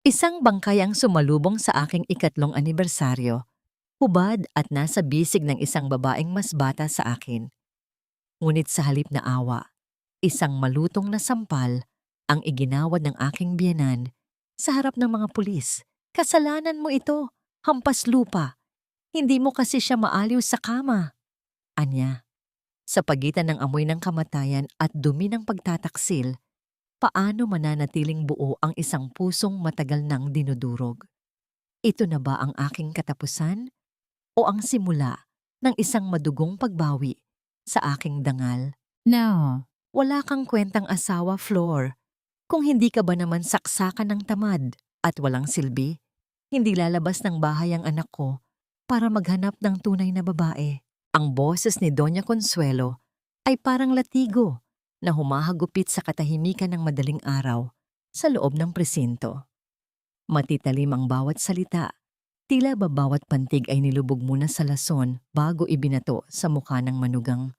Isang bangkay ang sumalubong sa aking ikatlong anibersaryo, hubad at nasa bisig ng isang babaeng mas bata sa akin. Ngunit sa halip na awa, isang malutong na sampal ang iginawad ng aking biyenan sa harap ng mga pulis. Kasalanan mo ito, hampas lupa. Hindi mo kasi siya maaliw sa kama. Anya, sa pagitan ng amoy ng kamatayan at dumi ng pagtataksil, paano mananatiling buo ang isang pusong matagal nang dinudurog? Ito na ba ang aking katapusan o ang simula ng isang madugong pagbawi sa aking dangal? No. Wala kang kwentang asawa, Flor. Kung hindi ka ba naman saksakan ng tamad at walang silbi, hindi lalabas ng bahay ang anak ko para maghanap ng tunay na babae. Ang boses ni Doña Consuelo ay parang latigo na humahagupit sa katahimikan ng madaling araw sa loob ng presinto. Matitalim ang bawat salita. Tila ba bawat pantig ay nilubog muna sa lason bago ibinato sa mukha ng manugang.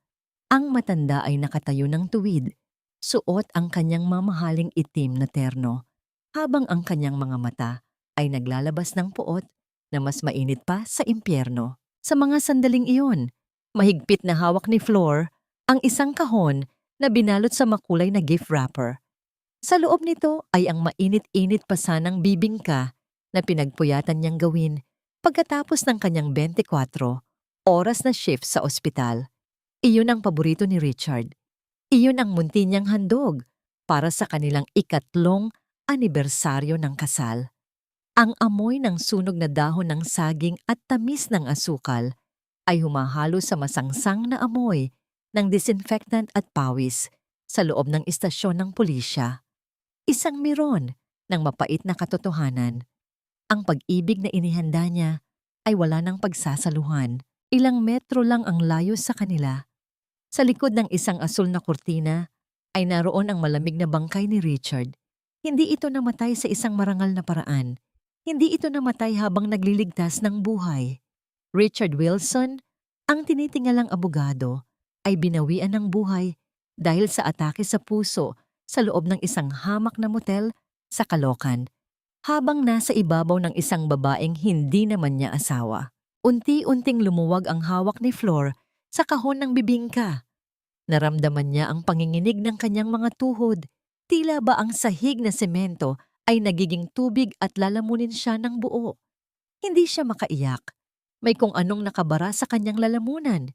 Ang matanda ay nakatayo ng tuwid, suot ang kanyang mamahaling itim na terno, habang ang kanyang mga mata ay naglalabas ng puot na mas mainit pa sa impyerno. Sa mga sandaling iyon, mahigpit na hawak ni Flor ang isang kahon na binalot sa makulay na gift wrapper. Sa loob nito ay ang mainit-init pa sanang bibingka na pinagpuyatan niyang gawin pagkatapos ng kanyang 24 oras na shift sa ospital. Iyon ang paborito ni Richard. Iyon ang munti niyang handog para sa kanilang ikatlong anibersaryo ng kasal. Ang amoy ng sunog na dahon ng saging at tamis ng asukal ay humahalo sa masangsang na amoy ng disinfectant at pawis sa loob ng istasyon ng pulisya. Isang miron ng mapait na katotohanan. Ang pag-ibig na inihanda niya ay wala ng pagsasaluhan. Ilang metro lang ang layo sa kanila. Sa likod ng isang asul na kurtina ay naroon ang malamig na bangkay ni Richard. Hindi ito namatay sa isang marangal na paraan. Hindi ito namatay habang nagliligtas ng buhay. Richard Wilson, ang tinitingalang abogado, ay binawian ng buhay dahil sa atake sa puso sa loob ng isang hamak na motel sa Caloocan, habang nasa ibabaw ng isang babaeng hindi naman niya asawa. Unti-unting lumuwag ang hawak ni Flor sa kahon ng bibingka. Naramdaman niya ang panginginig ng kanyang mga tuhod. Tila ba ang sahig na semento ay nagiging tubig at lalamunin siya ng buo. Hindi siya makaiyak. May kung anong nakabara sa kanyang lalamunan.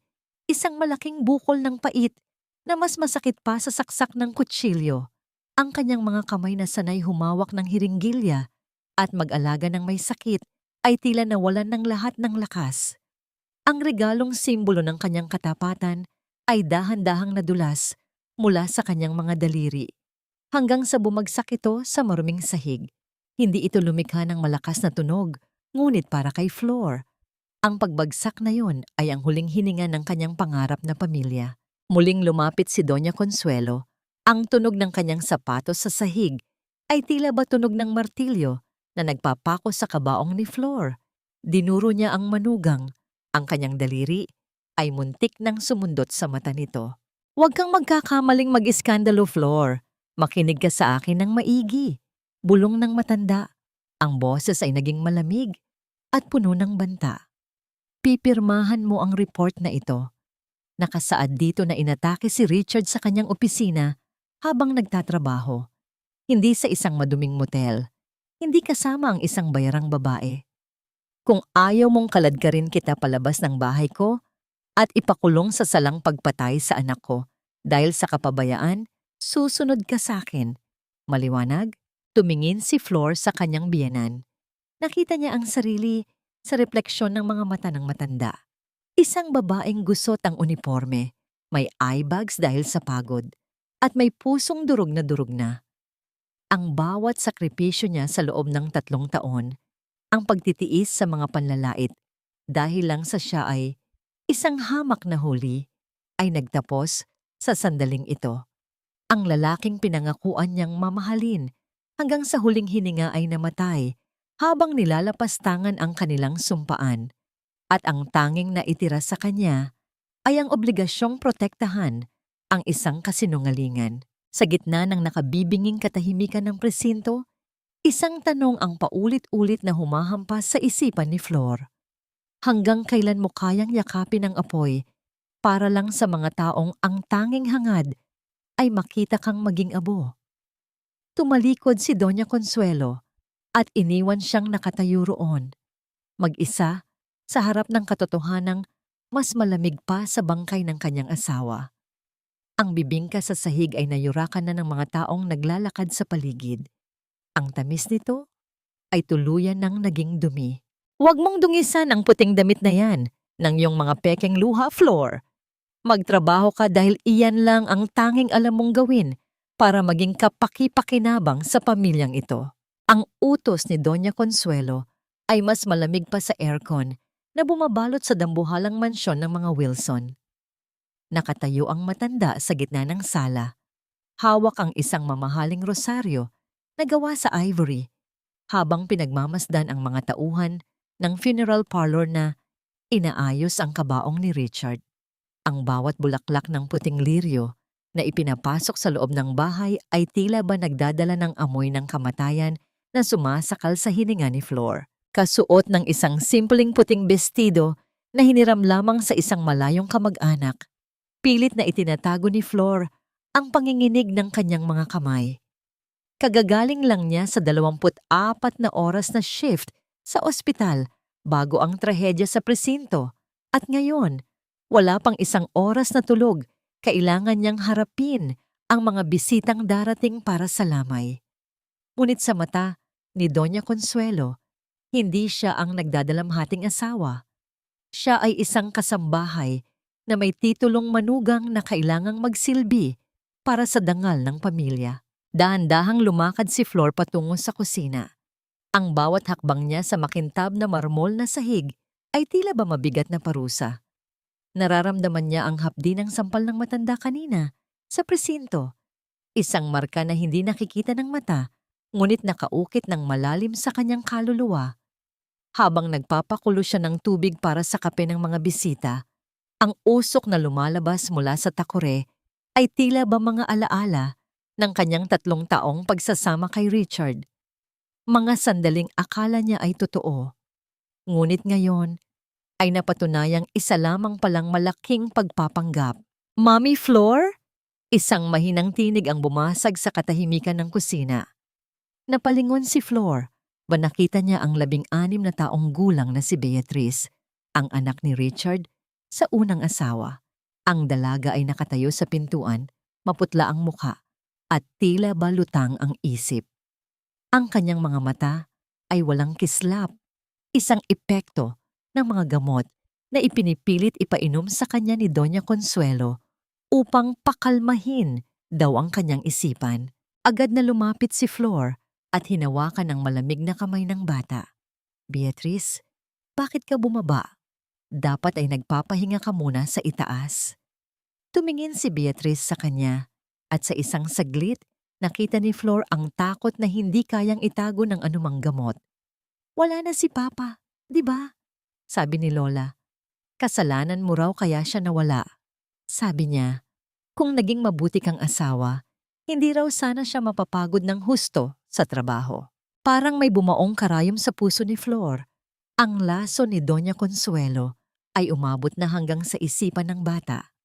Isang malaking bukol ng pait na mas masakit pa sa saksak ng kutsilyo. Ang kanyang mga kamay na sanay humawak ng hiringgilya at mag-alaga ng may sakit ay tila nawalan ng lahat ng lakas. Ang regalong simbolo ng kanyang katapatan ay dahan-dahang nadulas mula sa kanyang mga daliri hanggang sa bumagsak ito sa maruming sahig. Hindi ito lumikha ng malakas na tunog, ngunit para kay Flor. Ang pagbagsak na yon ay ang huling hininga ng kanyang pangarap na pamilya. Muling lumapit si Doña Consuelo. Ang tunog ng kanyang sapatos sa sahig ay tila ba tunog ng martilyo na nagpapako sa kabaong ni Flor. Dinuro niya ang manugang. Ang kanyang daliri ay muntik nang sumundot sa mata nito. Huwag kang magkakamaling mag-iskandalo, Flor. Makinig ka sa akin ng maigi. Bulong ng matanda. Ang boses ay naging malamig at puno ng banta. Pipirmahan mo ang report na ito. Nakasaad dito na inatake si Richard sa kanyang opisina habang nagtatrabaho. Hindi sa isang maduming motel. Hindi kasama ang isang bayarang babae. Kung ayaw mong kaladkarin kita palabas ng bahay ko at ipakulong sa salang pagpatay sa anak ko dahil sa kapabayaan, susunod ka sa akin. Maliwanag, tumingin si Flor sa kanyang biyenan. Nakita niya ang sarili sa refleksyon ng mga mata ng matanda. Isang babaeng gusot ang uniforme, may eye bags dahil sa pagod, at may pusong durog na. Ang bawat sakripisyo niya sa loob ng 3 taon, ang pagtitiis sa mga panlalait, dahil lang sa siya ay isang hamak na huli, ay nagtapos sa sandaling ito. Ang lalaking pinangakuan niyang mamahalin hanggang sa huling hininga ay namatay habang nilalapastangan ang kanilang sumpaan, at ang tanging naitira sa kanya ay ang obligasyong protektahan ang isang kasinungalingan. Sa gitna ng nakabibinging katahimikan ng presinto, Isang tanong ang paulit-ulit na humahampas sa isipan ni Flor. Hanggang kailan mo kayang yakapin ang apoy para lang sa mga taong ang tanging hangad ay makita kang maging abo? Tumalikod si Doña Consuelo at iniwan siyang nakatayo roon, mag-isa, sa harap ng katotohanang mas malamig pa sa bangkay ng kanyang asawa. Ang bibingka sa sahig ay nayurakan na ng mga taong naglalakad sa paligid. Ang tamis nito ay tuluyan ng naging dumi. Huwag mong dungisan ang puting damit na yan ng iyong mga pekeng luha, Flor. Magtrabaho ka dahil iyan lang ang tanging alam mong gawin para maging kapaki-pakinabang sa pamilyang ito. Ang utos ni Doña Consuelo ay mas malamig pa sa aircon na bumabalot sa dambuhalang mansyon ng mga Wilson. Nakatayo ang matanda sa gitna ng sala. Hawak ang isang mamahaling rosaryo na gawa sa ivory habang pinagmamasdan ang mga tauhan ng funeral parlor na inaayos ang kabaong ni Richard. Ang bawat bulaklak ng puting liryo na ipinapasok sa loob ng bahay ay tila ba nagdadala ng amoy ng kamatayan na sumasakal sa hininga ni Flor. Kasuot ng isang simpleng puting bestido na hiniram lamang sa isang malayong kamag-anak, pilit na itinatago ni Flor ang panginginig ng kanyang mga kamay. Kagagaling lang niya sa 24 na oras na shift sa ospital bago ang trahedya sa presinto at ngayon, wala pang isang oras na tulog, kailangan niyang harapin ang mga bisitang darating para sa lamay. Ngunit sa mata ni Doña Consuelo, hindi siya ang nagdadalamhating asawa. Siya ay isang kasambahay na may titulong manugang na kailangang magsilbi para sa dangal ng pamilya. Dahan-dahang lumakad si Flor patungo sa kusina. Ang bawat hakbang niya sa makintab na marmol na sahig ay tila ba mabigat na parusa. Nararamdaman niya ang hapdi ng sampal ng matanda kanina sa presinto. Isang marka na hindi nakikita ng mata, ngunit nakaukit ng malalim sa kanyang kaluluwa. Habang nagpapakulo siya ng tubig para sa kape ng mga bisita, ang usok na lumalabas mula sa takore ay tila ba mga alaala ng kanyang 3 taong pagsasama kay Richard. Mga sandaling akala niya ay totoo. Ngunit ngayon ay napatunayang isa lamang palang malaking pagpapanggap. Mommy Flor? Isang mahinang tinig ang bumasag sa katahimikan ng kusina. Napalingon si Flor, ba nakita niya ang 16 na taong gulang na si Beatrice, ang anak ni Richard, sa unang asawa. Ang dalaga ay nakatayo sa pintuan, maputla ang muka, at tila ba lutang ang isip. Ang kanyang mga mata ay walang kislap, isang epekto ng mga gamot na ipinipilit ipainom sa kanya ni Doña Consuelo upang pakalmahin daw ang kanyang isipan. Agad na lumapit si Flor at hinawakan ang malamig na kamay ng bata. Beatrice, bakit ka bumaba? Dapat ay nagpapahinga ka muna sa itaas. Tumingin si Beatrice sa kanya at sa isang saglit nakita ni Flor ang takot na hindi kayang itago ng anumang gamot. Wala na si Papa, di ba? Sabi ni Lola. Kasalanan mo raw kaya siya nawala. Sabi niya, kung naging mabuti kang asawa, hindi raw sana siya mapapagod ng husto sa trabaho. Parang may bumaong karayom sa puso ni Flor. Ang laso ni Doña Consuelo ay umabot na hanggang sa isipan ng bata.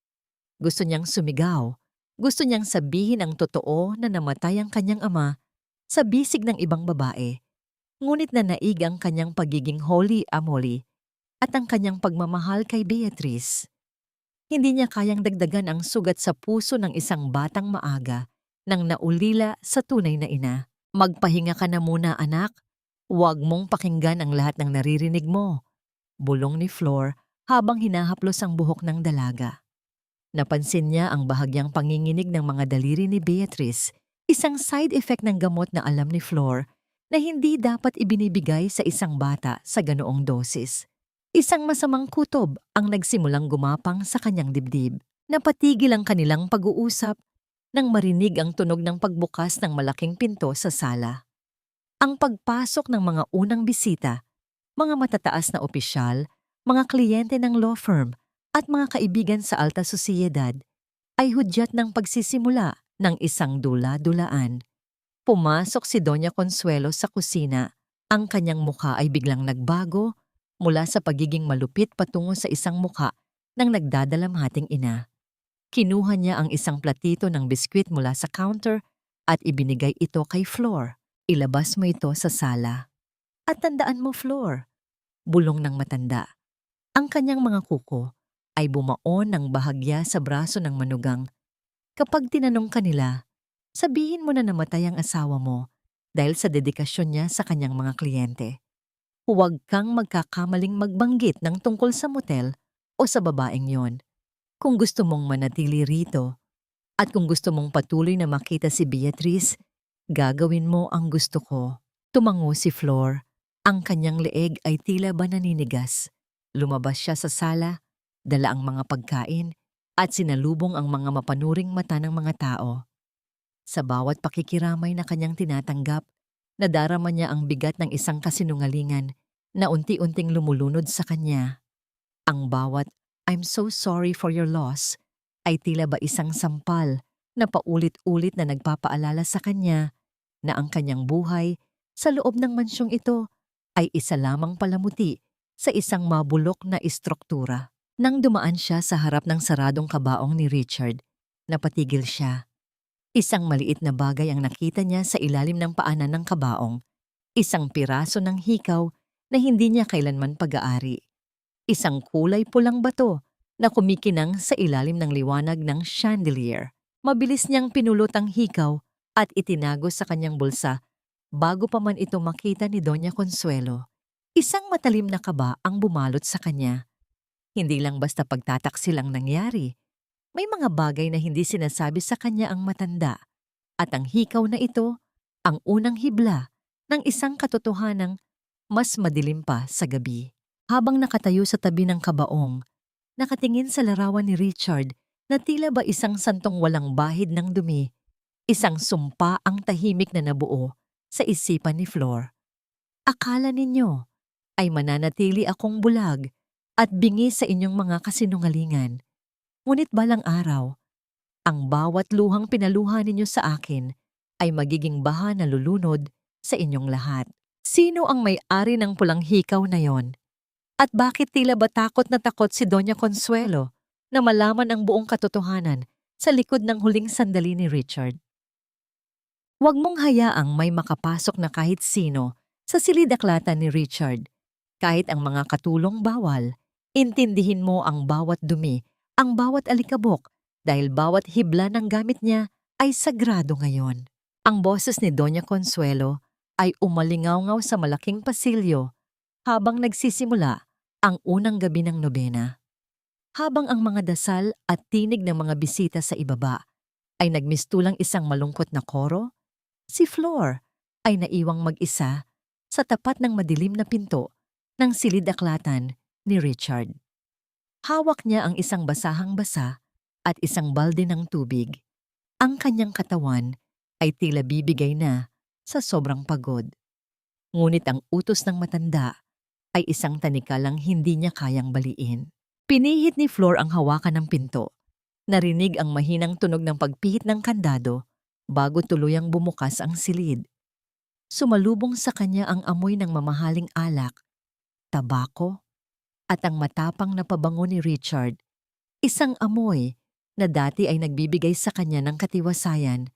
Gusto niyang sumigaw. Gusto niyang sabihin ang totoo na namatay ang kanyang ama sa bisig ng ibang babae. Ngunit nanaig ang kanyang pagiging holy amoly at ang kanyang pagmamahal kay Beatrice. Hindi niya kayang dagdagan ang sugat sa puso ng isang batang maaga nang naulila sa tunay na ina. Magpahinga ka na muna, anak. Huwag mong pakinggan ang lahat ng naririnig mo, bulong ni Flor habang hinahaplos ang buhok ng dalaga. Napansin niya ang bahagyang panginginig ng mga daliri ni Beatrice, isang side effect ng gamot na alam ni Flor na hindi dapat ibinibigay sa isang bata sa ganoong dosis. Isang masamang kutob ang nagsimulang gumapang sa kanyang dibdib. Napatigil ang kanilang pag-uusap nang marinig ang tunog ng pagbukas ng malaking pinto sa sala. Ang pagpasok ng mga unang bisita, mga matataas na opisyal, mga kliyente ng law firm at mga kaibigan sa alta sosyedad ay hudyat ng pagsisimula ng isang dula-dulaan. Pumasok si Doña Consuelo sa kusina. Ang kanyang mukha ay biglang nagbago mula sa pagiging malupit patungo sa isang mukha ng nagdadalamhating ina. Kinuha niya ang isang platito ng biskwit mula sa counter at ibinigay ito kay Flor. Ilabas mo ito sa sala. At tandaan mo, Flor, bulong ng matanda. Ang kanyang mga kuko ay bumaon ng bahagya sa braso ng manugang. Kapag tinanong kanila, sabihin mo na namatay ang asawa mo dahil sa dedikasyon niya sa kanyang mga kliyente. Huwag kang magkakamaling magbanggit ng tungkol sa motel o sa babaeng yon. Kung gusto mong manatili rito at kung gusto mong patuloy na makita si Beatrice, gagawin mo ang gusto ko. Tumango si Flor. Ang kanyang leeg ay tila ba naninigas. Lumabas siya sa sala, dala ang mga pagkain at sinalubong ang mga mapanuring mata ng mga tao. Sa bawat pakikiramay na kanyang tinatanggap, nadarama niya ang bigat ng isang kasinungalingan na unti-unting lumulunod sa kanya. Ang bawat "I'm so sorry for your loss" ay tila ba isang sampal na paulit-ulit na nagpapaalala sa kanya na ang kanyang buhay sa loob ng mansyong ito ay isa lamang palamuti sa isang mabulok na istruktura. Nang dumaan siya sa harap ng saradong kabaong ni Richard, napatigil siya. Isang maliit na bagay ang nakita niya sa ilalim ng paanan ng kabaong. Isang piraso ng hikaw na hindi niya kailanman pag-aari. Isang kulay pulang bato na kumikinang sa ilalim ng liwanag ng chandelier. Mabilis niyang pinulot ang hikaw at itinago sa kanyang bulsa bago pa man ito makita ni Doña Consuelo. Isang matalim na kaba ang bumalot sa kanya. Hindi lang basta pagtataksil ang nangyari. May mga bagay na hindi sinasabi sa kanya ang matanda. At ang hikaw na ito, ang unang hibla ng isang katotohanang mas madilim pa sa gabi. Habang nakatayo sa tabi ng kabaong, nakatingin sa larawan ni Richard na tila ba isang santong walang bahid ng dumi, isang sumpa ang tahimik na nabuo sa isipan ni Flor. Akala ninyo ay mananatili akong bulag at bingi sa inyong mga kasinungalingan. Ngunit balang araw, ang bawat luhang pinaluha ninyo sa akin ay magiging baha na lulunod sa inyong lahat. Sino ang may-ari ng pulang hikaw na yon? At bakit tila ba takot na takot si Doña Consuelo na malaman ang buong katotohanan sa likod ng huling sandali ni Richard? Huwag mong hayaang may makapasok na kahit sino sa silid-aklatan ni Richard. Kahit ang mga katulong bawal, intindihin mo ang bawat dumi, ang bawat alikabok, dahil bawat hibla ng gamit niya ay sagrado ngayon. Ang boses ni Doña Consuelo ay umalingaw-ngaw sa malaking pasilyo habang nagsisimula ang unang gabi ng nobena. Habang ang mga dasal at tinig ng mga bisita sa ibaba ay nagmistulang isang malungkot na koro, si Flor ay naiwang mag-isa sa tapat ng madilim na pinto ng silid-aklatan ni Richard. Hawak niya ang isang basahang-basa at isang balde ng tubig. Ang kanyang katawan ay tila bibigay na sa sobrang pagod. Ngunit ang utos ng matanda ay isang tanikalang hindi niya kayang baliin. Pinihit ni Flor ang hawakan ng pinto. Narinig ang mahinang tunog ng pagpihit ng kandado bago tuluyang bumukas ang silid. Sumalubong sa kanya ang amoy ng mamahaling alak, tabako, at ang matapang na pabango ni Richard. Isang amoy na dati ay nagbibigay sa kanya ng katiwasayan,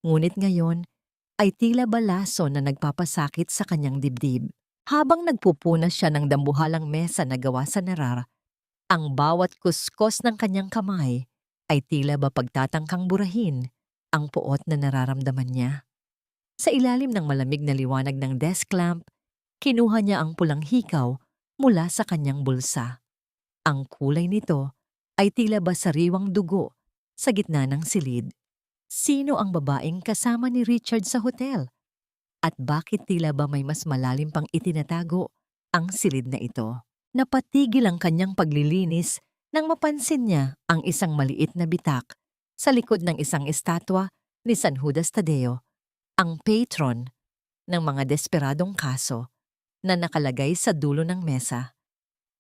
ngunit ngayon ay tila balaso na nagpapasakit sa kanyang dibdib. Habang nagpupunas siya ng dambuhalang mesa na gawa sa narar, ang bawat kuskos ng kanyang kamay ay tila ba pagtatangkang burahin ang puot na nararamdaman niya. Sa ilalim ng malamig na liwanag ng desk lamp, kinuha niya ang pulang hikaw mula sa kanyang bulsa. Ang kulay nito ay tila ba sariwang dugo sa gitna ng silid. Sino ang babaeng kasama ni Richard sa hotel? At bakit tila ba may mas malalim pang itinatago ang silid na ito? Napatigil ang kanyang paglilinis nang mapansin niya ang isang maliit na bitak sa likod ng isang estatwa ni San Judas Tadeo, ang patron ng mga desperadong kaso na nakalagay sa dulo ng mesa.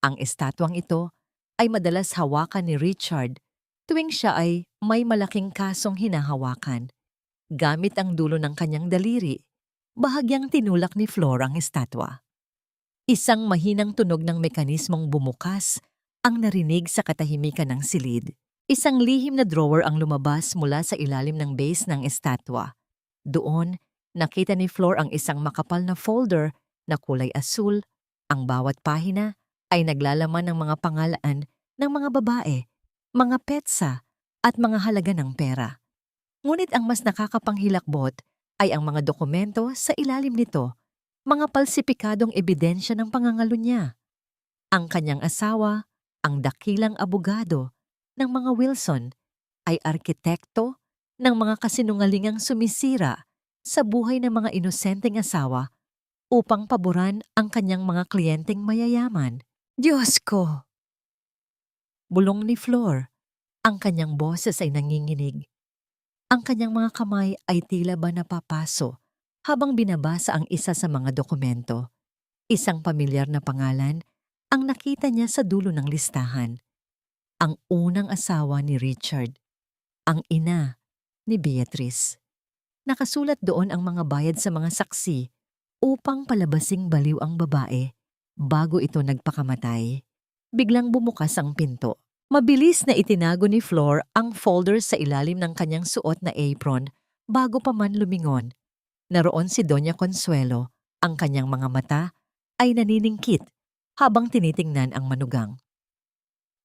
Ang estatwang ito ay madalas hawakan ni Richard tuwing siya ay may malaking kasong hinahawakan. Gamit ang dulo ng kanyang daliri, bahagyang tinulak ni Flor ang estatwa. Isang mahinang tunog ng mekanismong bumukas ang narinig sa katahimikan ng silid. Isang lihim na drawer ang lumabas mula sa ilalim ng base ng estatwa. Doon, nakita ni Flor ang isang makapal na folder na kulay asul. Ang bawat pahina ay naglalaman ng mga pangalan ng mga babae, mga petsa at mga halaga ng pera. Ngunit ang mas nakakapanghilakbot ay ang mga dokumento sa ilalim nito, mga palsipikadong ebidensya ng pangangalo niya. Ang kanyang asawa, ang dakilang abogado ng mga Wilson, ay arkitekto ng mga kasinungalingang sumisira sa buhay ng mga inosenteng asawa upang paboran ang kanyang mga kliyenteng mayayaman. Diyos ko! Bulong ni Flor. Ang kanyang boses ay nanginginig. Ang kanyang mga kamay ay tila ba napapaso habang binabasa ang isa sa mga dokumento. Isang pamilyar na pangalan ang nakita niya sa dulo ng listahan. Ang unang asawa ni Richard, ang ina ni Beatrice. Nakasulat doon ang mga bayad sa mga saksi upang palabasing baliw ang babae bago ito nagpakamatay. Biglang bumukas ang pinto. Mabilis na itinago ni Flor ang folder sa ilalim ng kanyang suot na apron bago pa man lumingon. Naroon si Doña Consuelo, ang kanyang mga mata ay naniningkit habang tinitingnan ang manugang.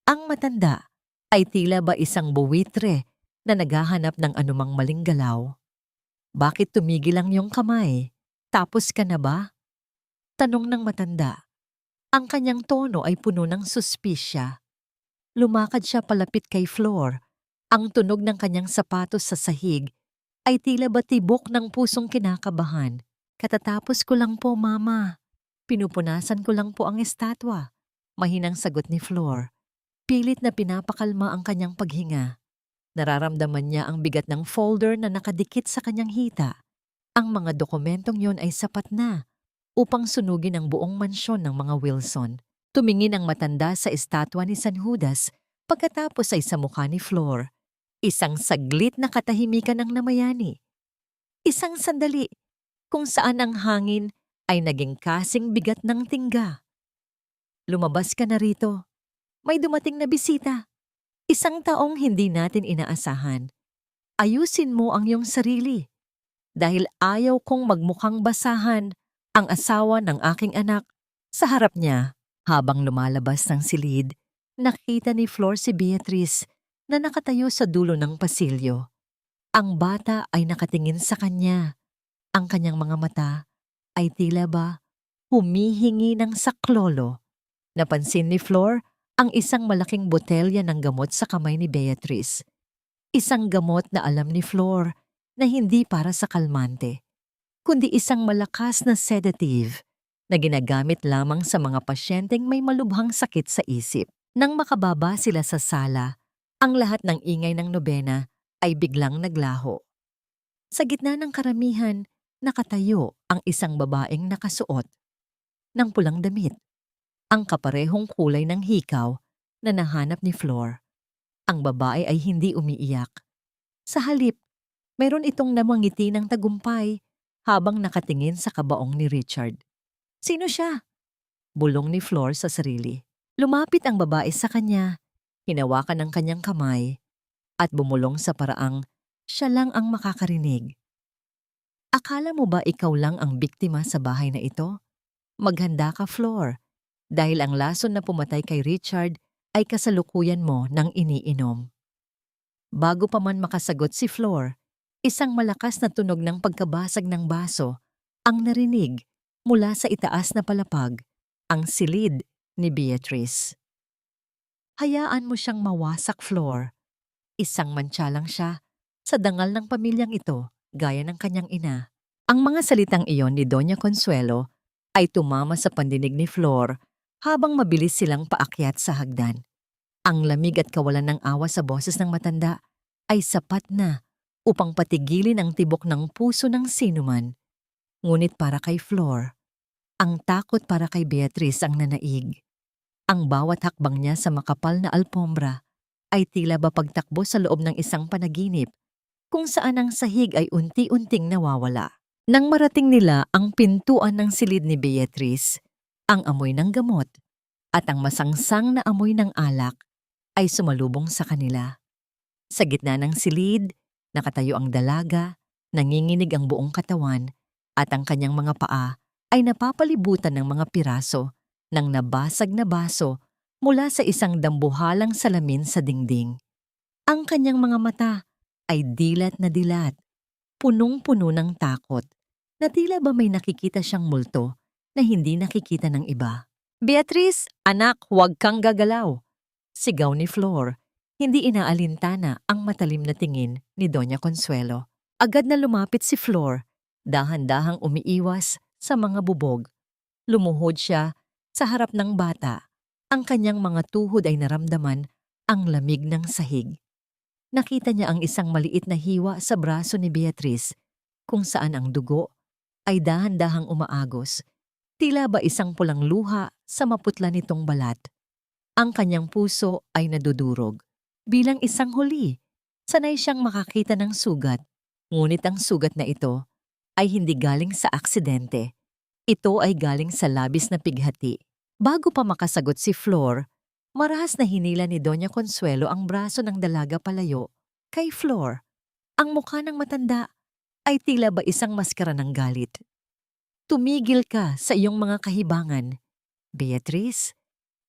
Ang matanda ay tila ba isang buwitre na naghahanap ng anumang maling galaw. Bakit tumigil ang iyong kamay? Tapos ka na ba? Tanong ng matanda. Ang kanyang tono ay puno ng suspisya. Lumakad siya palapit kay Flor. Ang tunog ng kanyang sapatos sa sahig ay tila ba tibok ng pusong kinakabahan. Katatapos ko lang po, Mama. Pinupunasan ko lang po ang estatwa. Mahinang sagot ni Flor. Pilit na pinapakalma ang kanyang paghinga. Nararamdaman niya ang bigat ng folder na nakadikit sa kanyang hita. Ang mga dokumentong yon ay sapat na upang sunugin ang buong mansyon ng mga Wilson. Tumingin ang matanda sa estatwa ni San Judas pagkatapos ay sa mukha ni Flor. Isang saglit na katahimikan ang namayani. Isang sandali kung saan ang hangin ay naging kasing bigat ng tingga. Lumabas ka na rito. May dumating na bisita. Isang taong hindi natin inaasahan. Ayusin mo ang iyong sarili. Dahil ayaw kong magmukhang basahan ang asawa ng aking anak sa harap niya. Habang lumalabas ng silid, nakita ni Flor si Beatrice na nakatayo sa dulo ng pasilyo. Ang bata ay nakatingin sa kanya. Ang kanyang mga mata ay tila ba humihingi ng saklolo. Napansin ni Flor ang isang malaking botelya ng gamot sa kamay ni Beatrice. Isang gamot na alam ni Flor na hindi para sa kalmante, kundi isang malakas na sedative na ginagamit lamang sa mga pasyenteng may malubhang sakit sa isip. Nang makababa sila sa sala, ang lahat ng ingay ng nobena ay biglang naglaho. Sa gitna ng karamihan, nakatayo ang isang babaeng nakasuot ng pulang damit, ang kaparehong kulay ng hikaw na nahanap ni Flor. Ang babae ay hindi umiiyak. Sa halip, mayroon itong namangiti ng tagumpay habang nakatingin sa kabaong ni Richard. Sino siya? Bulong ni Flor sa sarili. Lumapit ang babae sa kanya, hinawakan ang kanyang kamay, at bumulong sa paraang siya lang ang makakarinig. Akala mo ba ikaw lang ang biktima sa bahay na ito? Maghanda ka, Flor, dahil ang lason na pumatay kay Richard ay kasalukuyan mo ng iniinom. Bago pa man makasagot si Flor, isang malakas na tunog ng pagkabasag ng baso ang narinig mula sa itaas na palapag, ang silid ni Beatrice. Hayaan mo siyang mawasak, Flor. Isang mantsa lang siya sa dangal ng pamilyang ito, gaya ng kanyang ina. Ang mga salitang iyon ni Doña Consuelo ay tumama sa pandinig ni Flor habang mabilis silang paakyat sa hagdan. Ang lamig at kawalan ng awa sa boses ng matanda ay sapat na upang patigilin ang tibok ng puso ng sinuman. Ngunit para kay Flor, ang takot para kay Beatrice ang nanaig. Ang bawat hakbang niya sa makapal na alpombra ay tila ba pagtakbo sa loob ng isang panaginip kung saan ang sahig ay unti-unting nawawala. Nang marating nila ang pintuan ng silid ni Beatrice, ang amoy ng gamot at ang masangsang na amoy ng alak ay sumalubong sa kanila. Sa gitna ng silid, nakatayo ang dalaga, nanginginig ang buong katawan, at ang kanyang mga paa ay napapalibutan ng mga piraso ng nabasag na baso mula sa isang dambuhalang salamin sa dingding. Ang kanyang mga mata ay dilat na dilat, punong-puno ng takot, na tila ba may nakikita siyang multo na hindi nakikita ng iba. "Beatrice, anak, huwag kang gagalaw!" Sigaw ni Flor. Hindi inaalintana ang matalim na tingin ni Doña Consuelo. Agad na lumapit si Flor, dahan-dahang umiiwas sa mga bubog. Lumuhod siya sa harap ng bata. Ang kanyang mga tuhod ay naramdaman ang lamig ng sahig. Nakita niya ang isang maliit na hiwa sa braso ni Beatrice, kung saan ang dugo ay dahan-dahang umaagos. Tila ba isang pulang luha sa maputla nitong balat. Ang kanyang puso ay nadudurog. Bilang isang huli, sanay siyang makakita ng sugat. Ngunit ang sugat na ito ay hindi galing sa aksidente. Ito ay galing sa labis na pighati. Bago pa makasagot si Flor, marahas na hinila ni Doña Consuelo ang braso ng dalaga palayo kay Flor. Ang mukha ng matanda ay tila ba isang maskara ng galit. "Tumigil ka sa iyong mga kahibangan, Beatrice.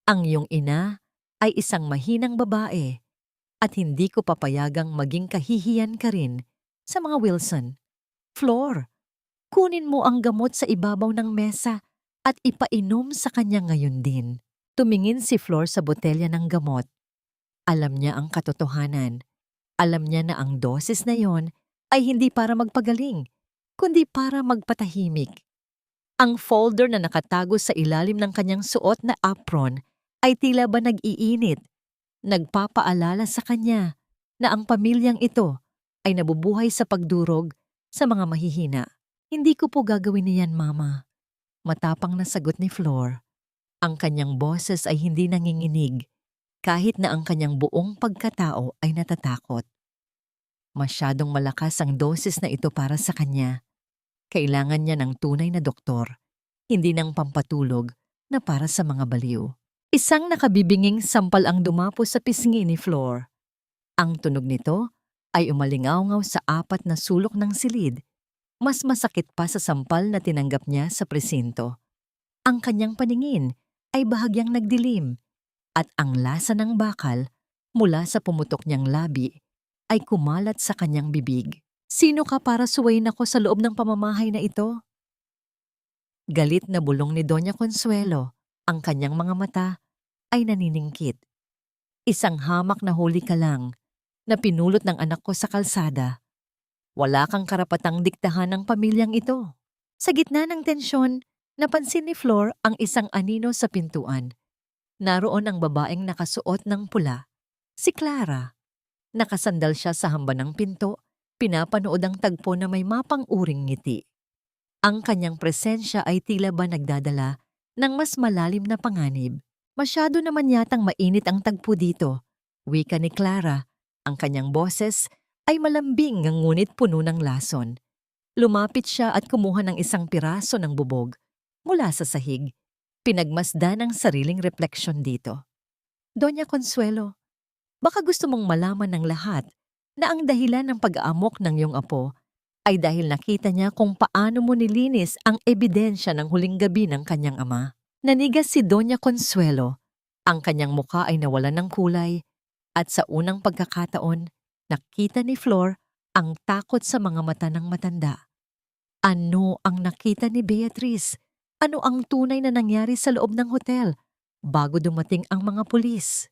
Ang iyong ina ay isang mahinang babae at hindi ko papayagang maging kahihiyan ka rin sa mga Wilson. Flor, kunin mo ang gamot sa ibabaw ng mesa at ipainom sa kanya ngayon din." Tumingin si Flor sa botelya ng gamot. Alam niya ang katotohanan. Alam niya na ang dosis na yon ay hindi para magpagaling, kundi para magpatahimik. Ang folder na nakatago sa ilalim ng kanyang suot na apron ay tila ba nag-iinit, nagpapaalala sa kanya na ang pamilyang ito ay nabubuhay sa pagdurog sa mga mahihina. "Hindi ko po gagawin niyan, Mama," matapang na sagot ni Flor. Ang kanyang boses ay hindi nanginginig, kahit na ang kanyang buong pagkatao ay natatakot. Masyadong malakas ang dosis na ito para sa kanya. Kailangan niya ng tunay na doktor, hindi ng pampatulog na para sa mga baliw. Isang nakabibinging sampal ang dumapo sa pisngi ni Flor. Ang tunog nito ay umalingaw-ngaw sa apat na sulok ng silid. Mas masakit pa sa sampal na tinanggap niya sa presinto. Ang kanyang paningin ay bahagyang nagdilim, at ang lasa ng bakal mula sa pumutok niyang labi ay kumalat sa kanyang bibig. "Sino ka para suwayin ako sa loob ng pamamahay na ito?" Galit na bulong ni Doña Consuelo. Ang kanyang mga mata ay naniningkit. "Isang hamak na huli ka lang na pinulot ng anak ko sa kalsada. Wala kang karapatang diktahan ng pamilyang ito." Sa gitna ng tensyon, napansin ni Flor ang isang anino sa pintuan. Naroon ang babaeng nakasuot ng pula, si Clara. Nakasandal siya sa hamba ng pinto, pinapanood ang tagpo na may mapang-uring ngiti. Ang kanyang presensya ay tila ba nagdadala ng mas malalim na panganib. "Masyado naman yatang mainit ang tagpo dito," wika ni Clara. Ang kanyang boses ay malambing ngunit puno ng lason. Lumapit siya at kumuha ng isang piraso ng bubog mula sa sahig. Pinagmasdan ang sariling refleksyon dito. "Doña Consuelo, baka gusto mong malaman ng lahat na ang dahilan ng pag-aamok ng iyong apo ay dahil nakita niya kung paano mo nilinis ang ebidensya ng huling gabi ng kanyang ama." Nanigas si Doña Consuelo. Ang kanyang mukha ay nawalan ng kulay, at sa unang pagkakataon, nakita ni Flor ang takot sa mga mata ng matanda. Ano ang nakita ni Beatrice? Ano ang tunay na nangyari sa loob ng hotel bago dumating ang mga pulis?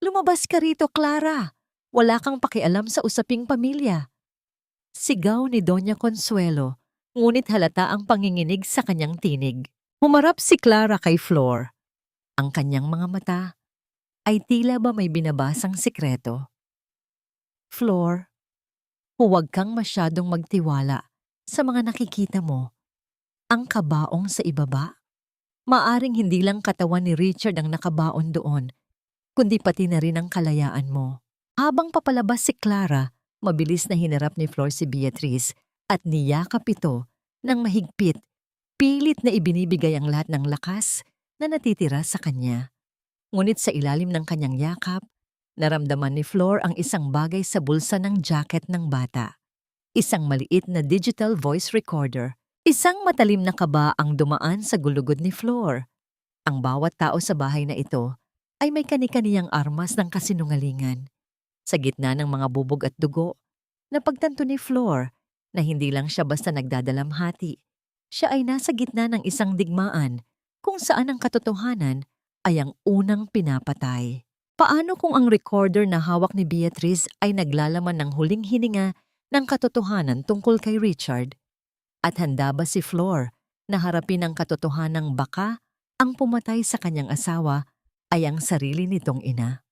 "Lumabas ka rito, Clara! Wala kang pakialam sa usaping pamilya!" Sigaw ni Doña Consuelo, ngunit halata ang panginginig sa kanyang tinig. Humarap si Clara kay Flor. Ang kanyang mga mata ay tila ba may binabasang sikreto. "Flor, huwag kang masyadong magtiwala sa mga nakikita mo. Ang kabaong sa ibaba, maaring hindi lang katawan ni Richard ang nakabaon doon, kundi pati na rin ang kalayaan mo." Habang papalabas si Clara, Mabilis na hinarap ni Flor si Beatrice at niyakap ito ng mahigpit. Pilit na ibinibigay ang lahat ng lakas na natitira sa kanya. Ngunit sa ilalim ng kanyang yakap, naramdaman ni Flor ang isang bagay sa bulsa ng jacket ng bata. Isang maliit na digital voice recorder. Isang matalim na kaba ang dumaan sa gulugod ni Flor. Ang bawat tao sa bahay na ito ay may kani-kaniyang armas ng kasinungalingan. Sa gitna ng mga bubog at dugo, napagtanto ni Flor na hindi lang siya basta nagdadalamhati. Siya ay nasa gitna ng isang digmaan kung saan ang katotohanan ay ang unang pinapatay. Paano kung ang recorder na hawak ni Beatrice ay naglalaman ng huling hininga ng katotohanan tungkol kay Richard? At handa ba si Flor na harapin ang katotohanang baka ang pumatay sa kanyang asawa ay ang sarili nitong ina?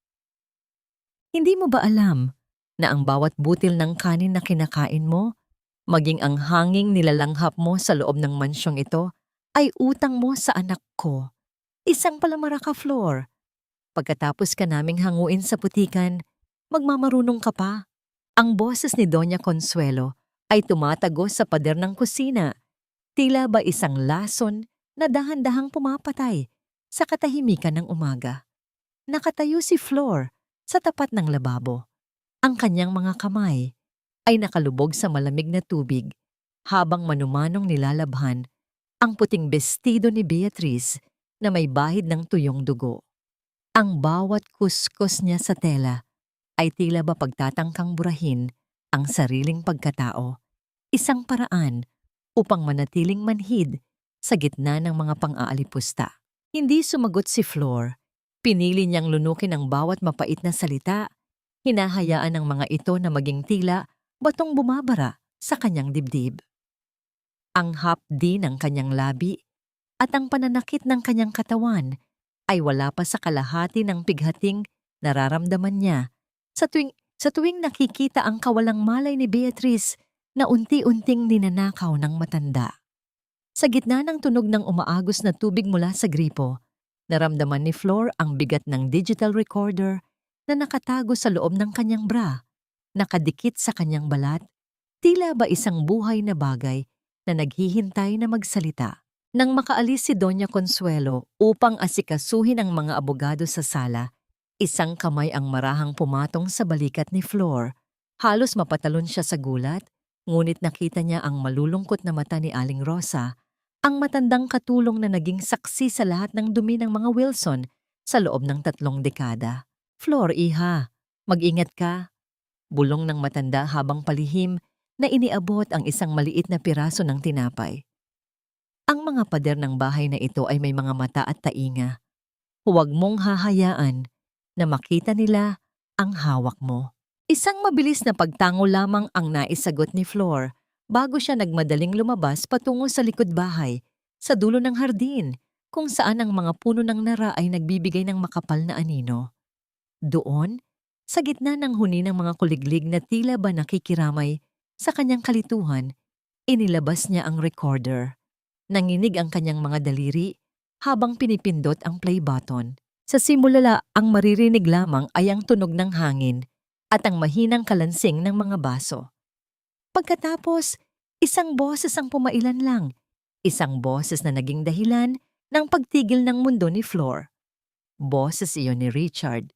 Hindi mo ba alam na ang bawat butil ng kanin na kinakain mo, maging ang hanging nilalanghap mo sa loob ng mansyong ito, ay utang mo sa anak ko? Isang palamara ka, Flor. Pagkatapos ka naming hanguin sa putikan, magmamarunong ka pa. Ang boses ni Doña Consuelo ay tumatago sa pader ng kusina. Tila ba isang lason na dahan-dahang pumapatay sa katahimikan ng umaga. Nakatayo si Flor sa tapat ng lababo. Ang kanyang mga kamay ay nakalubog sa malamig na tubig habang manumanong nilalabhan ang puting bestido ni Beatrice na may bahid ng tuyong dugo. Ang bawat kuskos niya sa tela ay tila ba pagtatangkang burahin ang sariling pagkatao, isang paraan upang manatiling manhid sa gitna ng mga pang-aalipusta. Hindi sumagot si Flor. Pinili niyang lunukin ang bawat mapait na salita. Hinahayaan ng mga ito na maging tila batong bumabara sa kanyang dibdib. Ang hapdi ng kanyang labi at ang pananakit ng kanyang katawan ay wala pa sa kalahati ng pighating nararamdaman niya sa tuwing nakikita ang kawalang malay ni Beatrice na unti-unting ninanakaw ng matanda. Sa gitna ng tunog ng umaagos na tubig mula sa gripo, naramdaman ni Flor ang bigat ng digital recorder na nakatago sa loob ng kanyang bra, nakadikit sa kanyang balat, tila ba isang buhay na bagay na naghihintay na magsalita. Nang makaalis si Doña Consuelo upang asikasuhin ang mga abogado sa sala, isang kamay ang marahang pumatong sa balikat ni Flor. Halos mapatalon siya sa gulat, ngunit nakita niya ang malulungkot na mata ni Aling Rosa, ang matandang katulong na naging saksi sa lahat ng dumi ng mga Wilson sa loob ng 3 dekada. "Flor, iha, mag-ingat ka," bulong ng matanda habang palihim na iniabot ang isang maliit na piraso ng tinapay. Ang mga pader ng bahay na ito ay may mga mata at tainga. Huwag mong hahayaan na makita nila ang hawak mo. Isang mabilis na pagtango lamang ang naisagot ni Flor bago siya nagmadaling lumabas patungo sa likod bahay, sa dulo ng hardin, kung saan ang mga puno ng nara ay nagbibigay ng makapal na anino. Doon, sa gitna ng huni ng mga kuliglig na tila ba nakikiramay sa kanyang kalituhan, inilabas niya ang recorder. Nanginig ang kanyang mga daliri habang pinipindot ang play button. Sa simula, ang maririnig lamang ay ang tunog ng hangin at ang mahinang kalansing ng mga baso. Pagkatapos, isang boses ang pumailan lang. Isang boses na naging dahilan ng pagtigil ng mundo ni Flor. Boses iyon ni Richard.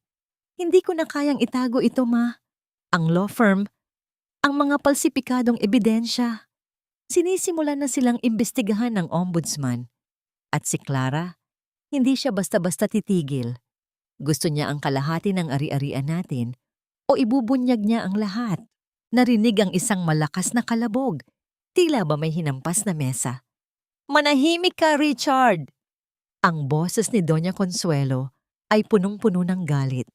"Hindi ko na kayang itago ito, ma. Ang law firm, ang mga palsipikadong ebidensya. Sinisimulan na silang imbestigahan ng ombudsman. At si Clara, hindi siya basta-basta titigil. Gusto niya ang kalahati ng ari-arian natin o ibubunyag niya ang lahat." Narinig ang isang malakas na kalabog. Tila ba may hinampas na mesa. "Manahimik ka, Richard!" Ang boses ni Doña Consuelo ay punong-puno ng galit.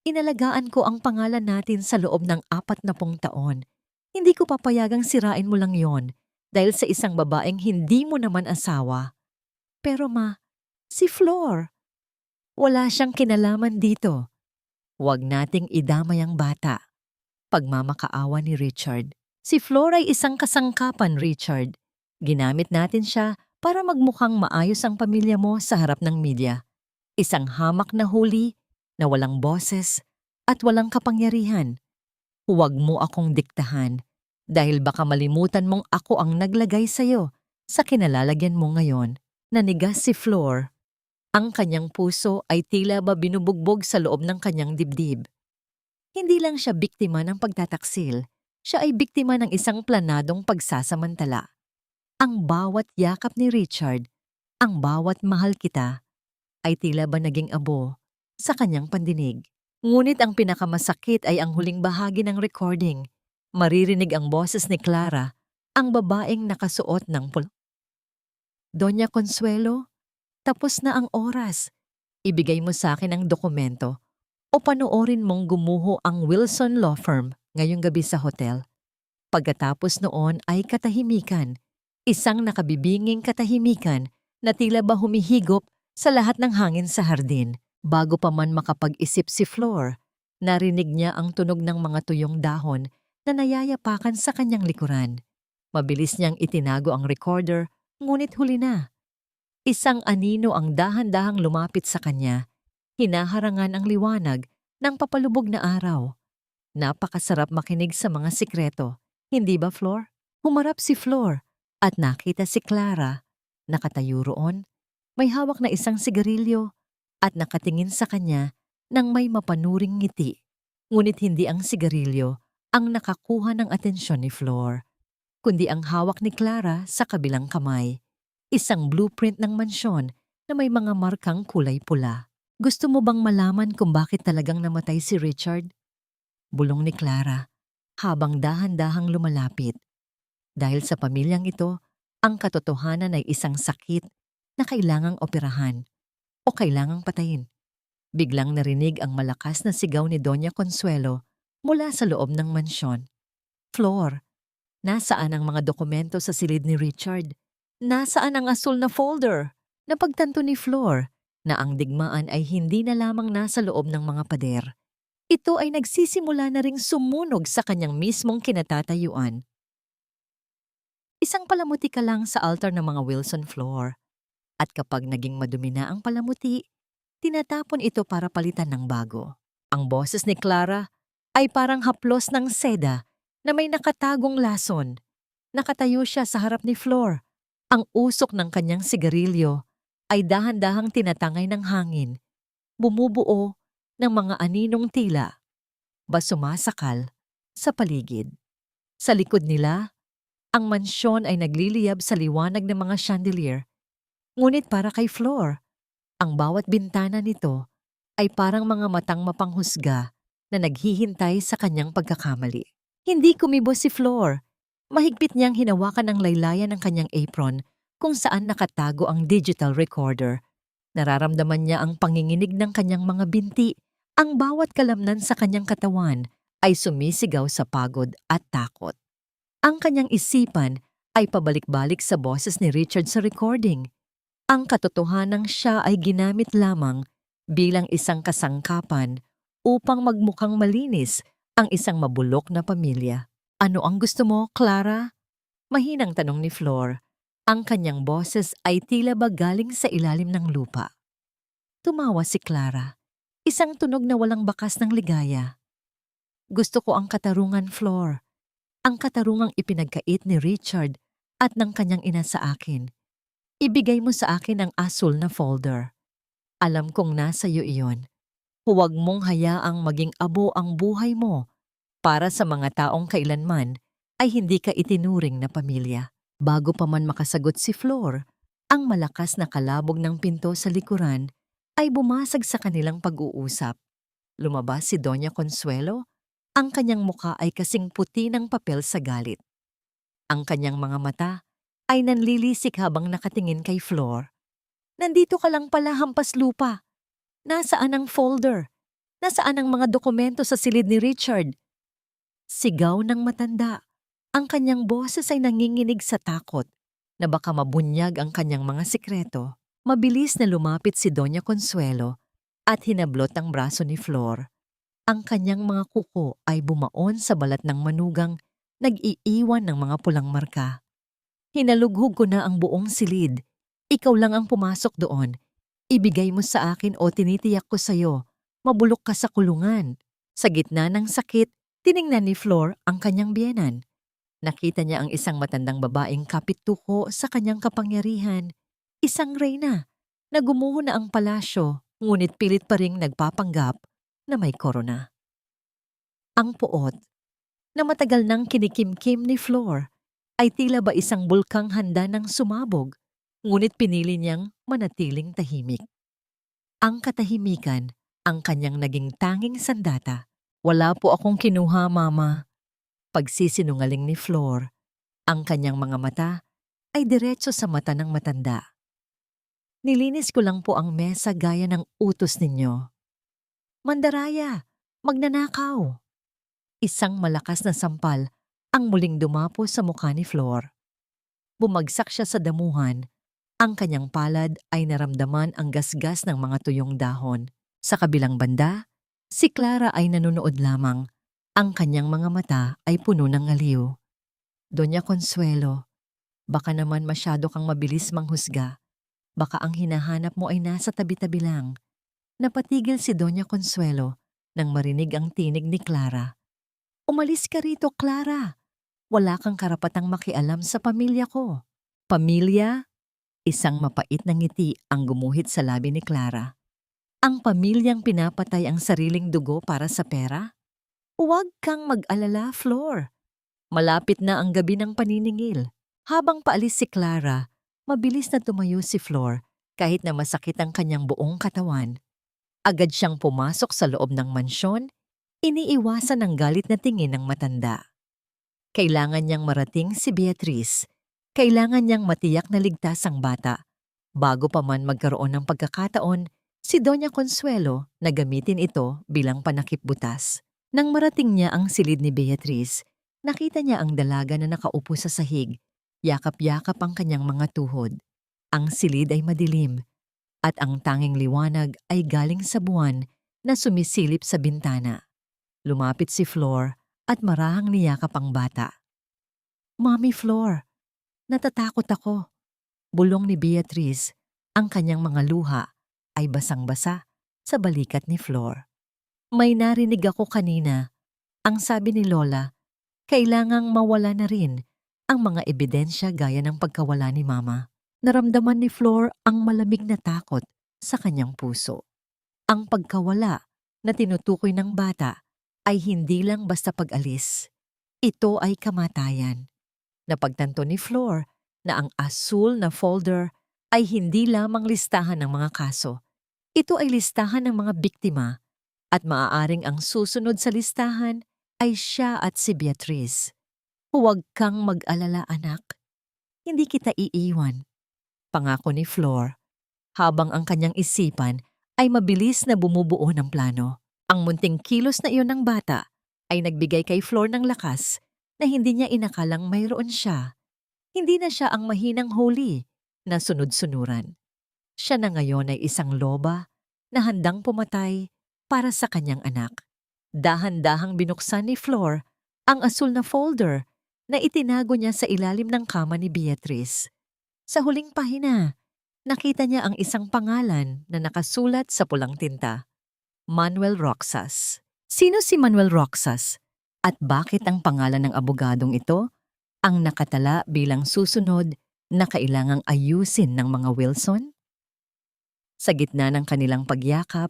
"Inalagaan ko ang pangalan natin sa loob ng 40 taon. Hindi ko papayagang sirain mo lang yon dahil sa isang babaeng hindi mo naman asawa. Pero ma, si Flor, wala siyang kinalaman dito. Huwag nating idamay ang bata." Pagmamakaawa ni Richard. "Si Flor ay isang kasangkapan, Richard. Ginamit natin siya para magmukhang maayos ang pamilya mo sa harap ng media. Isang hamak na huli na walang boses at walang kapangyarihan. Huwag mo akong diktahan dahil baka malimutan mong ako ang naglagay sa'yo sa kinalalagyan mo ngayon. Nanigas si Flor. Ang kanyang puso ay tila ba binubugbog sa loob ng kanyang dibdib. Hindi lang siya biktima ng pagtataksil, siya ay biktima ng isang planadong pagsasamantala. Ang bawat yakap ni Richard, ang bawat mahal kita, ay tila ba naging abo sa kanyang pandinig. Ngunit ang pinakamasakit ay ang huling bahagi ng recording. Maririnig ang boses ni Clara, ang babaeng nakasuot ng pula. Doña Consuelo, tapos na ang oras. Ibigay mo sa akin ang dokumento o panoorin mong gumuho ang Wilson Law Firm ngayong gabi sa hotel. Pagkatapos noon ay katahimikan, isang nakabibinging katahimikan na tila ba humihigop sa lahat ng hangin sa hardin. Bago pa man makapag-isip si Flor, narinig niya ang tunog ng mga tuyong dahon na nayayapakan sa kanyang likuran. Mabilis niyang itinago ang recorder, ngunit huli na. Isang anino ang dahan-dahang lumapit sa kanya, hinaharangan ang liwanag ng papalubog na araw. Napakasarap makinig sa mga sikreto, hindi ba Flor? Humarap si Flor at nakita si Clara, nakatayo roon, may hawak na isang sigarilyo at nakatingin sa kanya nang may mapanuring ngiti. Ngunit hindi ang sigarilyo ang nakakuha ng atensyon ni Flor, kundi ang hawak ni Clara sa kabilang kamay. Isang blueprint ng mansyon na may mga markang kulay pula. Gusto mo bang malaman kung bakit talagang namatay si Richard? Bulong ni Clara habang dahan-dahang lumalapit. Dahil sa pamilyang ito, ang katotohanan ay isang sakit na kailangang operahan o kailangang patayin. Biglang narinig ang malakas na sigaw ni Doña Consuelo mula sa loob ng mansyon. Flor, nasaan ang mga dokumento sa silid ni Richard? Nasaan ang asul na folder? Napagtanto ni Flor na ang digmaan ay hindi na lamang nasa loob ng mga pader. Ito ay nagsisimula na ring sumunog sa kanyang mismong kinatatayuan. Isang palamuti ka lang sa altar ng mga Wilson floor. At kapag naging madumi na ang palamuti, tinatapon ito para palitan ng bago. Ang boses ni Clara ay parang haplos ng seda na may nakatagong lason. Nakatayo siya sa harap ni Flor. Ang usok ng kanyang sigarilyo ay dahan-dahang tinatangay ng hangin, bumubuo ng mga aninong tila ba sumasakal sa paligid. Sa likod nila, ang mansyon ay nagliliyab sa liwanag ng mga chandelier. Ngunit para kay Flor, ang bawat bintana nito ay parang mga matang mapanghusga na naghihintay sa kanyang pagkakamali. Hindi kumibo si Flor. Mahigpit niyang hinawakan ang laylayan ng kanyang apron kung saan nakatago ang digital recorder. Nararamdaman niya ang panginginig ng kanyang mga binti. Ang bawat kalamnan sa kanyang katawan ay sumisigaw sa pagod at takot. Ang kanyang isipan ay pabalik-balik sa boses ni Richard sa recording. Ang katotohanang siya ay ginamit lamang bilang isang kasangkapan upang magmukhang malinis ang isang mabulok na pamilya. Ano ang gusto mo, Clara? Mahinang tanong ni Flor. Ang kanyang boses ay tila ba galing sa ilalim ng lupa. Tumawa si Clara. Isang tunog na walang bakas ng ligaya. Gusto ko ang katarungan, Flor. Ang katarungang ipinagkait ni Richard at ng kanyang ina sa akin. Ibigay mo sa akin ang asul na folder. Alam kong nasa iyo iyon. Huwag mong hayaang maging abo ang buhay mo para sa mga taong kailanman ay hindi ka itinuring na pamilya. Bago pa man makasagot si Flor, ang malakas na kalabog ng pinto sa likuran ay bumasag sa kanilang pag-uusap. Lumabas si Doña Consuelo, ang kanyang muka ay kasing puti ng papel sa galit. Ang kanyang mga mata ay nanlilisik habang nakatingin kay Flor. Nandito ka lang pala, hampas lupa. Nasaan ang folder? Nasaan ang mga dokumento sa silid ni Richard? Sigaw ng matanda. Ang kanyang boses ay nanginginig sa takot na baka mabunyag ang kanyang mga sikreto. Mabilis na lumapit si Doña Consuelo at hinablot ang braso ni Flor. Ang kanyang mga kuko ay bumaon sa balat ng manugang, nag-iiwan ng mga pulang marka. Hinalughog ko na ang buong silid. Ikaw lang ang pumasok doon. Ibigay mo sa akin o tinitiyak ko sa'yo. Mabulok ka sa kulungan. Sa gitna ng sakit, Tiningnan ni Flor ang kanyang biyenan. Nakita niya ang isang matandang babaeng kapit-tuko sa kanyang kapangyarihan. Isang reyna na gumuho na ang palasyo ngunit pilit pa ring nagpapanggap na may korona. Ang puot na matagal nang kinikimkim ni Flor ay tila ba isang bulkang handa ng sumabog ngunit pinili niyang manatiling tahimik. Ang katahimikan ang kanyang naging tanging sandata. Wala po akong kinuha, Mama. Pagsisinungaling ni Flor, ang kanyang mga mata ay diretso sa mata ng matanda. Nilinis ko lang po ang mesa gaya ng utos ninyo. Mandaraya, magnanakaw. Isang malakas na sampal ang muling dumapo sa mukha ni Flor. Bumagsak siya sa damuhan. Ang kanyang palad ay naramdaman ang gasgas ng mga tuyong dahon. Sa kabilang banda, si Clara ay nanonood lamang. Ang kanyang mga mata ay puno ng ngaliw. Doña Consuelo, baka naman masyado kang mabilis manghusga. Baka ang hinahanap mo ay nasa tabi-tabi lang. Napatigil si Doña Consuelo nang marinig ang tinig ni Clara. Umalis ka rito, Clara. Wala kang karapatang makialam sa pamilya ko. Pamilya? Isang mapait na ngiti ang gumuhit sa labi ni Clara. Ang pamilyang pinapatay ang sariling dugo para sa pera? Huwag kang mag-alala, Flor. Malapit na ang gabi ng paniningil. Habang paalis si Clara, mabilis na tumayo si Flor kahit na masakit ang kanyang buong katawan. Agad siyang pumasok sa loob ng mansyon, iniiwasan ang galit na tingin ng matanda. Kailangan niyang marating si Beatriz. Kailangan niyang matiyak na ligtas ang bata. Bago pa man magkaroon ng pagkakataon, si Doña Consuelo na gamitin ito bilang panakip butas. Nang marating niya ang silid ni Beatriz, nakita niya ang dalaga na nakaupo sa sahig. Yakap-yakap ang kanyang mga tuhod. Ang silid ay madilim, at ang tanging liwanag ay galing sa buwan na sumisilip sa bintana. Lumapit si Flor at marahang niyakap ang bata. Mommy Flor, natatakot ako. Bulong ni Beatriz, ang kanyang mga luha ay basang-basa sa balikat ni Flor. May narinig ako kanina. Ang sabi ni Lola, kailangang mawala na rin ang mga ebidensya gaya ng pagkawala ni Mama. Naramdaman ni Flor ang malamig na takot sa kanyang puso. Ang pagkawala na tinutukoy ng bata ay hindi lang basta pag-alis. Ito ay kamatayan. Napagtanto ni Flor na ang asul na folder ay hindi lamang listahan ng mga kaso. Ito ay listahan ng mga biktima at maaaring ang susunod sa listahan ay siya at si Beatriz. Huwag kang mag-alala, anak. Hindi kita iiwan. Pangako ni Flor, habang ang kanyang isipan ay mabilis na bumubuo ng plano. Ang munting kilos na iyon ng bata ay nagbigay kay Flor ng lakas na hindi niya inakalang mayroon siya. Hindi na siya ang mahinang huli na sunod-sunuran. Siya na ngayon ay isang loba na handang pumatay para sa kanyang anak. Dahan-dahang binuksan ni Flor ang asul na folder na itinago niya sa ilalim ng kama ni Beatriz. Sa huling pahina, nakita niya ang isang pangalan na nakasulat sa pulang tinta. Manuel Roxas. Sino si Manuel Roxas? At bakit ang pangalan ng abogadong ito ang nakatala bilang susunod na kailangang ayusin ng mga Wilson? Sa gitna ng kanilang pagyakap,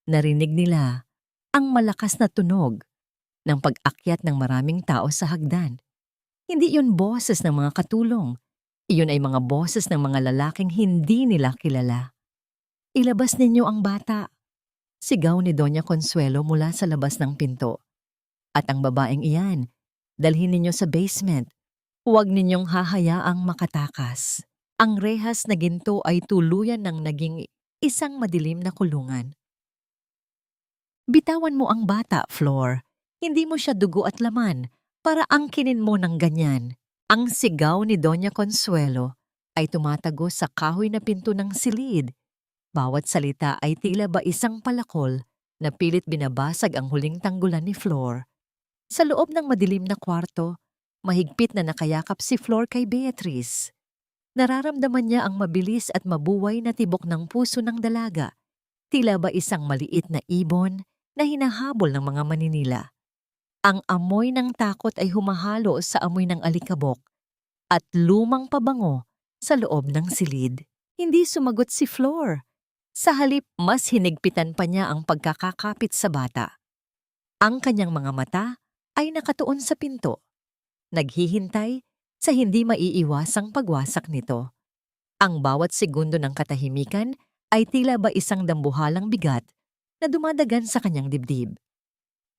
narinig nila ang malakas na tunog ng pag-akyat ng maraming tao sa hagdan. Hindi iyon boses ng mga katulong. Iyon ay mga boses ng mga lalaking hindi nila kilala. Ilabas ninyo ang bata. Sigaw ni Doña Consuelo mula sa labas ng pinto. At ang babaeng iyan, dalhin ninyo sa basement. Huwag ninyong hahayaang makatakas. Ang rehas na ginto ay tuluyan ng naging isang madilim na kulungan. Bitawan mo ang bata, Flor. Hindi mo siya dugo at laman para angkinin mo ng ganyan. Ang sigaw ni Doña Consuelo ay tumatago sa kahoy na pinto ng silid. Bawat salita ay tila ba isang palakol na pilit binabasag ang huling tanggulan ni Flor. Sa loob ng madilim na kwarto, mahigpit na nakayakap si Flor kay Beatriz. Nararamdaman niya ang mabilis at mabuway na tibok ng puso ng dalaga. Tila ba isang maliit na ibon na hinahabol ng mga maninila. Ang amoy ng takot ay humahalo sa amoy ng alikabok at lumang pabango sa loob ng silid. Hindi sumagot si Flor. Sa halip, mas hinigpitan pa niya ang pagkakakapit sa bata. Ang kanyang mga mata ay nakatuon sa pinto, naghihintay sa hindi maiiwasang pagwasak nito. Ang bawat segundo ng katahimikan ay tila ba isang dambuhalang bigat na dumadagan sa kanyang dibdib.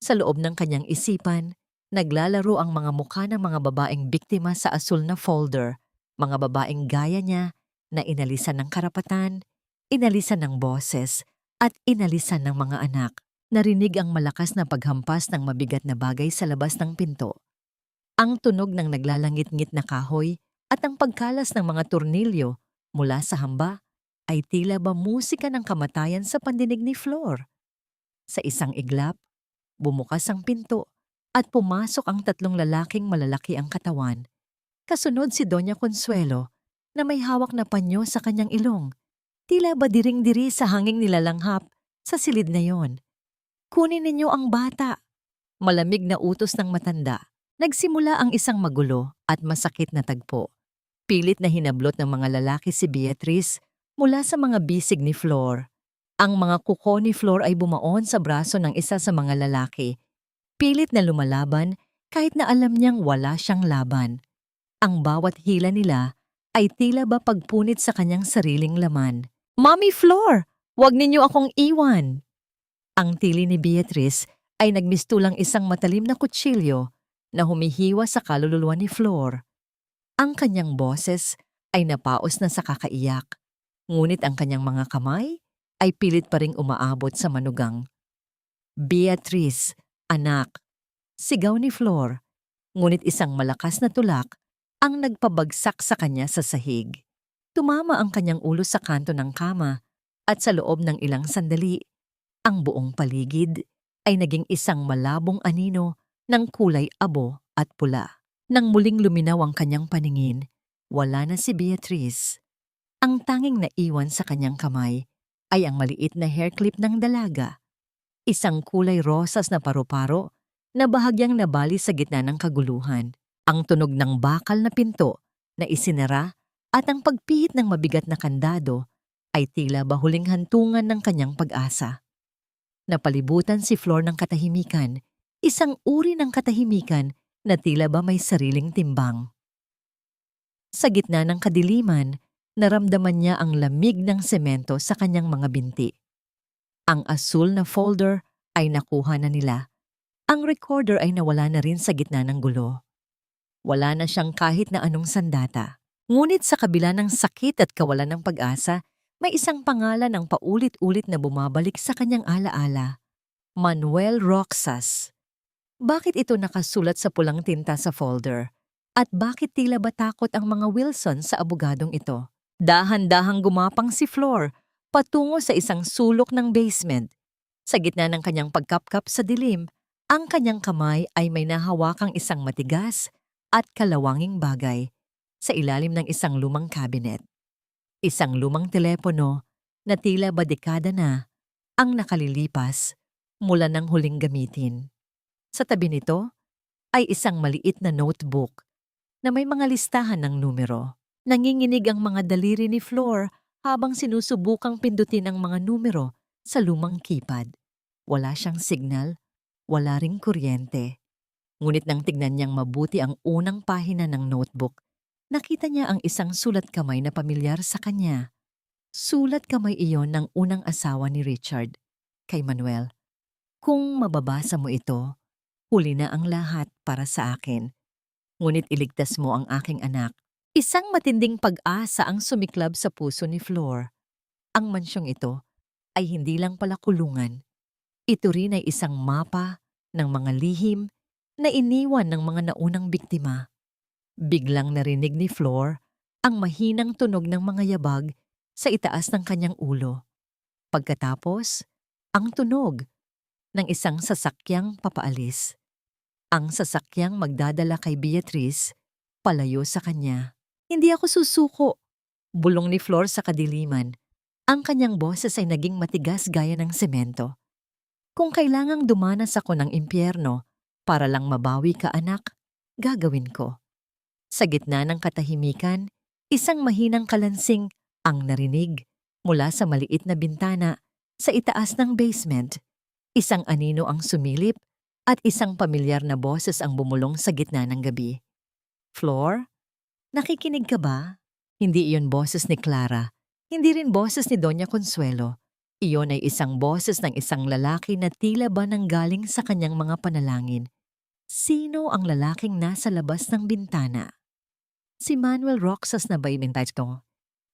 Sa loob ng kanyang isipan, naglalaro ang mga mukha ng mga babaeng biktima sa asul na folder, mga babaeng gaya niya na inalisan ng karapatan, inalisan ng boses, at inalisan ng mga anak. Narinig ang malakas na paghampas ng mabigat na bagay sa labas ng pinto. Ang tunog ng naglalangit-ngit na kahoy at ang pagkalas ng mga tornilyo mula sa hamba ay tila ba musika ng kamatayan sa pandinig ni Flor. Sa isang iglap, bumukas ang pinto at pumasok ang tatlong lalaking malalaki ang katawan. Kasunod si Doña Consuelo na may hawak na panyo sa kanyang ilong. Tila ba diring-diri sa hanging nilalanghap sa silid na yon. Kunin ninyo ang bata. Malamig na utos ng matanda. Nagsimula ang isang magulo at masakit na tagpo. Pilit na hinablot ng mga lalaki si Beatrice mula sa mga bisig ni Flor. Ang mga kuko ni Flor ay bumaon sa braso ng isa sa mga lalaki. Pilit na lumalaban kahit na alam niyang wala siyang laban. Ang bawat hila nila ay tila ba pagpunit sa kanyang sariling laman. "Mommy Flor, wag ninyo akong iwan!" Ang tili ni Beatrice ay nagmistulang isang matalim na kutsilyo na humihiwa sa kaluluwa ni Flor. Ang kanyang boses ay napaos na sa kakaiyak, ngunit ang kanyang mga kamay ay pilit pa ring umaabot sa manugang. "Beatrice, anak," sigaw ni Flor, ngunit isang malakas na tulak ang nagpabagsak sa kanya sa sahig. Tumama ang kanyang ulo sa kanto ng kama at sa loob ng ilang sandali, ang buong paligid ay naging isang malabong anino ng kulay abo at pula. Nang muling luminaw ang kanyang paningin, wala na si Beatrice. Ang tanging naiwan sa kanyang kamay ay ang maliit na hair clip ng dalaga. Isang kulay rosas na paru-paro na bahagyang nabali sa gitna ng kaguluhan. Ang tunog ng bakal na pinto na isinara at ang pagpihit ng mabigat na kandado ay tila ba huling hantungan ng kanyang pag-asa. Napalibutan si Flor ng katahimikan, isang uri ng katahimikan na tila ba may sariling timbang. Sa gitna ng kadiliman, naramdaman niya ang lamig ng semento sa kanyang mga binti. Ang asul na folder ay nakuha na nila. Ang recorder ay nawala na rin sa gitna ng gulo. Wala na siyang kahit na anong sandata. Ngunit sa kabila ng sakit at kawalan ng pag-asa, may isang pangalan ang paulit-ulit na bumabalik sa kanyang alaala. Manuel Roxas. Bakit ito nakasulat sa pulang tinta sa folder? At bakit tila ba takot ang mga Wilson sa abogadong ito? Dahan-dahang gumapang si Flor patungo sa isang sulok ng basement. Sa gitna ng kanyang pagkapkap sa dilim, ang kanyang kamay ay may nahawakang isang matigas at kalawanging bagay sa ilalim ng isang lumang cabinet. Isang lumang telepono na tila ba dekada na ang nakalilipas mula ng huling gamitin. Sa tabi nito ay isang maliit na notebook na may mga listahan ng numero. Nanginginig ang mga daliri ni Flor habang sinusubukang pindutin ang mga numero sa lumang keypad. Wala siyang signal, wala ring kuryente. Ngunit nang tignan niyang mabuti ang unang pahina ng notebook, nakita niya ang isang sulat kamay na pamilyar sa kanya. Sulat kamay iyon ng unang asawa ni Richard, kay Manuel. "Kung mababasa mo ito, huli na ang lahat para sa akin. Ngunit iligtas mo ang aking anak." Isang matinding pag-asa ang sumiklab sa puso ni Flor. Ang mansyong ito ay hindi lang pala kulungan. Ito rin ay isang mapa ng mga lihim na iniwan ng mga naunang biktima. Biglang narinig ni Flor ang mahinang tunog ng mga yabag sa itaas ng kanyang ulo. Pagkatapos, ang tunog ng isang sasakyang papaalis. Ang sasakyang magdadala kay Beatrice palayo sa kanya. "Hindi ako susuko," bulong ni Flor sa kadiliman. Ang kanyang boses ay naging matigas gaya ng semento. "Kung kailangang dumanas ako ng impyerno Para lang mabawi ka, anak, gagawin ko. Sa gitna ng katahimikan, isang mahinang kalansing ang narinig mula sa maliit na bintana sa itaas ng basement. Isang anino ang sumilip at isang pamilyar na boses ang bumulong sa gitna ng gabi. Flor, nakikinig ka ba? Hindi iyon boses ni Clara. Hindi rin boses ni Doña Consuelo. Iyon ay isang boses ng isang lalaki na tila ba nanggaling sa kanyang mga panalangin. Sino ang lalaking nasa labas ng bintana? Si Manuel Roxas na ba inintay ito?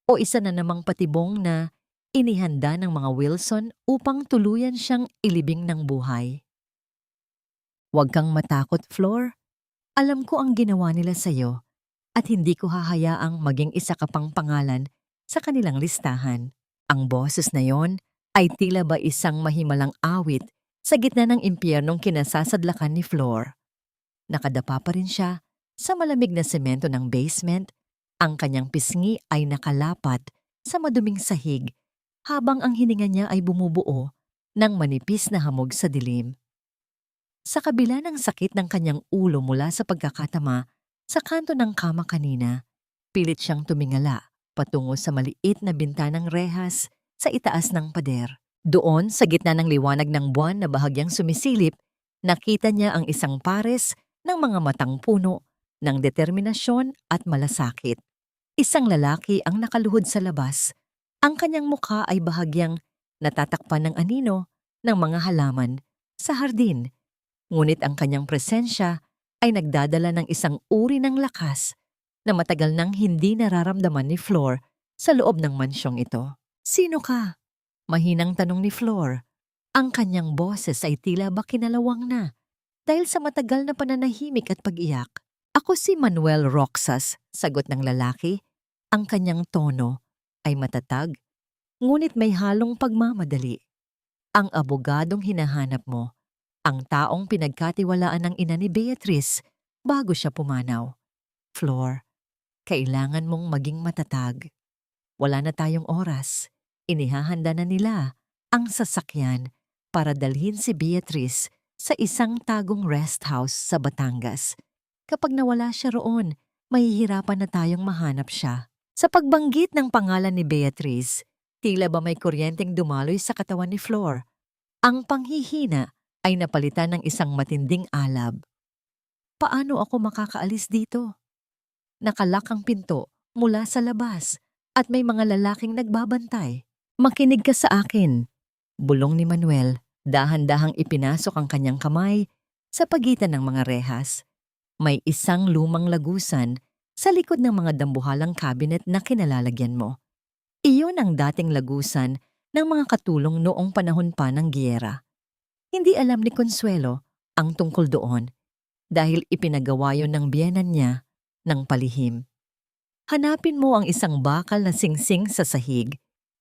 O isa na namang patibong na inihanda ng mga Wilson upang tuluyan siyang ilibing ng buhay? Huwag kang matakot, Flor. Alam ko ang ginawa nila sa'yo at hindi ko hahayaang maging isa ka pang pangalan sa kanilang listahan. Ang boses na yon ay tila ba isang mahimalang awit sa gitna ng impyernong kinasasadlakan ni Flor. Nakadapa pa rin siya sa malamig na semento ng basement. Ang kanyang pisngi ay nakalapat sa maduming sahig habang ang hininga niya ay bumubuo ng manipis na hamog sa dilim. Sa kabila ng sakit ng kanyang ulo mula sa pagkakatama sa kanto ng kama kanina, pilit siyang tumingala patungo sa maliit na bintanang rehas sa itaas ng pader. Doon, sa gitna ng liwanag ng buwan na bahagyang sumisilip, nakita niya ang isang pares ng mga matang puno ng determinasyon at malasakit. Isang lalaki ang nakaluhod sa labas. Ang kanyang mukha ay bahagyang natatakpan ng anino ng mga halaman sa hardin. Ngunit ang kanyang presensya ay nagdadala ng isang uri ng lakas na matagal nang hindi nararamdaman ni Flor sa loob ng mansyong ito. Sino ka? Mahinang tanong ni Flor. Ang kanyang boses ay tila ba kinalawang na dahil sa matagal na pananahimik at pag-iyak. Ako si Manuel Roxas, sagot ng lalaki. Ang kanyang tono ay matatag, ngunit may halong pagmamadali. Ang abogadong hinahanap mo, ang taong pinagkatiwalaan ng ina ni Beatrice bago siya pumanaw. Flor, kailangan mong maging matatag. Wala na tayong oras. Inihahanda na nila ang sasakyan para dalhin si Beatrice sa isang tagong rest house sa Batangas. Kapag nawala siya roon, mahihirapan na tayong mahanap siya. Sa pagbanggit ng pangalan ni Beatrice, tila ba may kuryenteng dumaloy sa katawan ni Flor. Ang panghihina ay napalitan ng isang matinding alab. Paano ako makakaalis dito? Nakalak ang pinto mula sa labas at may mga lalaking nagbabantay. Makinig ka sa akin, bulong ni Manuel. Dahan-dahang ipinasok ang kanyang kamay sa pagitan ng mga rehas. May isang lumang lagusan sa likod ng mga dambuhalang cabinet na kinalalagyan mo. Iyon ang dating lagusan ng mga katulong noong panahon pa ng giyera. Hindi alam ni Consuelo ang tungkol doon dahil ipinagawa yon ng biyenan niya ng palihim. Hanapin mo ang isang bakal na singsing sa sahig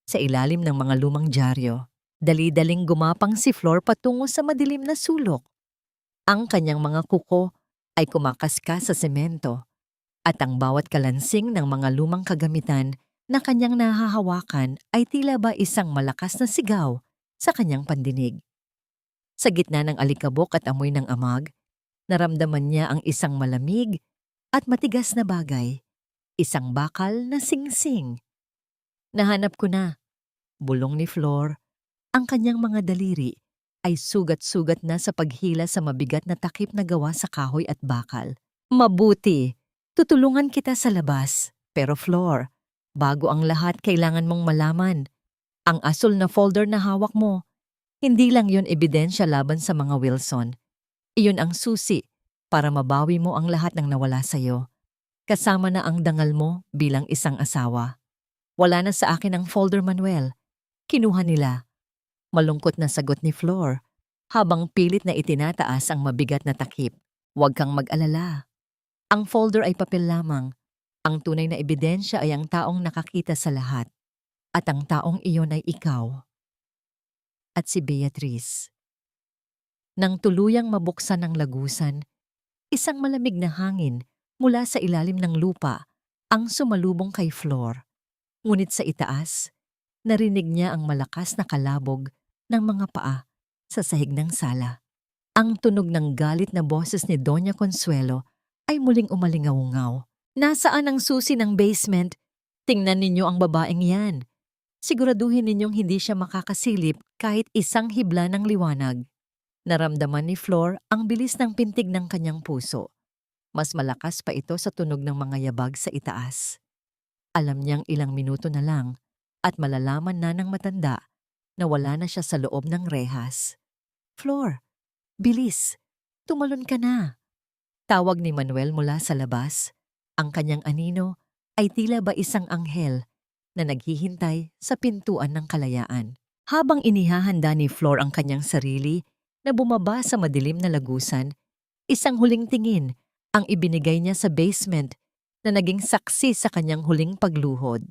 sa ilalim ng mga lumang dyaryo. Dali-daling gumapang si Flor patungo sa madilim na sulok. Ang kanyang mga kuko ay kumakaskas sa semento at ang bawat kalansing ng mga lumang kagamitan na kanyang nahahawakan ay tila ba isang malakas na sigaw sa kanyang pandinig. Sa gitna ng alikabok at amoy ng amag, naramdaman niya ang isang malamig at matigas na bagay, isang bakal na singsing. Nahanap ko na, bulong ni Flor. Ang kanyang mga daliri ay sugat-sugat na sa paghila sa mabigat na takip na gawa sa kahoy at bakal. Mabuti, tutulungan kita sa labas. Pero Flor, bago ang lahat kailangan mong malaman, ang asul na folder na hawak mo, hindi lang yon ebidensya laban sa mga Wilson. Iyon ang susi para mabawi mo ang lahat ng nawala sa'yo. Kasama na ang dangal mo bilang isang asawa. Wala na sa akin ang folder, Manuel. Kinuha nila. Malungkot na sagot ni Flor habang pilit na itinataas ang mabigat na takip. Huwag kang mag-alala. Ang folder ay papel lamang. Ang tunay na ebidensya ay ang taong nakakita sa lahat. At ang taong iyon ay ikaw. At si Beatrice. Nang tuluyang mabuksan ang lagusan, isang malamig na hangin mula sa ilalim ng lupa ang sumalubong kay Flor. Ngunit sa itaas, narinig niya ang malakas na kalabog ng mga paa sa sahig ng sala. Ang tunog ng galit na boses ni Doña Consuelo ay muling umalingaw-ngaw. Nasaan ang susi ng basement? Tingnan ninyo ang babaeng yan. Siguraduhin ninyong hindi siya makakasilip kahit isang hibla ng liwanag. Naramdaman ni Flor ang bilis ng pintig ng kanyang puso. Mas malakas pa ito sa tunog ng mga yabag sa itaas. Alam niyang ilang minuto na lang at malalaman na ng matanda na wala na siya sa loob ng rehas. Flor, bilis, tumalon ka na. Tawag ni Manuel mula sa labas. Ang kanyang anino ay tila ba isang anghel na naghihintay sa pintuan ng kalayaan. Habang inihahanda ni Flor ang kanyang sarili na bumaba sa madilim na lagusan, isang huling tingin ang ibinigay niya sa basement na naging saksi sa kanyang huling pagluhod.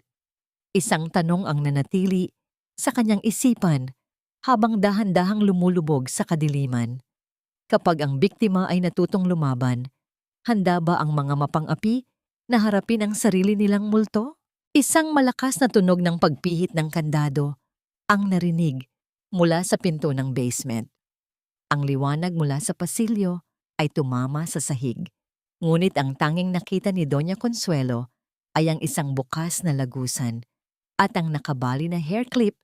Isang tanong ang nanatili sa kanyang isipan habang dahan-dahang lumulubog sa kadiliman. Kapag ang biktima ay natutong lumaban, handa ba ang mga mapang-api na harapin ang sarili nilang multo? Isang malakas na tunog ng pagpihit ng kandado ang narinig mula sa pinto ng basement. Ang liwanag mula sa pasilyo ay tumama sa sahig. Ngunit ang tanging nakita ni Doña Consuelo ay ang isang bukas na lagusan at ang nakabali na hair clip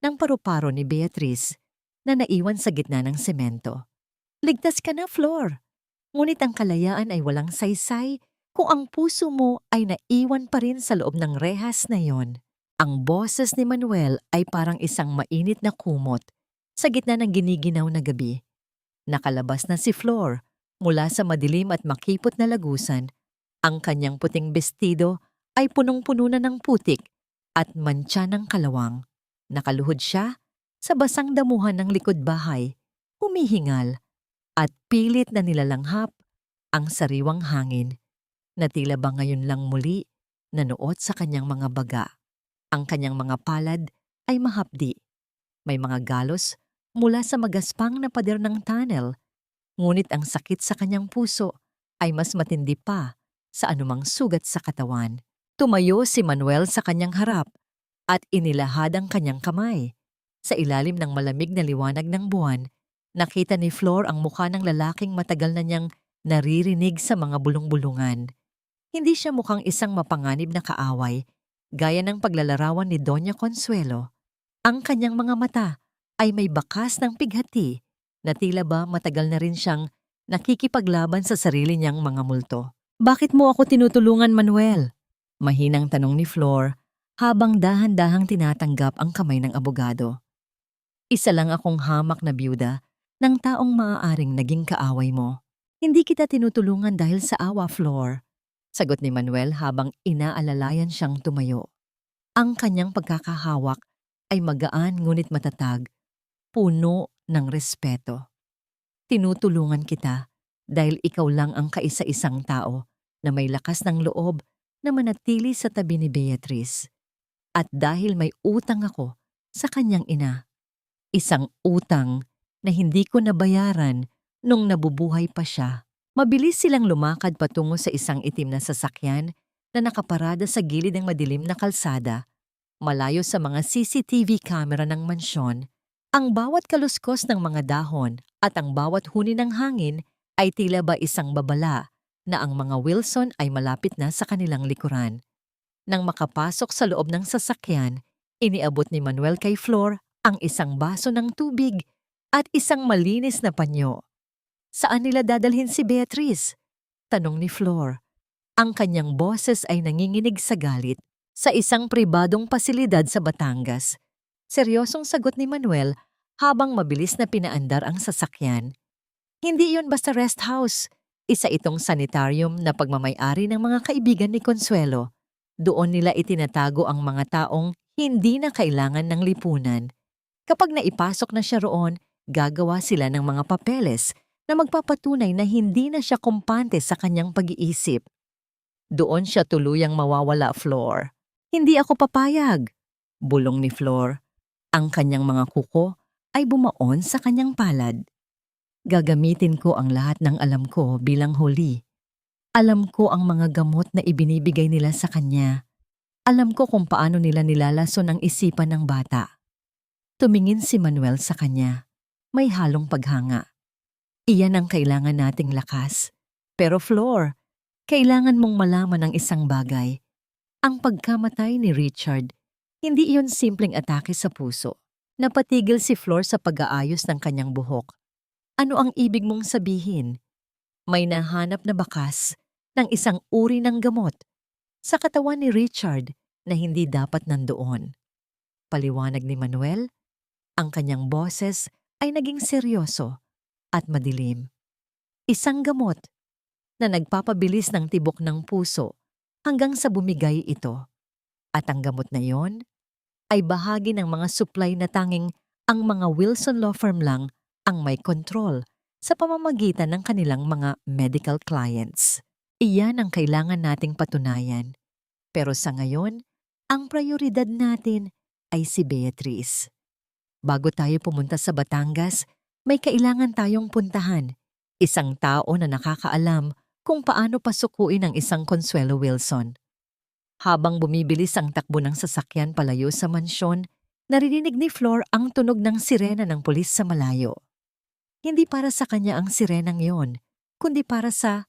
ng paru-paro ni Beatriz na naiwan sa gitna ng semento. Ligtas ka na, Flor. Ngunit ang kalayaan ay walang saysay kung ang puso mo ay naiwan pa rin sa loob ng rehas na yon. Ang boses ni Manuel ay parang isang mainit na kumot sa gitna ng giniginaw na gabi. Nakalabas na si Flor mula sa madilim at makipot na lagusan. Ang kanyang puting bestido ay punong-puno na ng putik at mantsa ng kalawang. Nakaluhod siya sa basang damuhan ng likod bahay, humihingal at pilit na nilalanghap ang sariwang hangin na tila ba ngayon lang muli nanuot sa kanyang mga baga. Ang kanyang mga palad ay mahapdi. May mga galos mula sa magaspang na pader ng tunnel, ngunit ang sakit sa kanyang puso ay mas matindi pa sa anumang sugat sa katawan. Tumayo si Manuel sa kanyang harap at inilahad ang kanyang kamay. Sa ilalim ng malamig na liwanag ng buwan, nakita ni Flor ang mukha ng lalaking matagal na niyang naririnig sa mga bulong-bulungan. Hindi siya mukhang isang mapanganib na kaaway, gaya ng paglalarawan ni Doña Consuelo. Ang kanyang mga mata ay may bakas ng pighati na tila ba matagal na rin siyang nakikipaglaban sa sarili niyang mga multo. Bakit mo ako tinutulungan, Manuel? Mahinang tanong ni Flor habang dahan-dahang tinatanggap ang kamay ng abogado. Isa lang akong hamak na byuda ng taong maaaring naging kaaway mo. Hindi kita tinutulungan dahil sa awa, Flor. Sagot ni Manuel habang inaalalayan siyang tumayo. Ang kanyang pagkakahawak ay magaan ngunit matatag, puno ng respeto. Tinutulungan kita dahil ikaw lang ang kaisa-isang tao na may lakas ng loob na manatili sa tabi ni Beatriz. At dahil may utang ako sa kanyang ina. Isang utang na hindi ko nabayaran nung nabubuhay pa siya. Mabilis silang lumakad patungo sa isang itim na sasakyan na nakaparada sa gilid ng madilim na kalsada. Malayo sa mga CCTV camera ng mansyon, ang bawat kaluskos ng mga dahon at ang bawat huni ng hangin ay tila ba isang babala na ang mga Wilson ay malapit na sa kanilang likuran. Nang makapasok sa loob ng sasakyan, iniabot ni Manuel kay Flor ang isang baso ng tubig at isang malinis na panyo. Saan nila dadalhin si Beatriz? Tanong ni Flor. Ang kanyang boses ay nanginginig sa galit. Sa isang pribadong pasilidad sa Batangas. Seryosong sagot ni Manuel habang mabilis na pinaandar ang sasakyan. Hindi iyon basta rest house. Isa itong sanitarium na pagmamay-ari ng mga kaibigan ni Consuelo. Doon nila itinatago ang mga taong hindi na kailangan ng lipunan. Kapag naipasok na siya roon, gagawa sila ng mga papeles na magpapatunay na hindi na siya kumpante sa kanyang pag-iisip. Doon siya tuluyang mawawala, Flor. Hindi ako papayag, bulong ni Flor. Ang kanyang mga kuko ay bumaon sa kanyang palad. Gagamitin ko ang lahat ng alam ko bilang huli. Alam ko ang mga gamot na ibinibigay nila sa kanya. Alam ko kung paano nila nilalason ang isipan ng bata. Tumingin si Manuel sa kanya. May halong paghanga. Iyan ang kailangan nating lakas. Pero Flor, kailangan mong malaman ang isang bagay. Ang pagkamatay ni Richard, hindi iyon simpleng atake sa puso. Napatigil si Flor sa pag-aayos ng kanyang buhok. Ano ang ibig mong sabihin? May nahanap na bakas ng isang uri ng gamot sa katawan ni Richard na hindi dapat nandoon. Paliwanag ni Manuel, ang kanyang boses ay naging seryoso at madilim. Isang gamot na nagpapabilis ng tibok ng puso hanggang sa bumigay ito. At ang gamot na yon ay bahagi ng mga supply na tanging ang mga Wilson Law Firm lang ang may control sa pamamagitan ng kanilang mga medical clients. Iyan ang kailangan nating patunayan. Pero sa ngayon, ang prioridad natin ay si Beatrice. Bago tayo pumunta sa Batangas, may kailangan tayong puntahan. Isang tao na nakakaalam kung paano pasukuin ang isang Consuelo Wilson. Habang bumibilis ang takbo ng sasakyan palayo sa mansyon, naririnig ni Flor ang tunog ng sirena ng pulis sa malayo. Hindi para sa kanya ang sirenang yon, kundi para sa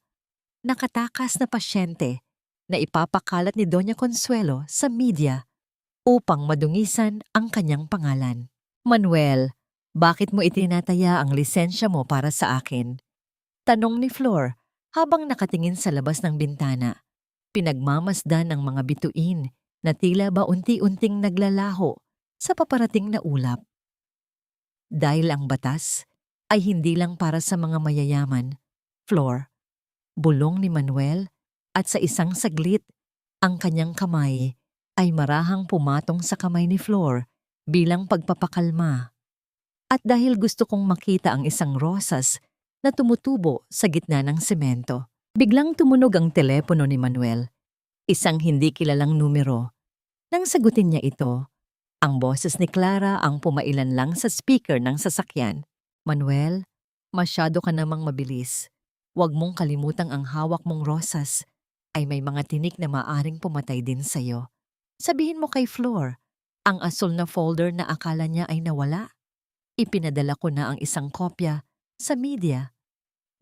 nakatakas na pasyente na ipapakalat ni Doña Consuelo sa media upang madungisan ang kanyang pangalan. Manuel, bakit mo itinataya ang lisensya mo para sa akin? Tanong ni Flor habang nakatingin sa labas ng bintana. Pinagmamasdan ng mga bituin na tila ba unti-unting naglalaho sa paparating na ulap. Dahil ang batas ay hindi lang para sa mga mayayaman, Flor, bulong ni Manuel at sa isang saglit, ang kanyang kamay ay marahang pumatong sa kamay ni Flor bilang pagpapakalma. At dahil gusto kong makita ang isang rosas na tumutubo sa gitna ng semento, biglang tumunog ang telepono ni Manuel. Isang hindi kilalang numero. Nang sagutin niya ito, ang boses ni Clara ang pumailan lang sa speaker ng sasakyan. Manuel, masyado ka namang mabilis. Huwag mong kalimutang ang hawak mong rosas ay may mga tinik na maaring pumatay din sa'yo. Sabihin mo kay Flor, ang asul na folder na akala niya ay nawala. Ipinadala ko na ang isang kopya sa media.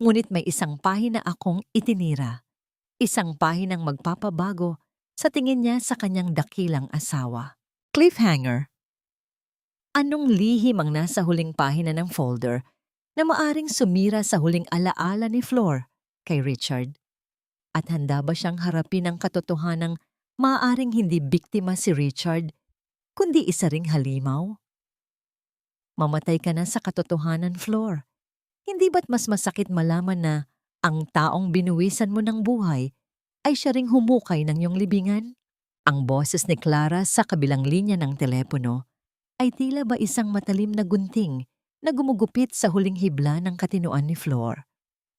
Ngunit may isang pahina akong itinira. Isang pahinang magpapabago sa tingin niya sa kanyang dakilang asawa. Cliffhanger. Anong lihim ang nasa huling pahina ng folder na maaring sumira sa huling alaala ni Flor kay Richard? At handa ba siyang harapin ang katotohanang maaring hindi biktima si Richard, kundi isa ring halimaw? Mamatay ka na sa katotohanan, Flor. Hindi ba't mas masakit malaman na ang taong binuwisan mo ng buhay ay siya ring humukay ng iyong libingan? Ang boses ni Clara sa kabilang linya ng telepono ay tila ba isang matalim na gunting na gumugupit sa huling hibla ng katinoan ni Flor.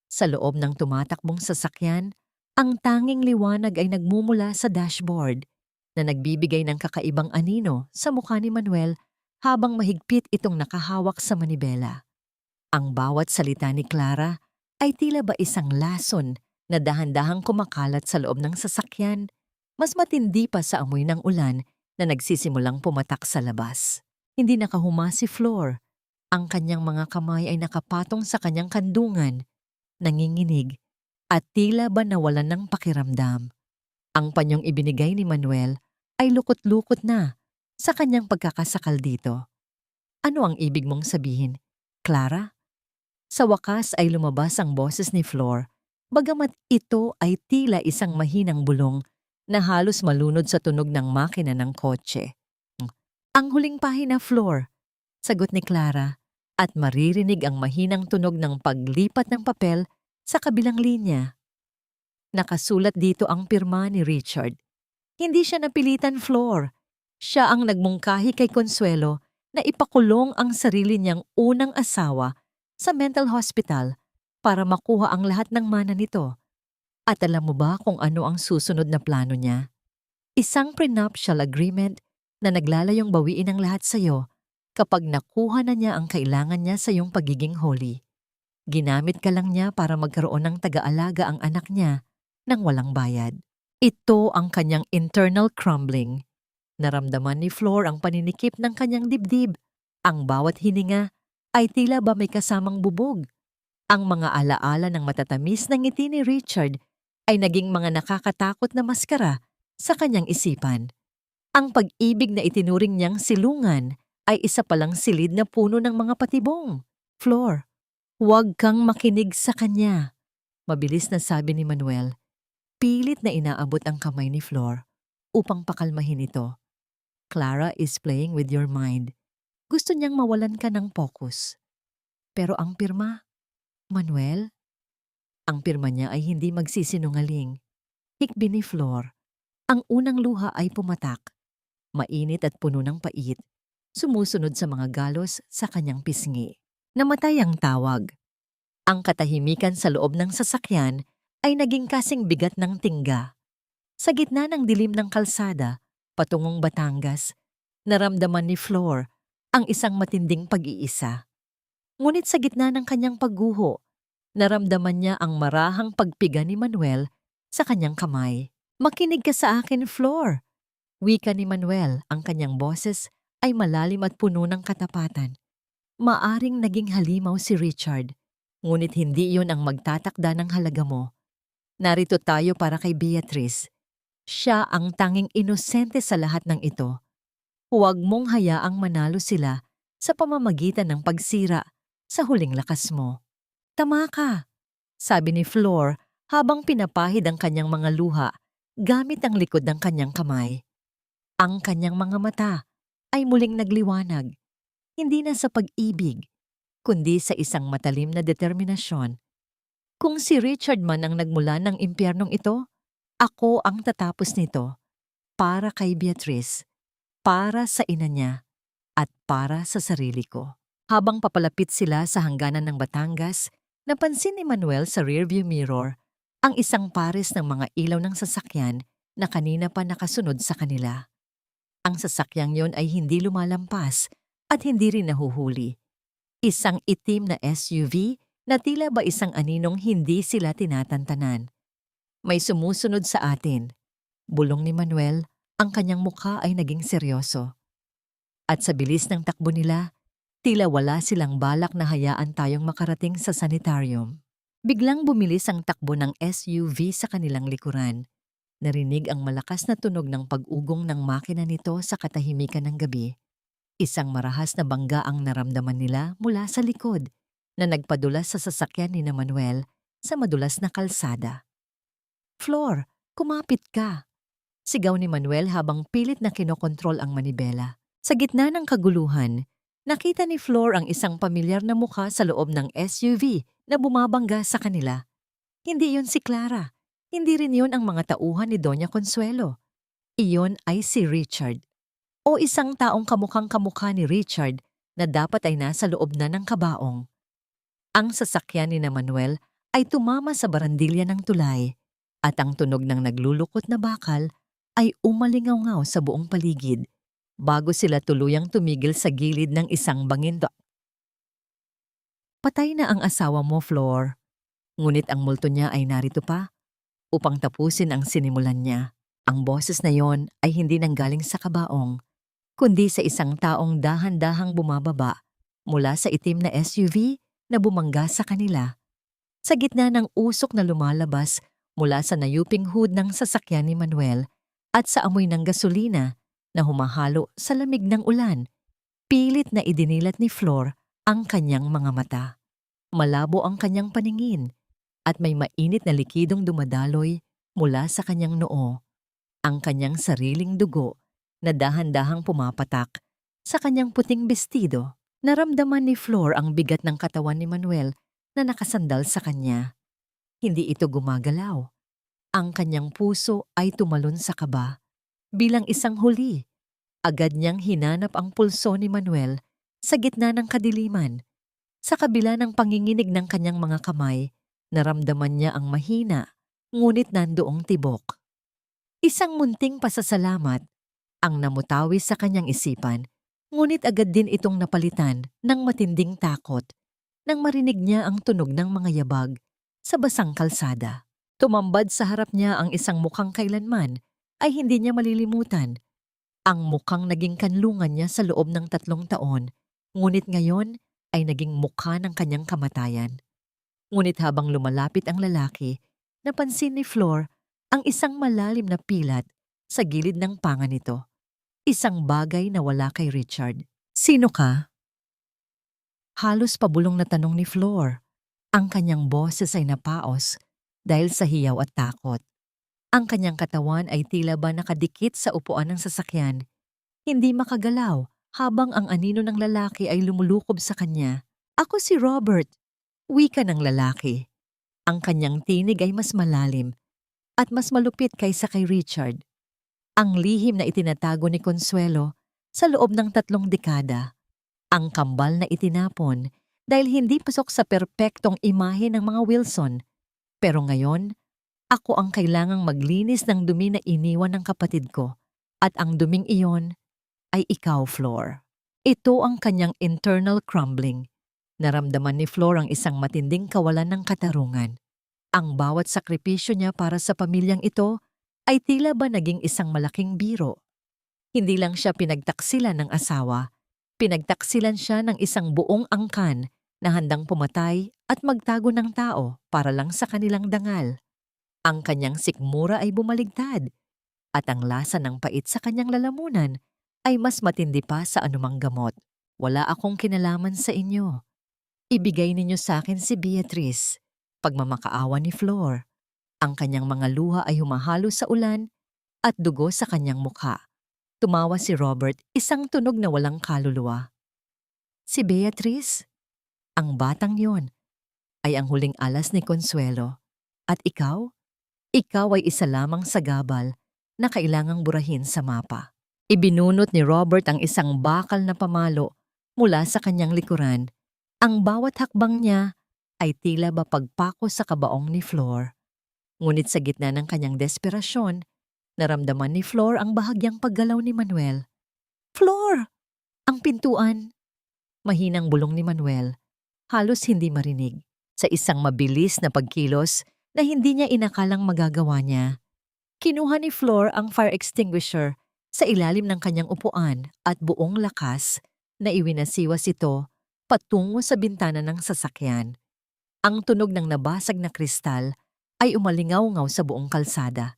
Sa loob ng tumatakbong sasakyan, ang tanging liwanag ay nagmumula sa dashboard na nagbibigay ng kakaibang anino sa mukha ni Manuel habang mahigpit itong nakahawak sa manibela. Ang bawat salita ni Clara ay tila ba isang lason na dahan-dahang kumakalat sa loob ng sasakyan, mas matindi pa sa amoy ng ulan na nagsisimulang pumatak sa labas. Hindi nakahuma si Flor. Ang kanyang mga kamay ay nakapatong sa kanyang kandungan, nanginginig, at tila ba nawalan ng pakiramdam. Ang panyong ibinigay ni Manuel ay lukot-lukot na sa kanyang pagkakasakal dito. Ano ang ibig mong sabihin, Clara? Sa wakas ay lumabas ang boses ni Flor, bagamat ito ay tila isang mahinang bulong na halos malunod sa tunog ng makina ng kotse. Ang huling pahina, Flor, sagot ni Clara, at maririnig ang mahinang tunog ng paglipat ng papel sa kabilang linya. Nakasulat dito ang pirma ni Richard. Hindi siya napilitan, Flor. Siya ang nagmungkahi kay Consuelo na ipakulong ang sarili niyang unang asawa sa mental hospital para makuha ang lahat ng mana nito. At alam mo ba kung ano ang susunod na plano niya? Isang prenuptial agreement na naglalayong bawiin ang lahat sa'yo kapag nakuha na niya ang kailangan niya sa iyong pagiging holy. Ginamit ka lang niya para magkaroon ng taga-alaga ang anak niya nang walang bayad. Ito ang kanyang internal crumbling. Naramdaman ni Flor ang paninikip ng kanyang dibdib. Ang bawat hininga ay tila ba may kasamang bubog. Ang mga alaala ng matatamis na ngiti ni Richard ay naging mga nakakatakot na maskara sa kanyang isipan. Ang pag-ibig na itinuring niyang silungan ay isa palang silid na puno ng mga patibong. Flor, huwag kang makinig sa kanya. Mabilis na sabi ni Manuel. Pilit na inaabot ang kamay ni Flor upang pakalmahin ito. Clara is playing with your mind. Gusto niyang mawalan ka ng focus. Pero ang pirma, Manuel, ang pirma niya ay hindi magsisinungaling. Hikbi ni Flor. Ang unang luha ay pumatak. Mainit at puno ng pait. Sumusunod sa mga galos sa kanyang pisngi. Namatay ang tawag. Ang katahimikan sa loob ng sasakyan ay naging kasing bigat ng tingga. Sa gitna ng dilim ng kalsada, patungong Batangas, naramdaman ni Flor ang isang matinding pag-iisa. Ngunit sa gitna ng kanyang pagguho, naramdaman niya ang marahang pagpiga ni Manuel sa kanyang kamay. Makinig ka sa akin, Flor. Wika ni Manuel, ang kanyang boses ay malalim at puno ng katapatan. Maaring naging halimaw si Richard, ngunit hindi iyon ang magtatakda ng halaga mo. Narito tayo para kay Beatrice. Siya ang tanging inosente sa lahat ng ito. Huwag mong hayaang manalo sila sa pamamagitan ng pagsira sa huling lakas mo. Tama ka, sabi ni Flor habang pinapahid ang kanyang mga luha gamit ang likod ng kanyang kamay. Ang kanyang mga mata ay muling nagliwanag, hindi na sa pag-ibig, kundi sa isang matalim na determinasyon. Kung si Richard man ang nagmula ng impyernong ito, ako ang tatapos nito, para kay Beatrice, para sa ina niya, at para sa sarili ko. Habang papalapit sila sa hangganan ng Batangas, napansin ni Manuel sa rearview mirror ang isang pares ng mga ilaw ng sasakyan na kanina pa nakasunod sa kanila. Ang sasakyang yon ay hindi lumalampas at hindi rin nahuhuli. Isang itim na SUV na tila ba isang aninong hindi sila tinatantanan. May sumusunod sa atin. Bulong ni Manuel, ang kanyang mukha ay naging seryoso. At sa bilis ng takbo nila, tila wala silang balak na hayaan tayong makarating sa sanitarium. Biglang bumilis ang takbo ng SUV sa kanilang likuran. Narinig ang malakas na tunog ng pag-ugong ng makina nito sa katahimikan ng gabi. Isang marahas na bangga ang naramdaman nila mula sa likod na nagpadulas sa sasakyan ni Manuel sa madulas na kalsada. Flor, kumapit ka! Sigaw ni Manuel habang pilit na kinokontrol ang manibela. Sa gitna ng kaguluhan, nakita ni Flor ang isang pamilyar na mukha sa loob ng SUV na bumabangga sa kanila. Hindi yun si Clara. Hindi rin yun ang mga tauhan ni Doña Consuelo. Iyon ay si Richard. O isang taong kamukhang kamukha ni Richard na dapat ay nasa loob na ng kabaong. Ang sasakyan ni Manuel ay tumama sa barandilya ng tulay at ang tunog ng naglulukot na bakal ay umalingaw-ngaw sa buong paligid bago sila tuluyang tumigil sa gilid ng isang bangin. Patay na ang asawa mo, Flor. Ngunit ang multo niya ay narito pa upang tapusin ang sinimulan niya. Ang boses na yon ay hindi nanggaling sa kabaong, kundi sa isang taong dahan-dahang bumababa mula sa itim na SUV na bumangga sa kanila. Sa gitna ng usok na lumalabas mula sa nayuping hood ng sasakyan ni Manuel at sa amoy ng gasolina na humahalo sa lamig ng ulan, pilit na idinilat ni Flor ang kanyang mga mata. Malabo ang kanyang paningin at may mainit na likidong dumadaloy mula sa kanyang noo. Ang kanyang sariling dugo na dahan-dahang pumapatak sa kanyang puting bestido. Naramdaman ni Flor ang bigat ng katawan ni Manuel na nakasandal sa kanya. Hindi ito gumagalaw. Ang kanyang puso ay tumalon sa kaba. Bilang isang huli, agad niyang hinanap ang pulso ni Manuel sa gitna ng kadiliman. Sa kabila ng panginginig ng kanyang mga kamay, naramdaman niya ang mahina, ngunit nandoong tibok. Isang munting pasasalamat ang namutawi sa kanyang isipan, ngunit agad din itong napalitan ng matinding takot nang marinig niya ang tunog ng mga yabag sa basang kalsada. Tumambad sa harap niya ang isang mukhang kailanman ay hindi niya malilimutan. Ang mukhang naging kanlungan niya sa loob ng 3 taon, ngunit ngayon ay naging mukha ng kanyang kamatayan. Ngunit habang lumalapit ang lalaki, napansin ni Flor ang isang malalim na pilat sa gilid ng panga nito. Isang bagay na wala kay Richard. "Sino ka?" Halos pabulong na tanong ni Flor. Ang kanyang boses ay napaos dahil sa hiyaw at takot. Ang kanyang katawan ay tila ba nakadikit sa upuan ng sasakyan, hindi makagalaw habang ang anino ng lalaki ay lumulukob sa kanya. "Ako si Robert," wika ng lalaki. Ang kanyang tinig ay mas malalim at mas malupit kaysa kay Richard. Ang lihim na itinatago ni Consuelo sa loob ng 3 dekada. Ang kambal na itinapon dahil hindi pasok sa perpektong imahe ng mga Wilson. Pero ngayon, ako ang kailangang maglinis ng dumi na iniwan ng kapatid ko. At ang duming iyon ay ikaw, Flor. Ito ang kanyang internal crumbling. Naramdaman ni Flor ang isang matinding kawalan ng katarungan. Ang bawat sakripisyo niya para sa pamilyang ito ay tila ba naging isang malaking biro. Hindi lang siya pinagtaksilan ng asawa, pinagtaksilan siya ng isang buong angkan na handang pumatay at magtago ng tao para lang sa kanilang dangal. Ang kanyang sikmura ay bumaligtad at ang lasa ng pait sa kanyang lalamunan ay mas matindi pa sa anumang gamot. "Wala akong kinalaman sa inyo. Ibigay ninyo sa akin si Beatrice." Pagmamakaawa ni Flor. Ang kanyang mga luha ay humahalo sa ulan at dugo sa kanyang mukha. Tumawa si Robert, isang tunog na walang kaluluwa. Si Beatrice? Ang batang yon ay ang huling alas ni Consuelo. At ikaw? Ikaw ay isa lamang sa gabal na kailangang burahin sa mapa. Ibinunot ni Robert ang isang bakal na pamalo mula sa kanyang likuran. Ang bawat hakbang niya ay tila ba pagpako sa kabaong ni Flor. Ngunit sa gitna ng kanyang desperasyon, naramdaman ni Flor ang bahagyang paggalaw ni Manuel. "Flor!" Ang pintuan. Mahinang bulong ni Manuel, halos hindi marinig. Sa isang mabilis na pagkilos na hindi niya inakalang magagawa niya, kinuha ni Flor ang fire extinguisher sa ilalim ng kanyang upuan at buong lakas na iwinasiwas ito patungo sa bintana ng sasakyan. Ang tunog ng nabasag na kristal ay umalingaw-ngaw sa buong kalsada.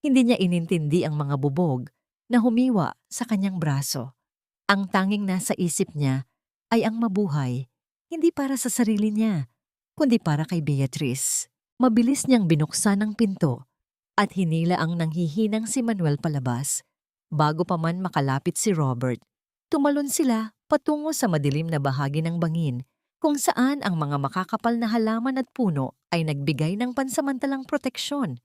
Hindi niya inintindi ang mga bubog na humiwa sa kanyang braso. Ang tanging nasa isip niya ay ang mabuhay, hindi para sa sarili niya, kundi para kay Beatrice. Mabilis niyang binuksan ang pinto at hinila ang nanghihinang si Manuel palabas. Bago pa man makalapit si Robert, tumalon sila patungo sa madilim na bahagi ng bangin kung saan ang mga makakapal na halaman at puno ay nagbigay ng pansamantalang proteksyon.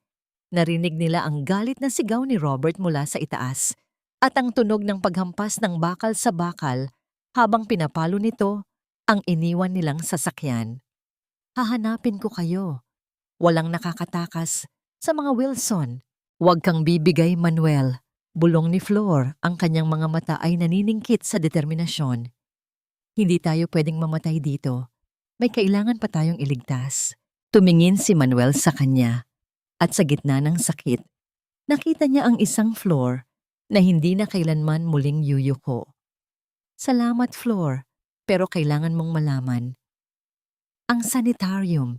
Narinig nila ang galit na sigaw ni Robert mula sa itaas at ang tunog ng paghampas ng bakal sa bakal habang pinapalo nito ang iniwan nilang sasakyan. "Hahanapin ko kayo. Walang nakakatakas sa mga Wilson. Huwag kang bibigay, Manuel." Bulong ni Flor, ang kanyang mga mata ay naniningkit sa determinasyon. "Hindi tayo pwedeng mamatay dito. May kailangan pa tayong iligtas." Tumingin si Manuel sa kanya at sa gitna ng sakit, nakita niya ang isang Flor na hindi na kailanman muling yuyuko. "Salamat, Flor, pero kailangan mong malaman. Ang sanitarium,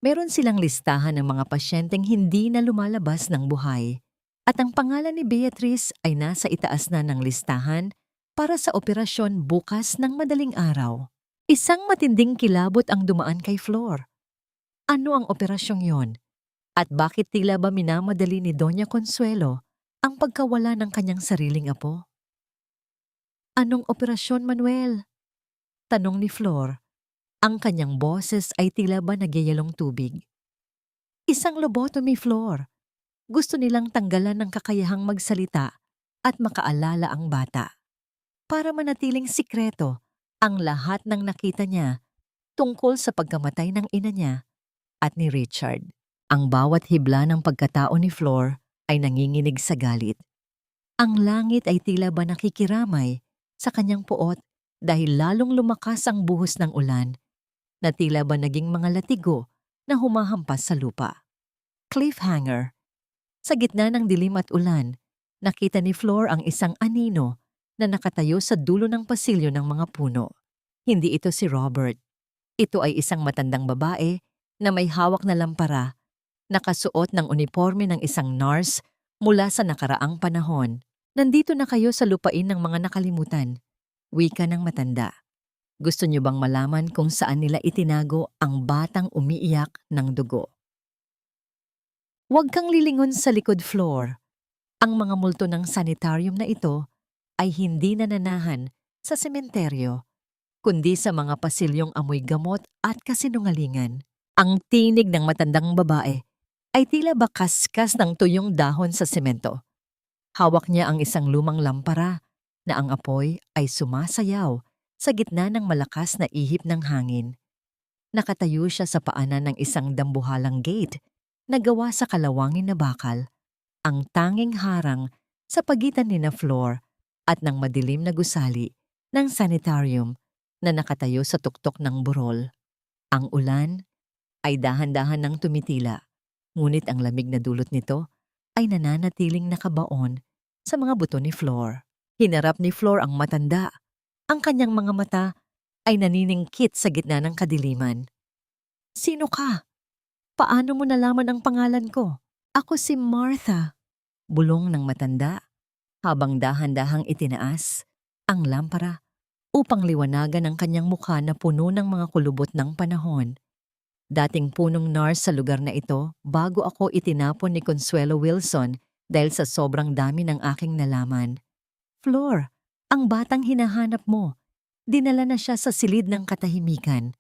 meron silang listahan ng mga pasyenteng hindi na lumalabas ng buhay at ang pangalan ni Beatrice ay nasa itaas na ng listahan para sa operasyon bukas ng madaling araw." Isang matinding kilabot ang dumaan kay Flor. Ano ang operasyong yon? At bakit tila ba minamadali ni Doña Consuelo ang pagkawala ng kanyang sariling apo? "Anong operasyon, Manuel?" tanong ni Flor. Ang kanyang boses ay tila ba nagyayalong tubig. "Isang lobotomy, Flor. Gusto nilang tanggalan ng kakayahang magsalita at makaalala ang bata. Para manatiling sikreto ang lahat ng nakita niya tungkol sa pagkamatay ng ina niya at ni Richard." Ang bawat hibla ng pagkatao ni Flor ay nanginginig sa galit. Ang langit ay tila ba nakikiramay sa kanyang puot dahil lalong lumakas ang buhos ng ulan na tila ba naging mga latigo na humahampas sa lupa. Cliffhanger. Sa gitna ng dilim at ulan, nakita ni Flor ang isang anino na nakatayo sa dulo ng pasilyo ng mga puno. Hindi ito si Robert. Ito ay isang matandang babae na may hawak na lampara, nakasuot ng uniforme ng isang nurse mula sa nakaraang panahon. Nandito na kayo sa lupain ng mga nakalimutan. Wika ng matanda. Gusto niyo bang malaman kung saan nila itinago ang batang umiiyak ng dugo? Huwag kang lilingon sa likod floor. Ang mga multo ng sanitarium na ito ay hindi nananahan sa sementeryo, kundi sa mga pasilyong amoy gamot at kasinungalingan. Ang tinig ng matandang babae ay tila bakaskas ng tuyong dahon sa semento. Hawak niya ang isang lumang lampara na ang apoy ay sumasayaw sa gitna ng malakas na ihip ng hangin. Nakatayo siya sa paanan ng isang dambuhalang gate na gawa sa kalawangin na bakal, ang tanging harang sa pagitan ni na Flor at ng madilim na gusali ng sanitarium na nakatayo sa tuktok ng burol. Ang ulan ay dahan-dahan nang tumitila, ngunit ang lamig na dulot nito ay nananatiling nakabaon sa mga buto ni Flor. Hinarap ni Flor ang matanda. Ang kanyang mga mata ay naniningkit sa gitna ng kadiliman. "Sino ka? Paano mo nalaman ang pangalan ko?" "Ako si Martha," bulong ng matanda habang dahan-dahang itinaas ang lampara upang liwanagan ang kanyang mukha na puno ng mga kulubot ng panahon. Dating punong nurse sa lugar na ito bago ako itinapon ni Consuelo Wilson dahil sa sobrang dami ng aking nalaman. "Flor, ang batang hinahanap mo. Dinala na siya sa silid ng katahimikan.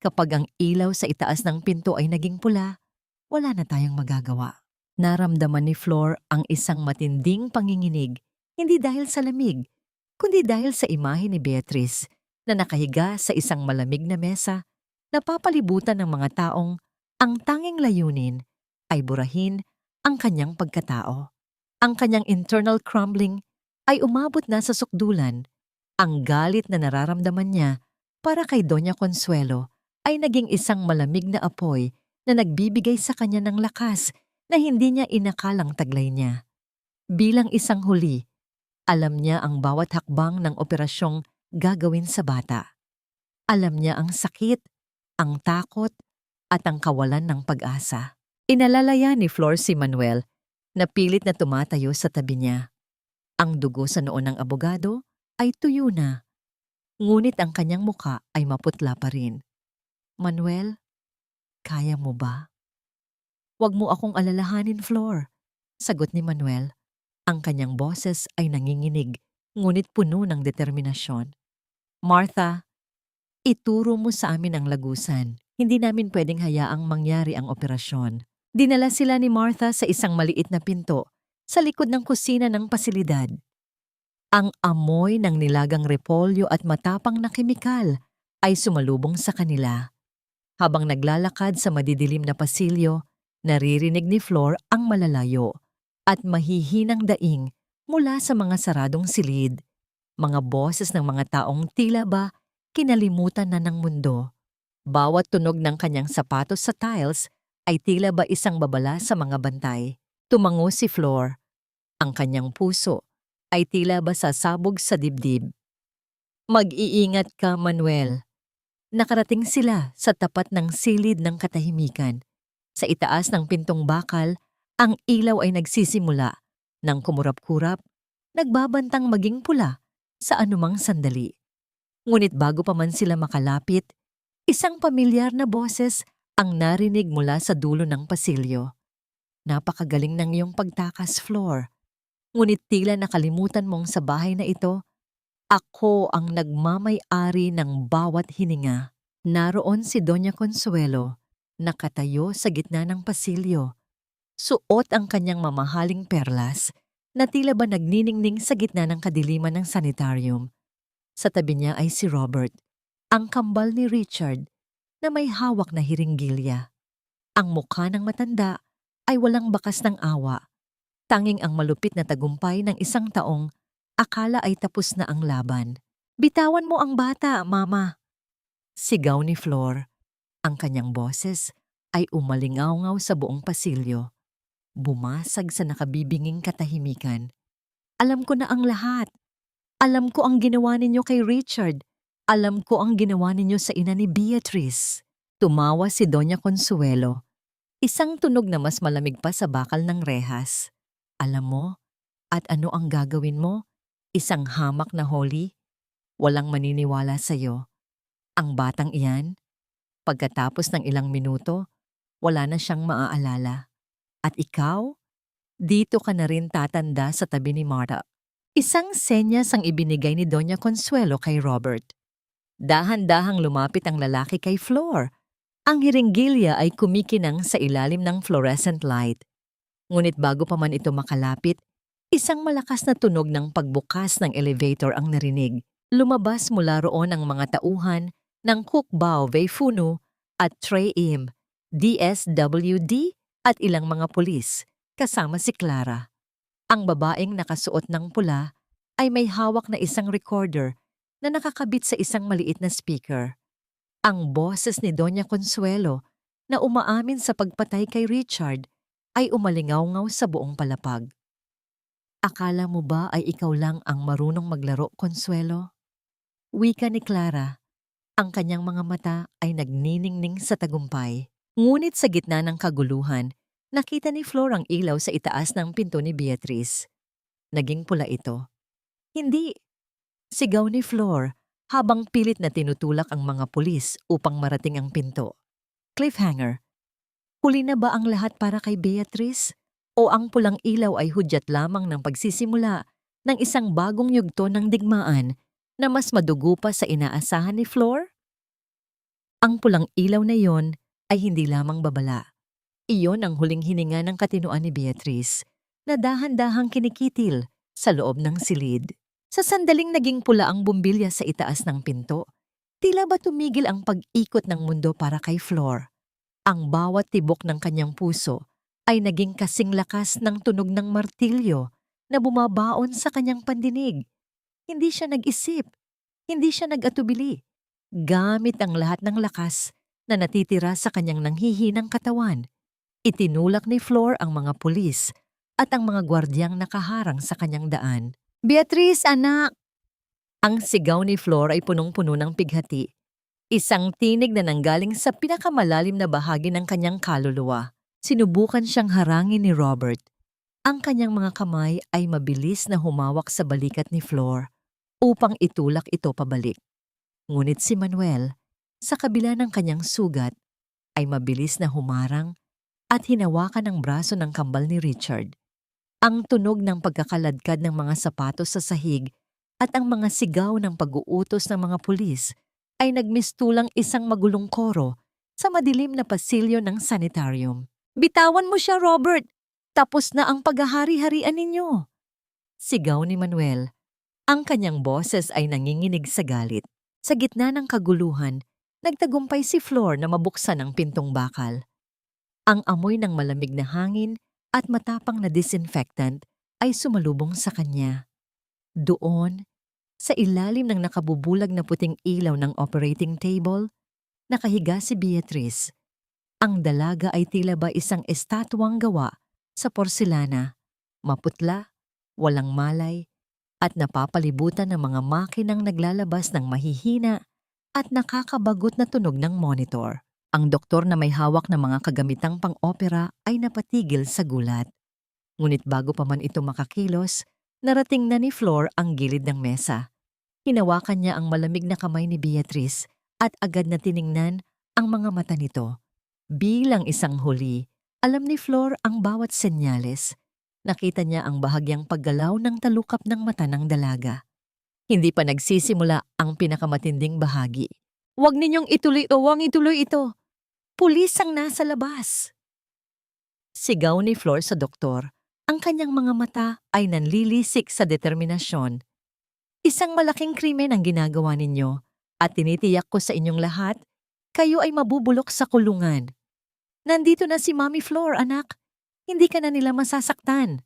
Kapag ang ilaw sa itaas ng pinto ay naging pula, wala na tayong magagawa." Naramdaman ni Flor ang isang matinding panginginig, hindi dahil sa lamig, kundi dahil sa imahe ni Beatrice na nakahiga sa isang malamig na mesa, napapalibutan ng mga taong ang tanging layunin ay burahin ang kanyang pagkatao. Ang kanyang internal crumbling ay umabot na sa sukdulan. Ang galit na nararamdaman niya para kay Doña Consuelo ay naging isang malamig na apoy na nagbibigay sa kanya ng lakas na hindi niya inakalang taglay niya. Bilang isang huli, alam niya ang bawat hakbang ng operasyong gagawin sa bata. Alam niya ang sakit, ang takot, at ang kawalan ng pag-asa. Inalalaya ni Flor si Manuel na pilit na tumatayo sa tabi niya. Ang dugo sa noo ng abogado ay tuyo na, ngunit ang kanyang muka ay maputla pa rin. "Manuel, kaya mo ba?" "Huwag mo akong alalahanin, Flor," sagot ni Manuel. Ang kanyang boses ay nanginginig, ngunit puno ng determinasyon. "Martha, ituro mo sa amin ang lagusan. Hindi namin pwedeng hayaang mangyari ang operasyon." Dinala sila ni Martha sa isang maliit na pinto sa likod ng kusina ng pasilidad. Ang amoy ng nilagang repolyo at matapang na kemikal ay sumalubong sa kanila. Habang naglalakad sa madidilim na pasilyo, naririnig ni Flor ang malalayo at mahihinang daing mula sa mga saradong silid. Mga boses ng mga taong tila ba kinalimutan na ng mundo. Bawat tunog ng kanyang sapatos sa tiles ay tila ba isang babala sa mga bantay. Tumango si Flor. Ang kanyang puso ay tila ba sasabog sa dibdib. "Mag-iingat ka, Manuel." Nakarating sila sa tapat ng silid ng katahimikan. Sa itaas ng pintong bakal, ang ilaw ay nagsisimula ng kumurap-kurap, nagbabantang maging pula sa anumang sandali. Ngunit bago pa man sila makalapit, isang pamilyar na boses ang narinig mula sa dulo ng pasilyo. "Napakagaling ng iyong pagtakas, Flor. Ngunit tila nakalimutan mong sa bahay na ito, ako ang nagmamay-ari ng bawat hininga." Naroon si Doña Consuelo, nakatayo sa gitna ng pasilyo. Suot ang kanyang mamahaling perlas na tila ba nagniningning sa gitna ng kadiliman ng sanitarium. Sa tabi niya ay si Robert, ang kambal ni Richard, na may hawak na hiringgilya. Ang mukha ng matanda ay walang bakas ng awa. Tanging ang malupit na tagumpay ng isang taong akala ay tapos na ang laban. "Bitawan mo ang bata, Mama!" Sigaw ni Flor. Ang kanyang boses ay umalingaw-ngaw sa buong pasilyo. Bumasag sa nakabibinging katahimikan. "Alam ko na ang lahat. Alam ko ang ginawa ninyo kay Richard. Alam ko ang ginawa ninyo sa ina ni Beatrice." Tumawa si Doña Consuelo. Isang tunog na mas malamig pa sa bakal ng rehas. Alam mo, at ano ang gagawin mo? Isang hamak na holy? Walang maniniwala sa'yo. Ang batang iyan, pagkatapos ng ilang minuto, wala na siyang maaalala. At ikaw? Dito ka na rin tatanda sa tabi ni Marta. Isang senyas ang ibinigay ni Doña Consuelo kay Robert. Dahan-dahang lumapit ang lalaki kay Flor. Ang hiringgilya ay kumikinang sa ilalim ng fluorescent light. Ngunit bago pa man ito makalapit, isang malakas na tunog ng pagbukas ng elevator ang narinig. Lumabas mula roon ang mga tauhan ng Kuk Bao Wei Funu at Trey Im, DSWD at ilang mga pulis, kasama si Clara. Ang babaeng nakasuot ng pula ay may hawak na isang recorder na nakakabit sa isang maliit na speaker. Ang boses ni Doña Consuelo na umaamin sa pagpatay kay Richard ay umalingaw-ngaw sa buong palapag. Akala mo ba ay ikaw lang ang marunong maglaro, Consuelo? Wika ni Clara. Ang kanyang mga mata ay nagniningning sa tagumpay. Ngunit sa gitna ng kaguluhan, nakita ni Flor ang ilaw sa itaas ng pinto ni Beatrice. Naging pula ito. Hindi! Sigaw ni Flor habang pilit na tinutulak ang mga pulis upang marating ang pinto. Cliffhanger. Huli na ba ang lahat para kay Beatrice? O ang pulang ilaw ay hudyat lamang ng pagsisimula ng isang bagong yugto ng digmaan na mas madugo pa sa inaasahan ni Flor? Ang pulang ilaw na iyon ay hindi lamang babala. Iyon ang huling hininga ng katinoan ni Beatrice na dahan-dahang kinikitil sa loob ng silid. Sa sandaling naging pula ang bumbilya sa itaas ng pinto, tila ba tumigil ang pag-ikot ng mundo para kay Flor. Ang bawat tibok ng kanyang puso ay naging kasing lakas ng tunog ng martilyo na bumabaon sa kanyang pandinig. Hindi siya nag-isip, hindi siya nag-atubili. Gamit ang lahat ng lakas na natitira sa kanyang nanghihinang katawan, itinulak ni Flor ang mga pulis at ang mga gwardyang nakaharang sa kanyang daan. Beatrice, anak! Ang sigaw ni Flor ay punong-puno ng pighati. Isang tinig na nanggaling sa pinakamalalim na bahagi ng kanyang kaluluwa. Sinubukan siyang harangin ni Robert. Ang kanyang mga kamay ay mabilis na humawak sa balikat ni Flor upang itulak ito pabalik. Ngunit si Manuel, sa kabila ng kanyang sugat, ay mabilis na humarang at hinawakan ang braso ng kambal ni Richard. Ang tunog ng pagkakaladkad ng mga sapatos sa sahig at ang mga sigaw ng pag-uutos ng mga pulis ay nagmistulang isang magulong koro sa madilim na pasilyo ng sanitarium. Bitawan mo siya, Robert! Tapos na ang paghahari-harian ninyo! Sigaw ni Manuel. Ang kanyang boses ay nanginginig sa galit. Sa gitna ng kaguluhan, nagtagumpay si Flor na mabuksan ang pintong bakal. Ang amoy ng malamig na hangin at matapang na disinfectant ay sumalubong sa kanya. Doon, sa ilalim ng nakabubulag na puting ilaw ng operating table, nakahiga si Beatrice. Ang dalaga ay tila ba isang estatwang gawa sa porselana, maputla, walang malay, at napapalibutan ng mga makinang naglalabas ng mahihina at nakakabagot na tunog ng monitor. Ang doktor na may hawak ng mga kagamitang pang-opera ay napatigil sa gulat. Ngunit bago pa man ito makakilos, narating na ni Flor ang gilid ng mesa. Hinawakan niya ang malamig na kamay ni Beatrice at agad na tiningnan ang mga mata nito. Bilang isang huli, alam ni Flor ang bawat senyales. Nakita niya ang bahagyang paggalaw ng talukap ng mata ng dalaga. Hindi pa nagsisimula ang pinakamatinding bahagi. Huwag ninyong ituloy ito, huwag ituloy ito. Pulis ang nasa labas. Sigaw ni Flor sa doktor. Ang kanyang mga mata ay nanlilisik sa determinasyon. Isang malaking krimen ang ginagawa ninyo at tinitiyak ko sa inyong lahat, kayo ay mabubulok sa kulungan. Nandito na si Mommy Flor, anak. Hindi ka na nila masasaktan.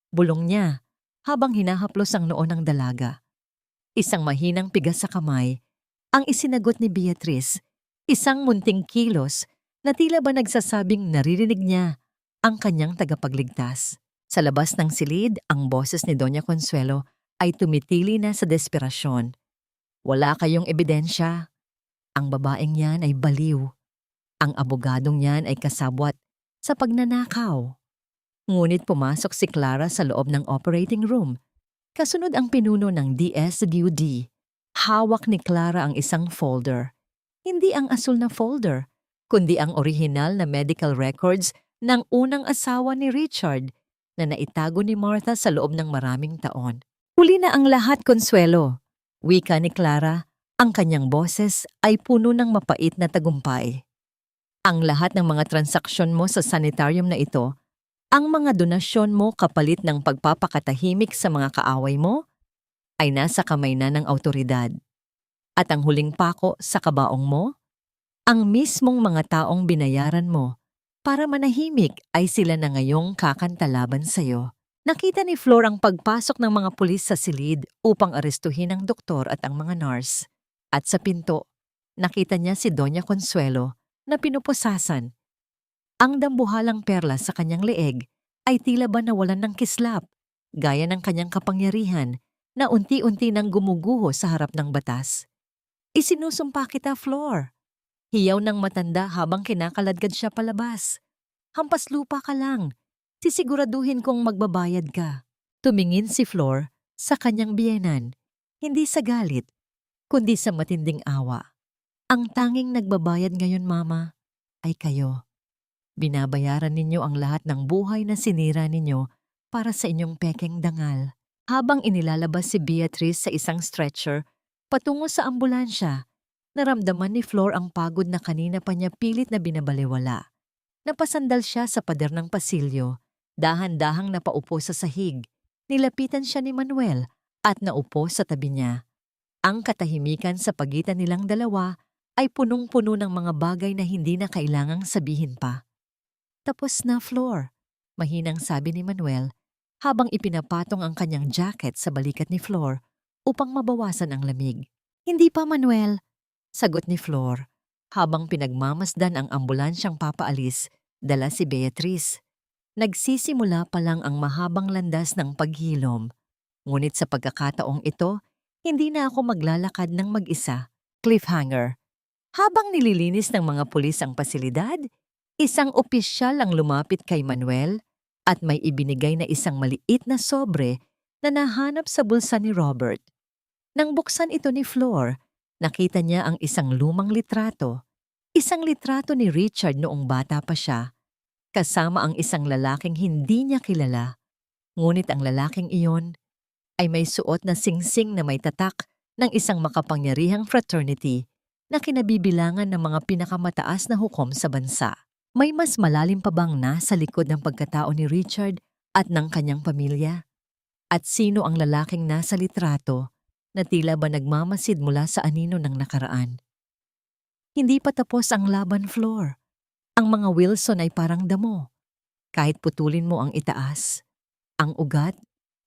Bulong niya habang hinahaplos ang noo ng dalaga. Isang mahinang pigas sa kamay ang isinagot ni Beatrice, isang munting kilos na tila ba nagsasabing naririnig niya ang kanyang tagapagligtas. Sa labas ng silid, ang boses ni Doña Consuelo ay tumitili na sa desperasyon. Wala kayong ebidensya. Ang babaeng yan ay baliw. Ang abogadong yan ay kasabwat sa pagnanakaw. Ngunit pumasok si Clara sa loob ng operating room. Kasunod ang pinuno ng DSWD. Hawak ni Clara ang isang folder. Hindi ang asul na folder, kundi ang orihinal na medical records ng unang asawa ni Richard na naitago ni Martha sa loob ng maraming taon. Huli na ang lahat, Consuelo. Wika ni Clara, ang kanyang boses ay puno ng mapait na tagumpay. Ang lahat ng mga transaksyon mo sa sanitarium na ito, ang mga donasyon mo kapalit ng pagpapakatahimik sa mga kaaway mo, ay nasa kamay na ng autoridad. At ang huling pako sa kabaong mo, ang mismong mga taong binayaran mo para manahimik ay sila na ngayong kakantalaban sa'yo. Nakita ni Flor ang pagpasok ng mga pulis sa silid upang arestuhin ang doktor at ang mga nurse. At sa pinto, nakita niya si Doña Consuelo na pinupusasan. Ang dambuhalang perlas sa kanyang leeg ay tila ba nawalan ng kislap, gaya ng kanyang kapangyarihan na unti-unti nang gumuguho sa harap ng batas. Isinusumpa kita, Flor. Hiyaw ng matanda habang kinakaladkad siya palabas. Hampas lupa ka lang. Sisiguraduhin kong magbabayad ka. Tumingin si Flor sa kanyang biyenan, hindi sa galit, kundi sa matinding awa. Ang tanging nagbabayad ngayon, Mama, ay kayo. Binabayaran ninyo ang lahat ng buhay na sinira ninyo para sa inyong pekeng dangal. Habang inilalabas si Beatrice sa isang stretcher patungo sa ambulansya, naramdaman ni Flor ang pagod na kanina pa niya pilit na binabalewala. Napasandal siya sa pader ng pasilyo, dahan-dahang napaupo sa sahig. Nilapitan siya ni Manuel at naupo sa tabi niya. Ang katahimikan sa pagitan nilang dalawa ay punong-puno ng mga bagay na hindi na kailangang sabihin pa. Tapos na, Flor, mahinang sabi ni Manuel habang ipinapatong ang kanyang jacket sa balikat ni Flor upang mabawasan ang lamig. Hindi pa, Manuel, sagot ni Flor habang pinagmamasdan ang ambulansyang papaalis, dala si Beatrice. Nagsisimula pa lang ang mahabang landas ng paghilom. Ngunit sa pagkakataong ito, hindi na ako maglalakad ng mag-isa. Cliffhanger. Habang nililinis ng mga pulis ang pasilidad, isang opisyal ang lumapit kay Manuel at may ibinigay na isang maliit na sobre na nahanap sa bulsa ni Robert. Nang buksan ito ni Flor, nakita niya ang isang lumang litrato. Isang litrato ni Richard noong bata pa siya, kasama ang isang lalaking hindi niya kilala. Ngunit ang lalaking iyon ay may suot na singsing na may tatak ng isang makapangyarihang fraternity na kinabibilangan ng mga pinakamataas na hukom sa bansa. May mas malalim pa bang nasa likod ng pagkatao ni Richard at ng kanyang pamilya? At sino ang lalaking nasa litrato na tila ba nagmamasid mula sa anino ng nakaraan? Hindi pa tapos ang laban, Flor. Ang mga Wilson ay parang damo. Kahit putulin mo ang itaas, ang ugat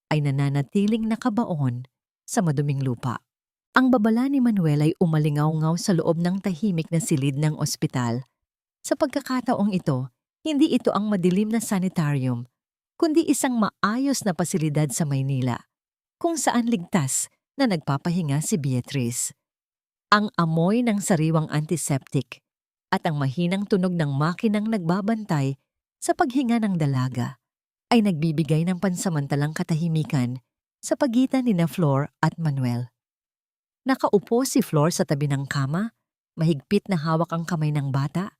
ay nananatiling nakabaon sa maduming lupa. Ang babala ni Manuel ay umalingaw-ngaw sa loob ng tahimik na silid ng ospital. Sa pagkakataong ito, hindi ito ang madilim na sanitarium, kundi isang maayos na pasilidad sa Maynila, kung saan ligtas na nagpapahinga si Beatrice. Ang amoy ng sariwang antiseptic at ang mahinang tunog ng makinang nagbabantay sa paghinga ng dalaga ay nagbibigay ng pansamantalang katahimikan sa pagitan ni Flor at Manuel. Nakaupo si Flor sa tabi ng kama, mahigpit na hawak ang kamay ng bata,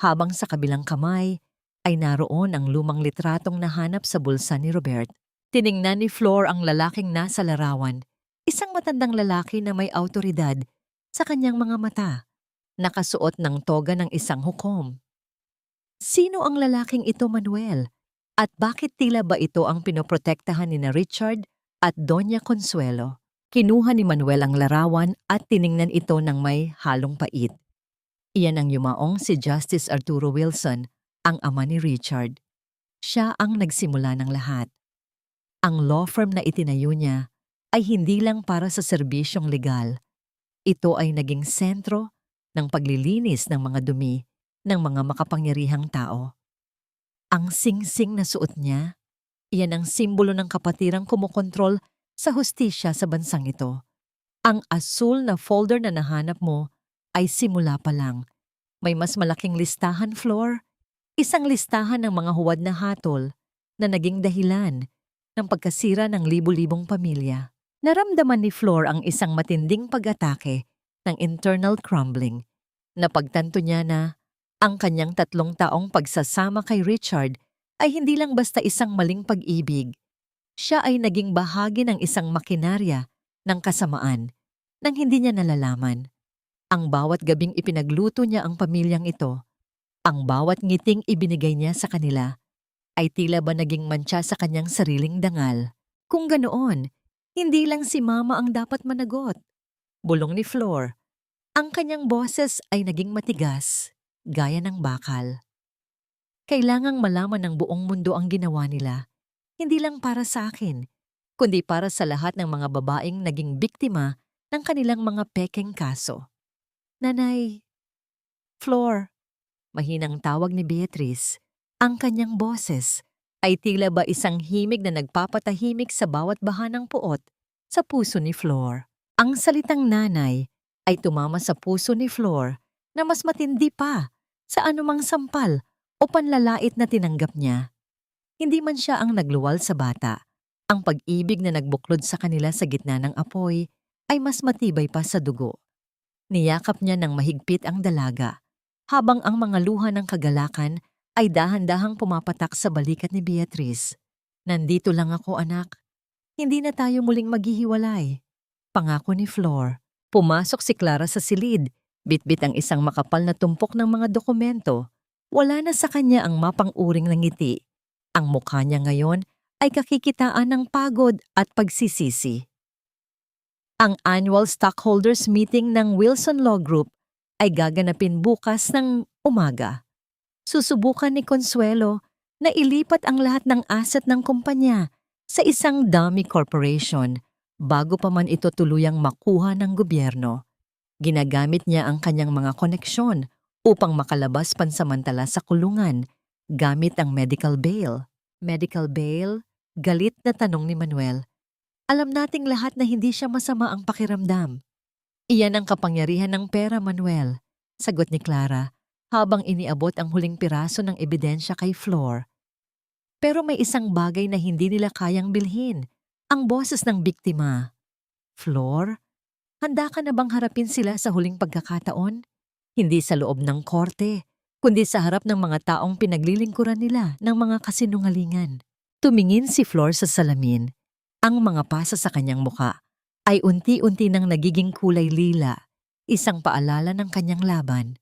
habang sa kabilang kamay ay naroon ang lumang litratong nahanap sa bulsa ni Robert. Tiningnan ni Flor ang lalaking nasa larawan, isang matandang lalaki na may awtoridad sa kanyang mga mata, nakasuot ng toga ng isang hukom. Sino ang lalaking ito, Manuel? At bakit tila ba ito ang pinoprotektahan ni Richard at Doña Consuelo? Kinuha ni Manuel ang larawan at tiningnan ito ng may halong pait. Iyan ang yumaong si Justice Arturo Wilson, ang ama ni Richard. Siya ang nagsimula ng lahat. Ang law firm na itinayo niya ay hindi lang para sa serbisyong legal. Ito ay naging sentro ng paglilinis ng mga dumi ng mga makapangyarihang tao. Ang singsing na suot niya, iyan ang simbolo ng kapatirang kumokontrol sa hustisya sa bansang ito. Ang asul na folder na nahanap mo ay simula pa lang. May mas malaking listahan, Floor. Isang listahan ng mga huwad na hatol na naging dahilan ng pagkasira ng libu-libong pamilya. Naramdaman ni Floor ang isang matinding pag-atake ng internal crumbling. Napagtanto niya na ang kanyang 3 taong pagsasama kay Richard ay hindi lang basta isang maling pag-ibig. Siya ay naging bahagi ng isang makinarya ng kasamaan nang hindi niya nalalaman. Ang bawat gabing ipinagluto niya ang pamilyang ito, ang bawat ngiting ibinigay niya sa kanila, ay tila ba naging mantsa sa kanyang sariling dangal. Kung ganoon, hindi lang si Mama ang dapat managot. Bulong ni Floor, ang kanyang boses ay naging matigas, gaya ng bakal. Kailangang malaman ng buong mundo ang ginawa nila, hindi lang para sa akin, kundi para sa lahat ng mga babaeng naging biktima ng kanilang mga pekeng kaso. Nanay, Floor, mahinang tawag ni Beatrice, ang kanyang boses ay tila ba isang himig na nagpapatahimik sa bawat baha ng puot sa puso ni Floor. Ang salitang nanay ay tumama sa puso ni Floor na mas matindi pa sa anumang sampal o panlalait na tinanggap niya. Hindi man siya ang nagluwal sa bata. Ang pag-ibig na nagbuklod sa kanila sa gitna ng apoy ay mas matibay pa sa dugo. Niyakap niya ng mahigpit ang dalaga, habang ang mga luha ng kagalakan ay dahan-dahang pumapatak sa balikat ni Beatrice. Nandito lang ako, anak. Hindi na tayo muling maghihiwalay. Pangako ni Floor. Pumasok si Clara sa silid, bitbit ang isang makapal na tumpok ng mga dokumento. Wala na sa kanya ang mapang-uring ng ngiti. Ang mukha niya ngayon ay kakikitaan ng pagod at pagsisisi. Ang annual stockholders meeting ng Wilson Law Group ay gaganapin bukas ng umaga. Susubukan ni Consuelo na ilipat ang lahat ng asset ng kumpanya sa isang dummy corporation bago pa man ito tuluyang makuha ng gobyerno. Ginagamit niya ang kanyang mga koneksyon upang makalabas pansamantala sa kulungan gamit ang medical bail. Medical bail? Galit na tanong ni Manuel. Alam nating lahat na hindi siya masama ang pakiramdam. Iyan ang kapangyarihan ng pera, Manuel, sagot ni Clara habang iniabot ang huling piraso ng ebidensya kay Floor. Pero may isang bagay na hindi nila kayang bilhin, ang boses ng biktima. Floor, handa ka na bang harapin sila sa huling pagkakataon? Hindi sa loob ng korte, kundi sa harap ng mga taong pinaglilingkuran nila ng mga kasinungalingan. Tumingin si Floor sa salamin. Ang mga pasa sa kanyang muka ay unti-unti nang nagiging kulay lila, isang paalala ng kanyang laban.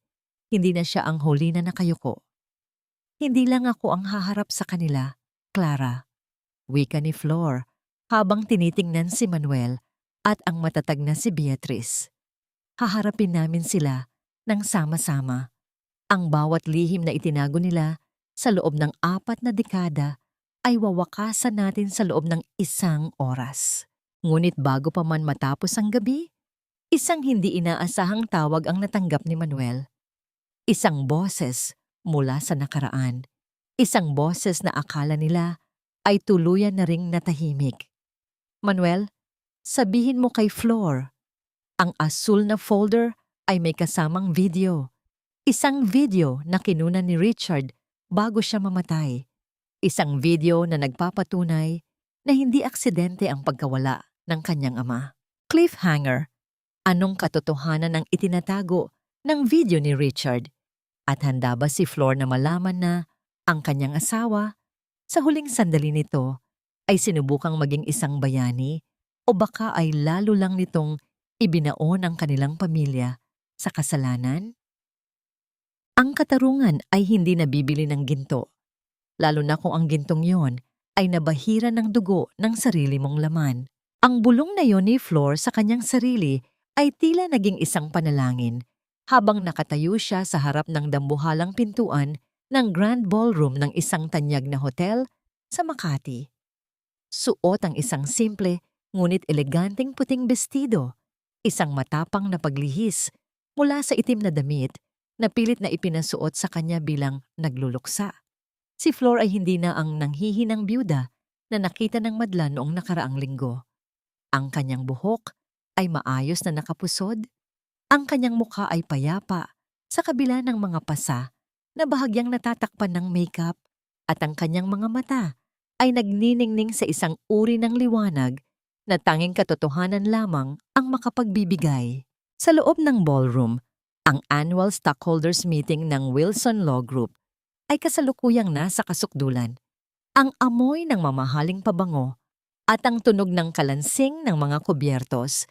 Hindi na siya ang huli na nakayuko. Hindi lang ako ang haharap sa kanila, Clara. Wika ni Floor habang tinitingnan si Manuel at ang matatag na si Beatrice. Haharapin namin sila ng sama-sama. Ang bawat lihim na itinago nila sa loob ng 4 na dekada ay wawakasan natin sa loob ng 1 oras. Ngunit bago pa man matapos ang gabi, isang hindi inaasahang tawag ang natanggap ni Manuel. Isang boses mula sa nakaraan. Isang boses na akala nila ay tuluyan na ring natahimik. Manuel, sabihin mo kay Floor, ang asul na folder ay may kasamang video. Isang video na kinuna ni Richard bago siya mamatay. Isang video na nagpapatunay na hindi aksidente ang pagkawala ng kanyang ama. Cliffhanger, anong katotohanan ang itinatago ng video ni Richard? At handa ba si Floor na malaman na ang kanyang asawa, sa huling sandali nito, ay sinubukang maging isang bayani o baka ay lalo lang nitong ibinaon ang kanilang pamilya sa kasalanan? Ang katarungan ay hindi nabibili ng ginto, lalo na kung ang gintong yon ay nabahira ng dugo ng sarili mong laman. Ang bulong na yon ni Floor sa kanyang sarili ay tila naging isang panalangin habang nakatayo siya sa harap ng dambuhalang pintuan ng Grand Ballroom ng isang tanyag na hotel sa Makati. Suot ang isang simple ngunit eleganteng puting bestido, isang matapang na paglihis mula sa itim na damit na pilit na ipinasuot sa kanya bilang nagluluksa. Si Floor ay hindi na ang nanghihinang byuda na nakita ng madla noong nakaraang linggo. Ang kanyang buhok ay maayos na nakapusod, ang kanyang mukha ay payapa Sa kabila ng mga pasa na bahagyang natatakpan ng makeup at ang kanyang mga mata ay nagniningning sa isang uri ng liwanag na tanging katotohanan lamang ang makapagbibigay. Sa loob ng ballroom, ang annual stockholders meeting ng Wilson Law Group ay kasalukuyang nasa kasukdulan. Ang amoy ng mamahaling pabango at ang tunog ng kalansing ng mga kubyertos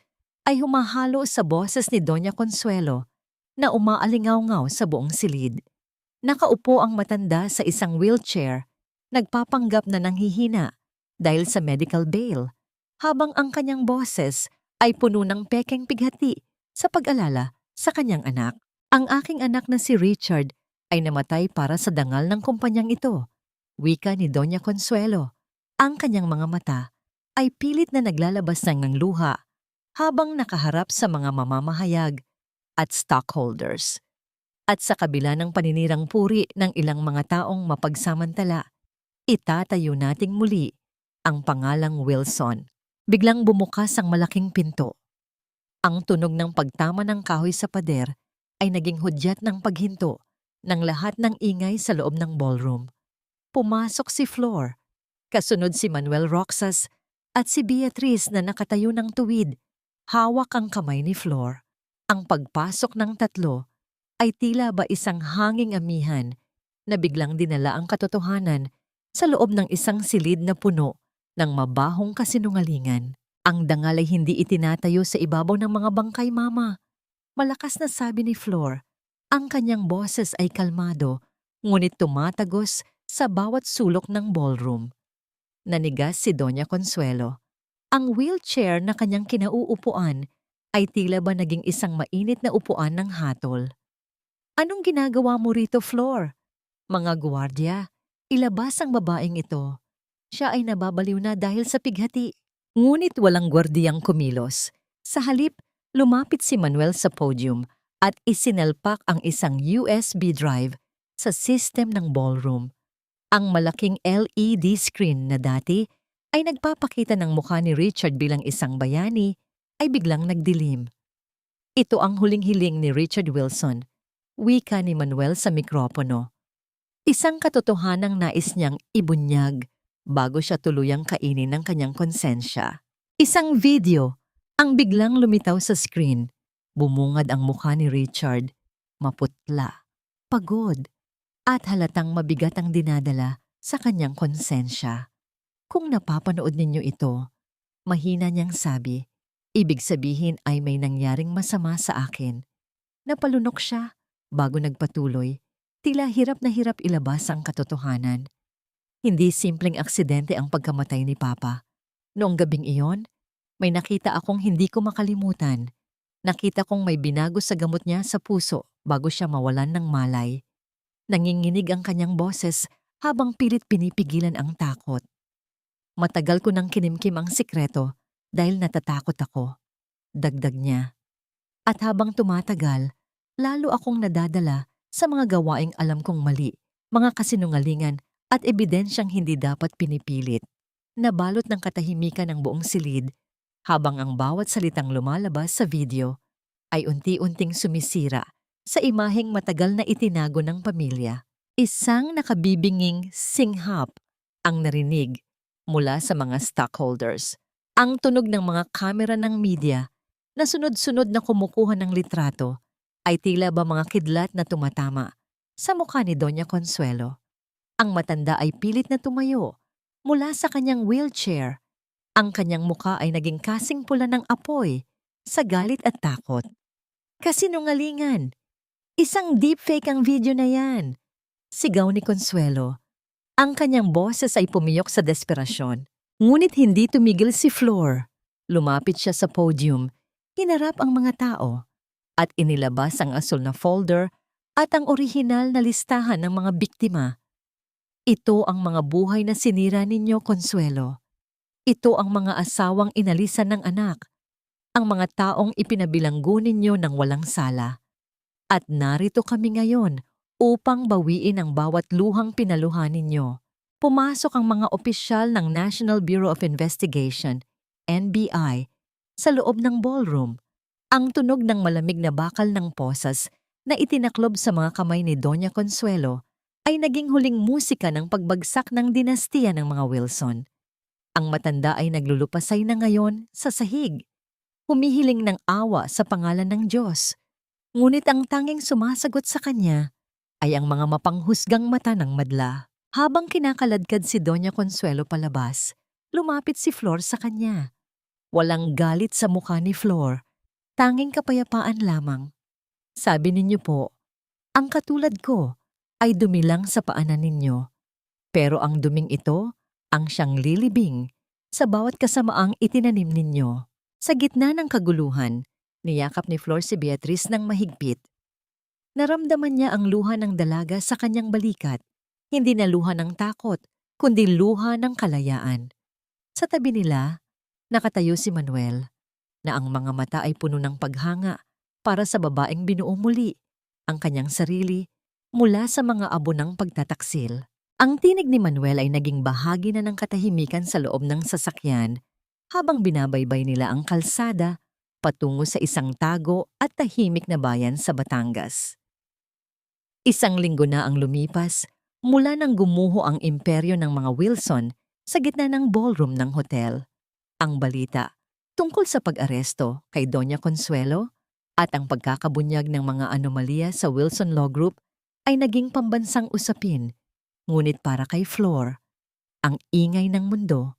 ay humahalo sa boses ni Doña Consuelo na umaalingaw-ngaw sa buong silid. Nakaupo ang matanda sa isang wheelchair, nagpapanggap na nanghihina dahil sa medical bail, habang ang kanyang boses ay puno ng pekeng pighati sa pag-alala sa kanyang anak. Ang aking anak na si Richard ay namatay para sa dangal ng kumpanyang ito, wika ni Doña Consuelo. Ang kanyang mga mata ay pilit na naglalabas ng luha habang nakaharap sa mga mamamahayag at stockholders. At sa kabila ng paninirang puri ng ilang mga taong mapagsamantala, itatayo nating muli ang pangalang Wilson. Biglang bumukas ang malaking pinto. Ang tunog ng pagtama ng kahoy sa pader ay naging hudyat ng paghinto ng lahat ng ingay sa loob ng ballroom. Pumasok si Flor, kasunod si Manuel Roxas at si Beatrice na nakatayo ng tuwid. Hawak ang kamay ni Flor. Ang pagpasok ng tatlo ay tila ba isang hanging amihan na biglang dinala ang katotohanan sa loob ng isang silid na puno ng mabahong kasinungalingan. Ang dangal ay hindi itinatayo sa ibabaw ng mga bangkay, Mama. Malakas na sabi ni Flor. Ang kanyang boses ay kalmado, ngunit tumatagos sa bawat sulok ng ballroom. Nanigas si Doña Consuelo. Ang wheelchair na kanyang kinauupuan ay tila ba naging isang mainit na upuan ng hatol. Anong ginagawa mo rito, Flor? Mga gwardiya, ilabas ang babaeng ito. Siya ay nababaliw na dahil sa pighati. Ngunit walang gwardiyang kumilos. Sa halip, lumapit si Manuel sa podium at isinalpak ang isang USB drive sa system ng ballroom. Ang malaking LED screen na dati ay nagpapakita ng mukha ni Richard bilang isang bayani ay biglang nagdilim. Ito ang huling hiling ni Richard Wilson, wika ni Manuel sa mikropono. Isang katotohanang nais niyang ibunyag bago siya tuluyang kainin ng kanyang konsensya. Isang video ang biglang lumitaw sa screen. Bumungad ang mukha ni Richard, maputla, pagod, at halatang mabigat ang dinadala sa kanyang konsensya. Kung napapanood ninyo ito, mahina niyang sabi, ibig sabihin ay may nangyaring masama sa akin. Napalunok siya bago nagpatuloy, tila hirap na hirap ilabas ang katotohanan. Hindi simpleng aksidente ang pagkamatay ni Papa. Noong gabing iyon, may nakita akong hindi ko makalimutan. Nakita kong may binago sa gamot niya sa puso bago siya mawalan ng malay. Nanginginig ang kanyang boses habang pilit pinipigilan ang takot. Matagal ko nang kinimkim ang sikreto dahil natatakot ako. Dagdag niya. At habang tumatagal, lalo akong nadadala sa mga gawaing alam kong mali, mga kasinungalingan at ebidensyang hindi dapat pinipilit. Nabalot ng katahimikan ng buong silid habang ang bawat salitang lumalabas sa video ay unti-unting sumisira sa imaheng matagal na itinago ng pamilya. Isang nakabibinging singhap ang narinig mula sa mga stockholders. Ang tunog ng mga kamera ng media na sunod-sunod na kumukuha ng litrato ay tila ba mga kidlat na tumatama sa mukha ni Doña Consuelo. Ang matanda ay pilit na tumayo mula sa kanyang wheelchair. Ang kanyang mukha ay naging kasing pula ng apoy sa galit at takot. Kasinungalingan! Isang deepfake ang video na yan! Sigaw ni Consuelo. Ang kanyang boses ay pumiyok sa desperasyon. Ngunit hindi tumigil si Flor. Lumapit siya sa podium, hinarap ang mga tao, at inilabas ang asul na folder at ang orihinal na listahan ng mga biktima. Ito ang mga buhay na sinira ninyo, Consuelo. Ito ang mga asawang inalisan ng anak, ang mga taong ipinabilanggo ninyo ng walang sala. At narito kami ngayon upang bawiin ang bawat luhang pinaluhan ninyo. Pumasok ang mga opisyal ng National Bureau of Investigation, NBI, sa loob ng ballroom. Ang tunog ng malamig na bakal ng posas na itinaklob sa mga kamay ni Doña Consuelo ay naging huling musika ng pagbagsak ng dinastiya ng mga Wilson. Ang matanda ay naglulupasay na ngayon sa sahig, humihiling ng awa sa pangalan ng Diyos. Ngunit ang tanging sumasagot sa kanya ay ang mga mapanghusgang mata ng madla. Habang kinakaladkad si Doña Consuelo palabas, lumapit si Flor sa kanya. Walang galit sa mukha ni Flor, tanging kapayapaan lamang. Sabi ninyo po, ang katulad ko ay dumilang sa paanan ninyo, pero ang duming ito ang siyang lilibing sa bawat kasamaang itinanim ninyo. Sa gitna ng kaguluhan, niyakap ni Flor si Beatriz ng mahigpit. Naramdaman niya ang luha ng dalaga sa kanyang balikat, hindi na luha ng takot, kundi luha ng kalayaan. Sa tabi nila, nakatayo si Manuel, na ang mga mata ay puno ng paghanga para sa babaeng binuo muli ang kanyang sarili mula sa mga abo ng pagtataksil. Ang tinig ni Manuel ay naging bahagi na ng katahimikan sa loob ng sasakyan habang binabaybay nila ang kalsada patungo sa isang tago at tahimik na bayan sa Batangas. Isang linggo na ang lumipas mula nang gumuho ang imperyo ng mga Wilson sa gitna ng ballroom ng hotel. Ang balita tungkol sa pag-aresto kay Doña Consuelo at ang pagkakabunyag ng mga anomalya sa Wilson Law Group ay naging pambansang usapin. Ngunit para kay Flor, ang ingay ng mundo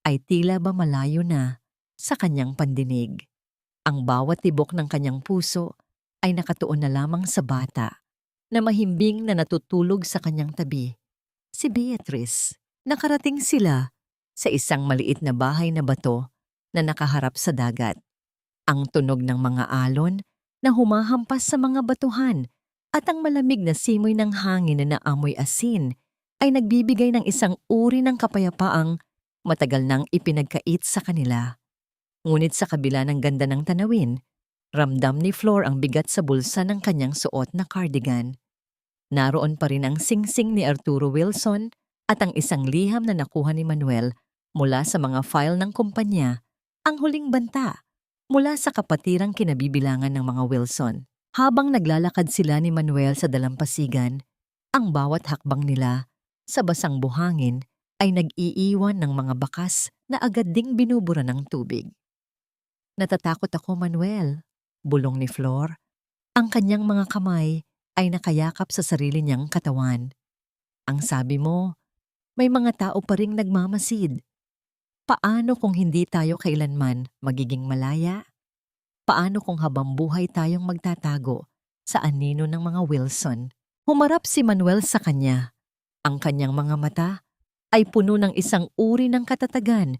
ay tila ba malayo na sa kanyang pandinig. Ang bawat tibok ng kanyang puso ay nakatuon na lamang sa bata na mahimbing na natutulog sa kanyang tabi, si Beatriz. Nakarating sila sa isang maliit na bahay na bato na nakaharap sa dagat. Ang tunog ng mga alon na humahampas sa mga batuhan at ang malamig na simoy ng hangin na naamoy asin ay nagbibigay ng isang uri ng kapayapaang matagal nang ipinagkait sa kanila. Ngunit sa kabila ng ganda ng tanawin, ramdam ni Flor ang bigat sa bulsa ng kanyang suot na cardigan. Naroon pa rin ang singsing ni Arturo Wilson at ang isang liham na nakuha ni Manuel mula sa mga file ng kumpanya, ang huling banta mula sa kapatirang kinabibilangan ng mga Wilson. Habang naglalakad sila ni Manuel sa dalampasigan, ang bawat hakbang nila sa basang buhangin ay nag-iiwan ng mga bakas na agad ding binubura ng tubig. Natatakot ako, Manuel, bulong ni Flor. Ang kanyang mga kamay ay nakayakap sa sarili niyang katawan. Ang sabi mo, may mga tao pa ring nagmamasid. Paano kung hindi tayo kailanman magiging malaya? Paano kung habang buhay tayong magtatago sa anino ng mga Wilson? Humarap si Manuel sa kanya. Ang kanyang mga mata ay puno ng isang uri ng katatagan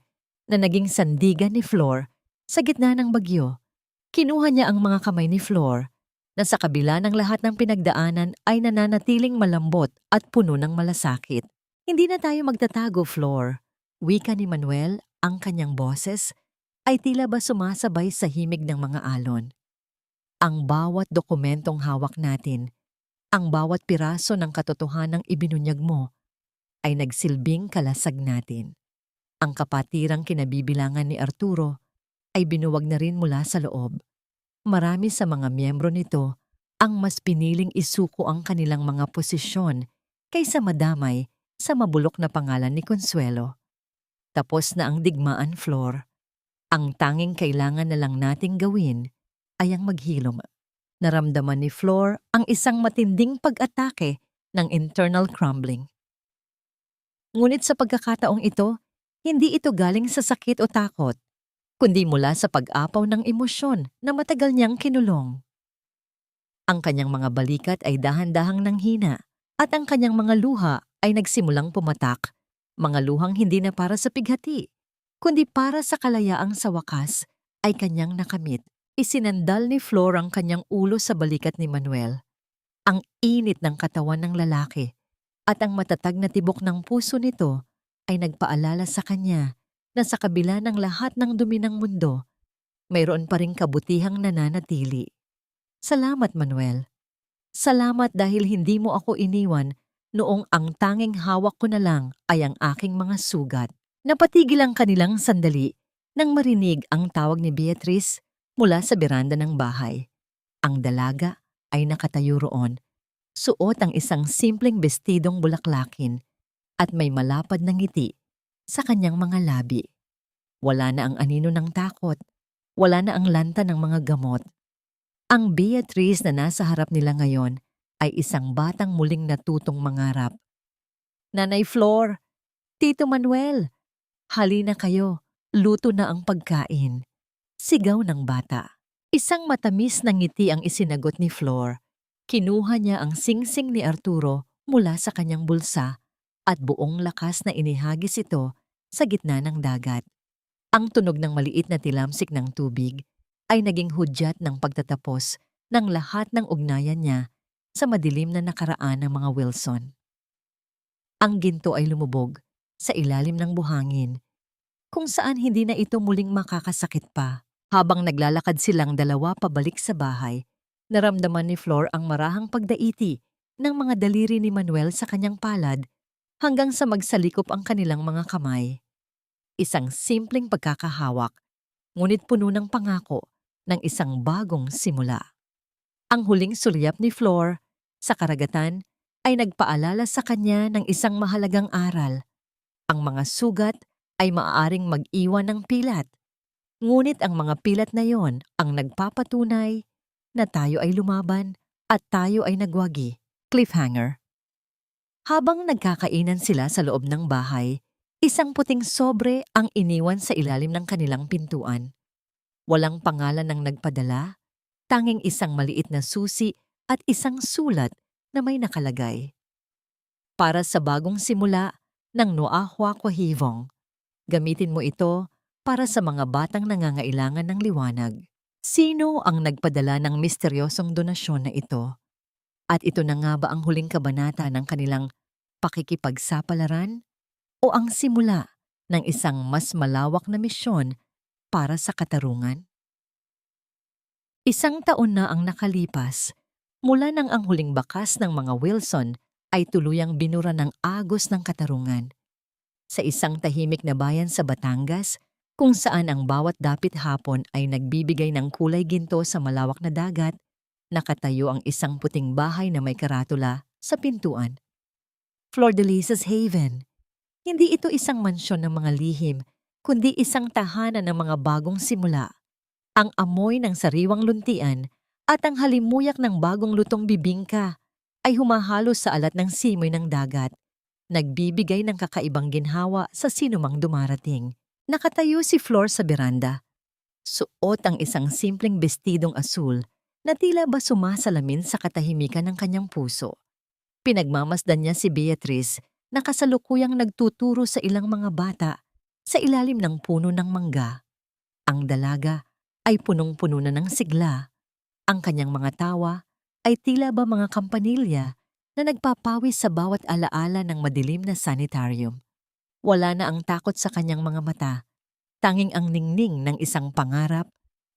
na naging sandigan ni Flor sa gitna ng bagyo. Kinuha niya ang mga kamay ni Flor na sa kabila ng lahat ng pinagdaanan ay nananatiling malambot at puno ng malasakit. Hindi na tayo magtatago, Flor. Wika ni Manuel, ang kanyang boses ay tila ba sumasabay sa himig ng mga alon. Ang bawat dokumentong hawak natin, ang bawat piraso ng katotohanang ibinunyag mo, ay nagsilbing kalasag natin. Ang kapatirang kinabibilangan ni Arturo ay binuwag na rin mula sa loob. Marami sa mga miyembro nito ang mas piniling isuko ang kanilang mga posisyon kaysa madamay sa mabulok na pangalan ni Consuelo. Tapos na ang digmaan, Flor. Ang tanging kailangan na lang nating gawin ay ang maghilom. Naramdaman ni Flor ang isang matinding pag-atake ng internal crumbling. Ngunit sa pagkakataong ito, hindi ito galing sa sakit o takot, kundi mula sa pag-apaw ng emosyon na matagal niyang kinulong. Ang kanyang mga balikat ay dahan-dahang nanghina at ang kanyang mga luha ay nagsimulang pumatak, mga luhang hindi na para sa pighati, kundi para sa kalayaang sa wakas ay kanyang nakamit. Isinandal ni Flor ang kanyang ulo sa balikat ni Manuel. Ang init ng katawan ng lalaki at ang matatag na tibok ng puso nito ay nagpaalala sa kanya na sa kabila ng lahat ng dumi ng mundo, mayroon pa ring kabutihang nananatili. Salamat, Manuel. Salamat dahil hindi mo ako iniwan noong ang tanging hawak ko na lang ay ang aking mga sugat. Napatigil ang kanilang sandali nang marinig ang tawag ni Beatriz mula sa beranda ng bahay. Ang dalaga ay nakatayo roon. Suot ang isang simpleng bestidong bulaklakin at may malapad na ngiti sa kanyang mga labi. Wala na ang anino ng takot. Wala na ang lanta ng mga gamot. Ang Beatrice na nasa harap nila ngayon ay isang batang muling natutong mangarap. Nanay Flor, Tito Manuel, halina kayo, luto na ang pagkain. Sigaw ng bata. Isang matamis na ngiti ang isinagot ni Flor. Kinuha niya ang singsing ni Arturo mula sa kanyang bulsa at buong lakas na inihagis ito sa gitna ng dagat. Ang tunog ng maliit na tilamsik ng tubig ay naging hudyat ng pagtatapos ng lahat ng ugnayan niya sa madilim na nakaraan ng mga Wilson. Ang ginto ay lumubog sa ilalim ng buhangin, kung saan hindi na ito muling makakasakit pa. Habang naglalakad silang dalawa pabalik sa bahay, naramdaman ni Flor ang marahang pagdaiti ng mga daliri ni Manuel sa kanyang palad hanggang sa magsalikop ang kanilang mga kamay. Isang simpleng pagkakahawak, ngunit puno ng pangako ng isang bagong simula. Ang huling sulyap ni Flor sa karagatan ay nagpaalala sa kanya ng isang mahalagang aral. Ang mga sugat ay maaaring mag-iwan ng pilat, ngunit ang mga pilat na yon ang nagpapatunay na tayo ay lumaban at tayo ay nagwagi. Cliffhanger. Habang nagkakainan sila sa loob ng bahay, isang puting sobre ang iniwan sa ilalim ng kanilang pintuan. Walang pangalan ng nagpadala, tanging isang maliit na susi at isang sulat na may nakalagay. Para sa bagong simula ng Noahua Kwahivong, gamitin mo ito para sa mga batang nangangailangan ng liwanag. Sino ang nagpadala ng misteryosong donasyon na ito? At ito na nga ba ang huling kabanata ng kanilang pakikipagsapalaran? O ang simula ng isang mas malawak na misyon para sa katarungan? Isang taon na ang nakalipas mula nang ang huling bakas ng mga Wilson ay tuluyang binura ng agos ng katarungan. Sa isang tahimik na bayan sa Batangas, kung saan ang bawat dapit hapon ay nagbibigay ng kulay ginto sa malawak na dagat, nakatayo ang isang puting bahay na may karatula sa pintuan. Flor de Lis's Haven. Hindi ito isang mansyon ng mga lihim, kundi isang tahanan ng mga bagong simula. Ang amoy ng sariwang luntian at ang halimuyak ng bagong lutong bibingka ay humahalo sa alat ng simoy ng dagat, nagbibigay ng kakaibang ginhawa sa sinumang dumarating. Nakatayo si Flor sa beranda. Suot ang isang simpleng bestidong asul na tila ba sumasalamin sa katahimikan ng kanyang puso. Pinagmamasdan niya si Beatrice na kasalukuyang nagtuturo sa ilang mga bata sa ilalim ng puno ng mangga. Ang dalaga ay punong-puno na ng sigla. Ang kanyang mga tawa ay tila ba mga kampanilya na nagpapawis sa bawat alaala ng madilim na sanitarium. Wala na ang takot sa kanyang mga mata, tanging ang ningning ng isang pangarap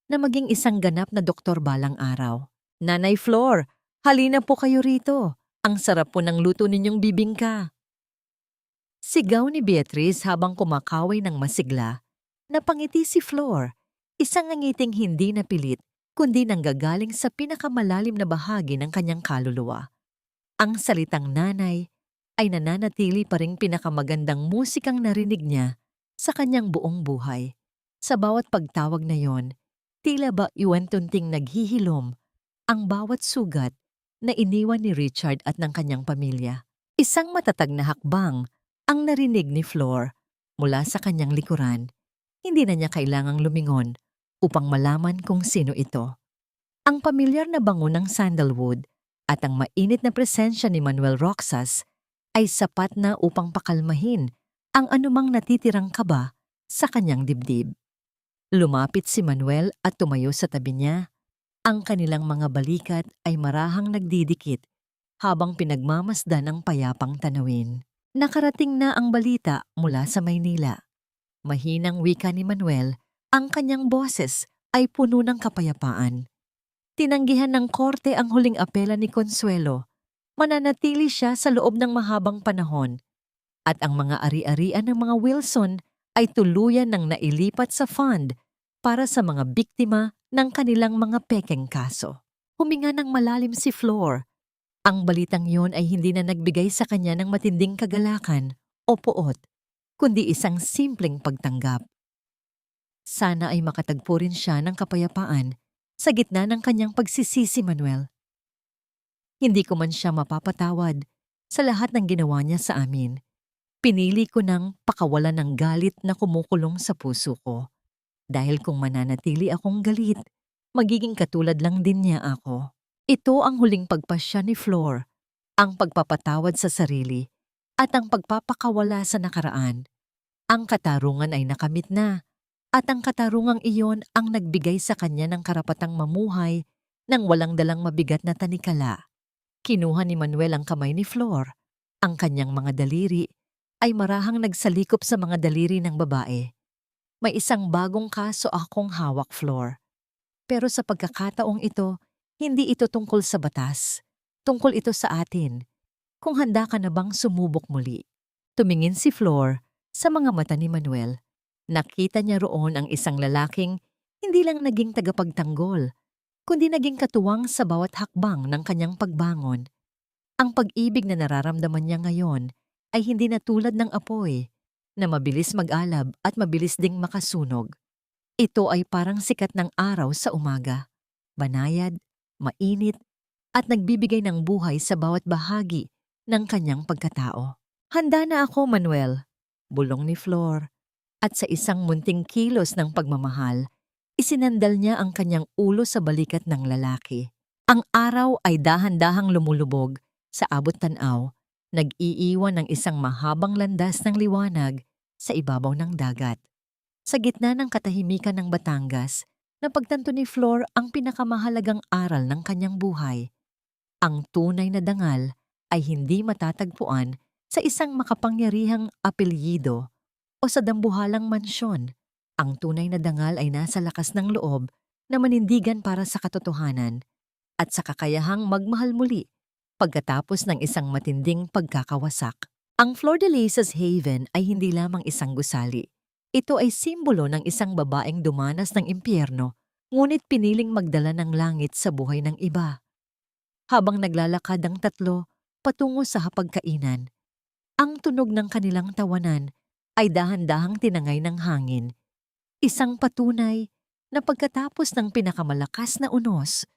na maging isang ganap na doktor balang araw. Nanay Flor, halina po kayo rito. Ang sarap po ng luto ninyong bibingka. Sigaw ni Beatrice habang kumakaway ng masigla. Napangiti si Flor, isang ngiting hindi napilit kundi nanggagaling sa pinakamalalim na bahagi ng kanyang kaluluwa. Ang salitang nanay ay nananatili pa ring pinakamagandang musikang narinig niya sa kanyang buong buhay. Sa bawat pagtawag na yon, tila ba iwantunting naghihilom ang bawat sugat na iniwan ni Richard at ng kanyang pamilya. Isang matatag na hakbang ang narinig ni Flor mula sa kanyang likuran. Hindi na niya kailangang lumingon upang malaman kung sino ito. Ang pamilyar na bango ng sandalwood at ang mainit na presensya ni Manuel Roxas ay sapat na upang pakalmahin ang anumang natitirang kaba sa kanyang dibdib. Lumapit si Manuel at tumayo sa tabi niya. Ang kanilang mga balikat ay marahang nagdidikit habang pinagmamasdan ang payapang tanawin. Nakarating na ang balita mula sa Maynila. Mahinang wika ni Manuel, ang kanyang boses ay puno ng kapayapaan. Tinanggihan ng korte ang huling apela ni Consuelo. Mananatili siya sa loob ng mahabang panahon. At ang mga ari-arian ng mga Wilson ay tuluyan ng nailipat sa fund para sa mga biktima ng kanilang mga pekeng kaso. Huminga ng malalim si Flor. Ang balitang yon ay hindi na nagbigay sa kanya ng matinding kagalakan o puot, kundi isang simpleng pagtanggap. Sana ay makatagpo rin siya ng kapayapaan sa gitna ng kanyang pagsisisi, Manuel. Hindi ko man siya mapapatawad sa lahat ng ginawa niya sa amin. Pinili ko ng pakawalan ng galit na kumukulong sa puso ko. Dahil kung mananatili akong galit, magiging katulad lang din niya ako. Ito ang huling pagpasya ni Flor, ang pagpapatawad sa sarili at ang pagpapakawala sa nakaraan. Ang katarungan ay nakamit na at ang katarungang iyon ang nagbigay sa kanya ng karapatang mamuhay ng walang dalang mabigat na tanikala. Kinuha ni Manuel ang kamay ni Flor. Ang kanyang mga daliri ay marahang nagsalikop sa mga daliri ng babae. May isang bagong kaso akong hawak, Flor. Pero sa pagkakataong ito, hindi ito tungkol sa batas. Tungkol ito sa atin. Kung handa ka na bang sumubok muli? Tumingin si Flor sa mga mata ni Manuel. Nakita niya roon ang isang lalaking hindi lang naging tagapagtanggol, kundi naging katuwang sa bawat hakbang ng kanyang pagbangon. Ang pag-ibig na nararamdaman niya ngayon ay hindi na tulad ng apoy, na mabilis mag-alab at mabilis ding makasunog. Ito ay parang sikat ng araw sa umaga. Banayad, mainit, at nagbibigay ng buhay sa bawat bahagi ng kanyang pagkatao. Handa na ako, Manuel, bulong ni Flor. At sa isang munting kilos ng pagmamahal, isinandal niya ang kanyang ulo sa balikat ng lalaki. Ang araw ay dahan-dahang lumulubog sa abot tanaw, nag-iiwan ng isang mahabang landas ng liwanag sa ibabaw ng dagat. Sa gitna ng katahimikan ng Batangas, napagtanto ni Flor ang pinakamahalagang aral ng kanyang buhay. Ang tunay na dangal ay hindi matatagpuan sa isang makapangyarihang apelyido o sa dambuhalang mansyon. Ang tunay na dangal ay nasa lakas ng loob na manindigan para sa katotohanan at sa kakayahang magmahal muli pagkatapos ng isang matinding pagkakawasak. Ang Flor de Lisas Haven ay hindi lamang isang gusali. Ito ay simbolo ng isang babaeng dumanas ng impyerno, ngunit piniling magdala ng langit sa buhay ng iba. Habang naglalakad ang tatlo patungo sa hapagkainan, ang tunog ng kanilang tawanan ay dahan-dahang tinangay ng hangin. Isang patunay na pagkatapos ng pinakamalakas na unos,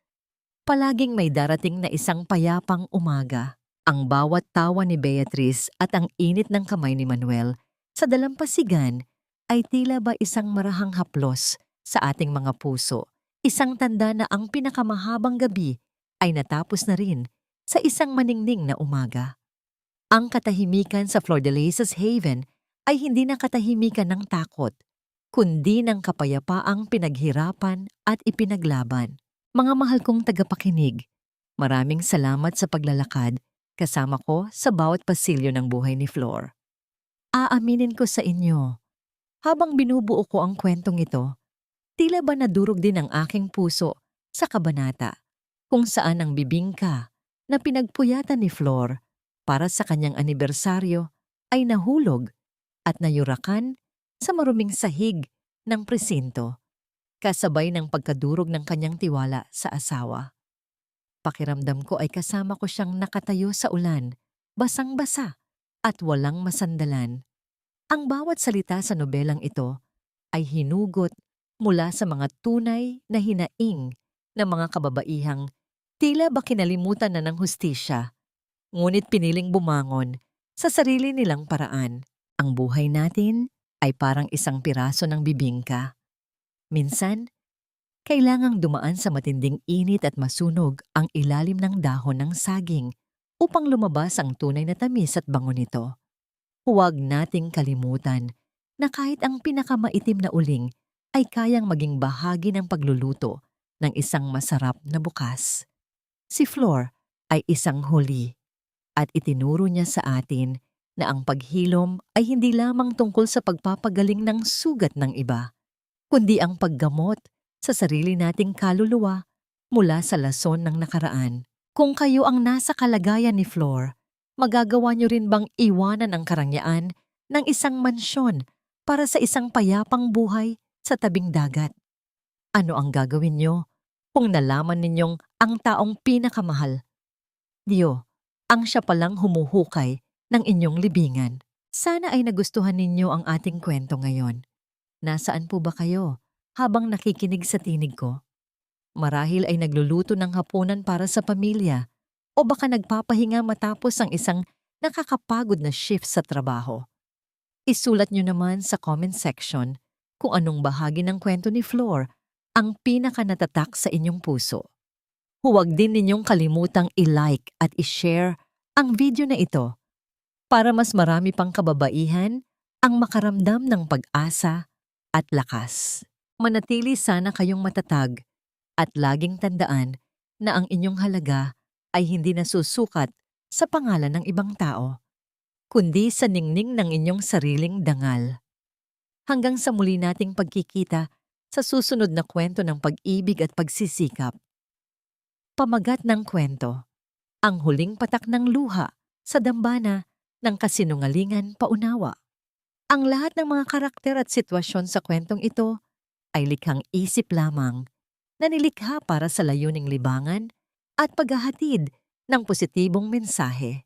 palaging may darating na isang payapang umaga. Ang bawat tawa ni Beatrice at ang init ng kamay ni Manuel sa dalampasigan ay tila ba isang marahang haplos sa ating mga puso. Isang tanda na ang pinakamahabang gabi ay natapos na rin sa isang maningning na umaga. Ang katahimikan sa Flor de Lisas Haven ay hindi na katahimikan ng takot, kundi ng kapayapaang pinaghirapan at ipinaglaban. Mga mahal kong tagapakinig, maraming salamat sa paglalakad kasama ko sa bawat pasilyo ng buhay ni Flor. Aaminin ko sa inyo, habang binubuo ko ang kwentong ito, tila ba nadurog din ang aking puso sa kabanata kung saan ang bibingka na pinagpuyatan ni Flor para sa kanyang anibersaryo ay nahulog at nayurakan sa maruming sahig ng presinto, kasabay ng pagkadurog ng kanyang tiwala sa asawa. Pakiramdam ko ay kasama ko siyang nakatayo sa ulan, basang-basa at walang masandalan. Ang bawat salita sa nobelang ito ay hinugot mula sa mga tunay na hinaing ng mga kababaihang tila ba kinalimutan na ng hustisya, ngunit piniling bumangon sa sarili nilang paraan. Ang buhay natin ay parang isang piraso ng bibingka. Minsan, kailangang dumaan sa matinding init at masunog ang ilalim ng dahon ng saging upang lumabas ang tunay na tamis at bango nito. Huwag nating kalimutan na kahit ang pinakamaitim na uling ay kayang maging bahagi ng pagluluto ng isang masarap na bukas. Si Flor ay isang huli at itinuro niya sa atin na ang paghilom ay hindi lamang tungkol sa pagpapagaling ng sugat ng iba, kundi ang paggamot sa sarili nating kaluluwa mula sa lason ng nakaraan. Kung kayo ang nasa kalagayan ni Flor, magagawa niyo rin bang iwanan ang karangyaan ng isang mansyon para sa isang payapang buhay sa tabing dagat? Ano ang gagawin niyo? Kung nalaman ninyong ang taong pinakamahal, Dio, ang siya palang humuhukay ng inyong libingan. Sana ay nagustuhan ninyo ang ating kwento ngayon. Nasaan po ba kayo habang nakikinig sa tinig ko? Marahil ay nagluluto ng hapunan para sa pamilya o baka nagpapahinga matapos ang isang nakakapagod na shift sa trabaho. Isulat nyo naman sa comment section kung anong bahagi ng kwento ni Flor ang pinakanatatak sa inyong puso. Huwag din ninyong kalimutang i-like at i-share ang video na ito para mas marami pang kababaihan ang makaramdam ng pag-asa at lakas. Manatili sana kayong matatag at laging tandaan na ang inyong halaga ay hindi nasusukat sa pangalan ng ibang tao, kundi sa ningning ng inyong sariling dangal. Hanggang sa muli nating pagkikita sa susunod na kwento ng pag-ibig at pagsisikap. Pamagat ng kwento, ang huling patak ng luha sa dambana ng kasinungalingan paunawa. Ang lahat ng mga karakter at sitwasyon sa kwentong ito ay likhang isip lamang na nilikha para sa layuning libangan at paghahatid ng positibong mensahe.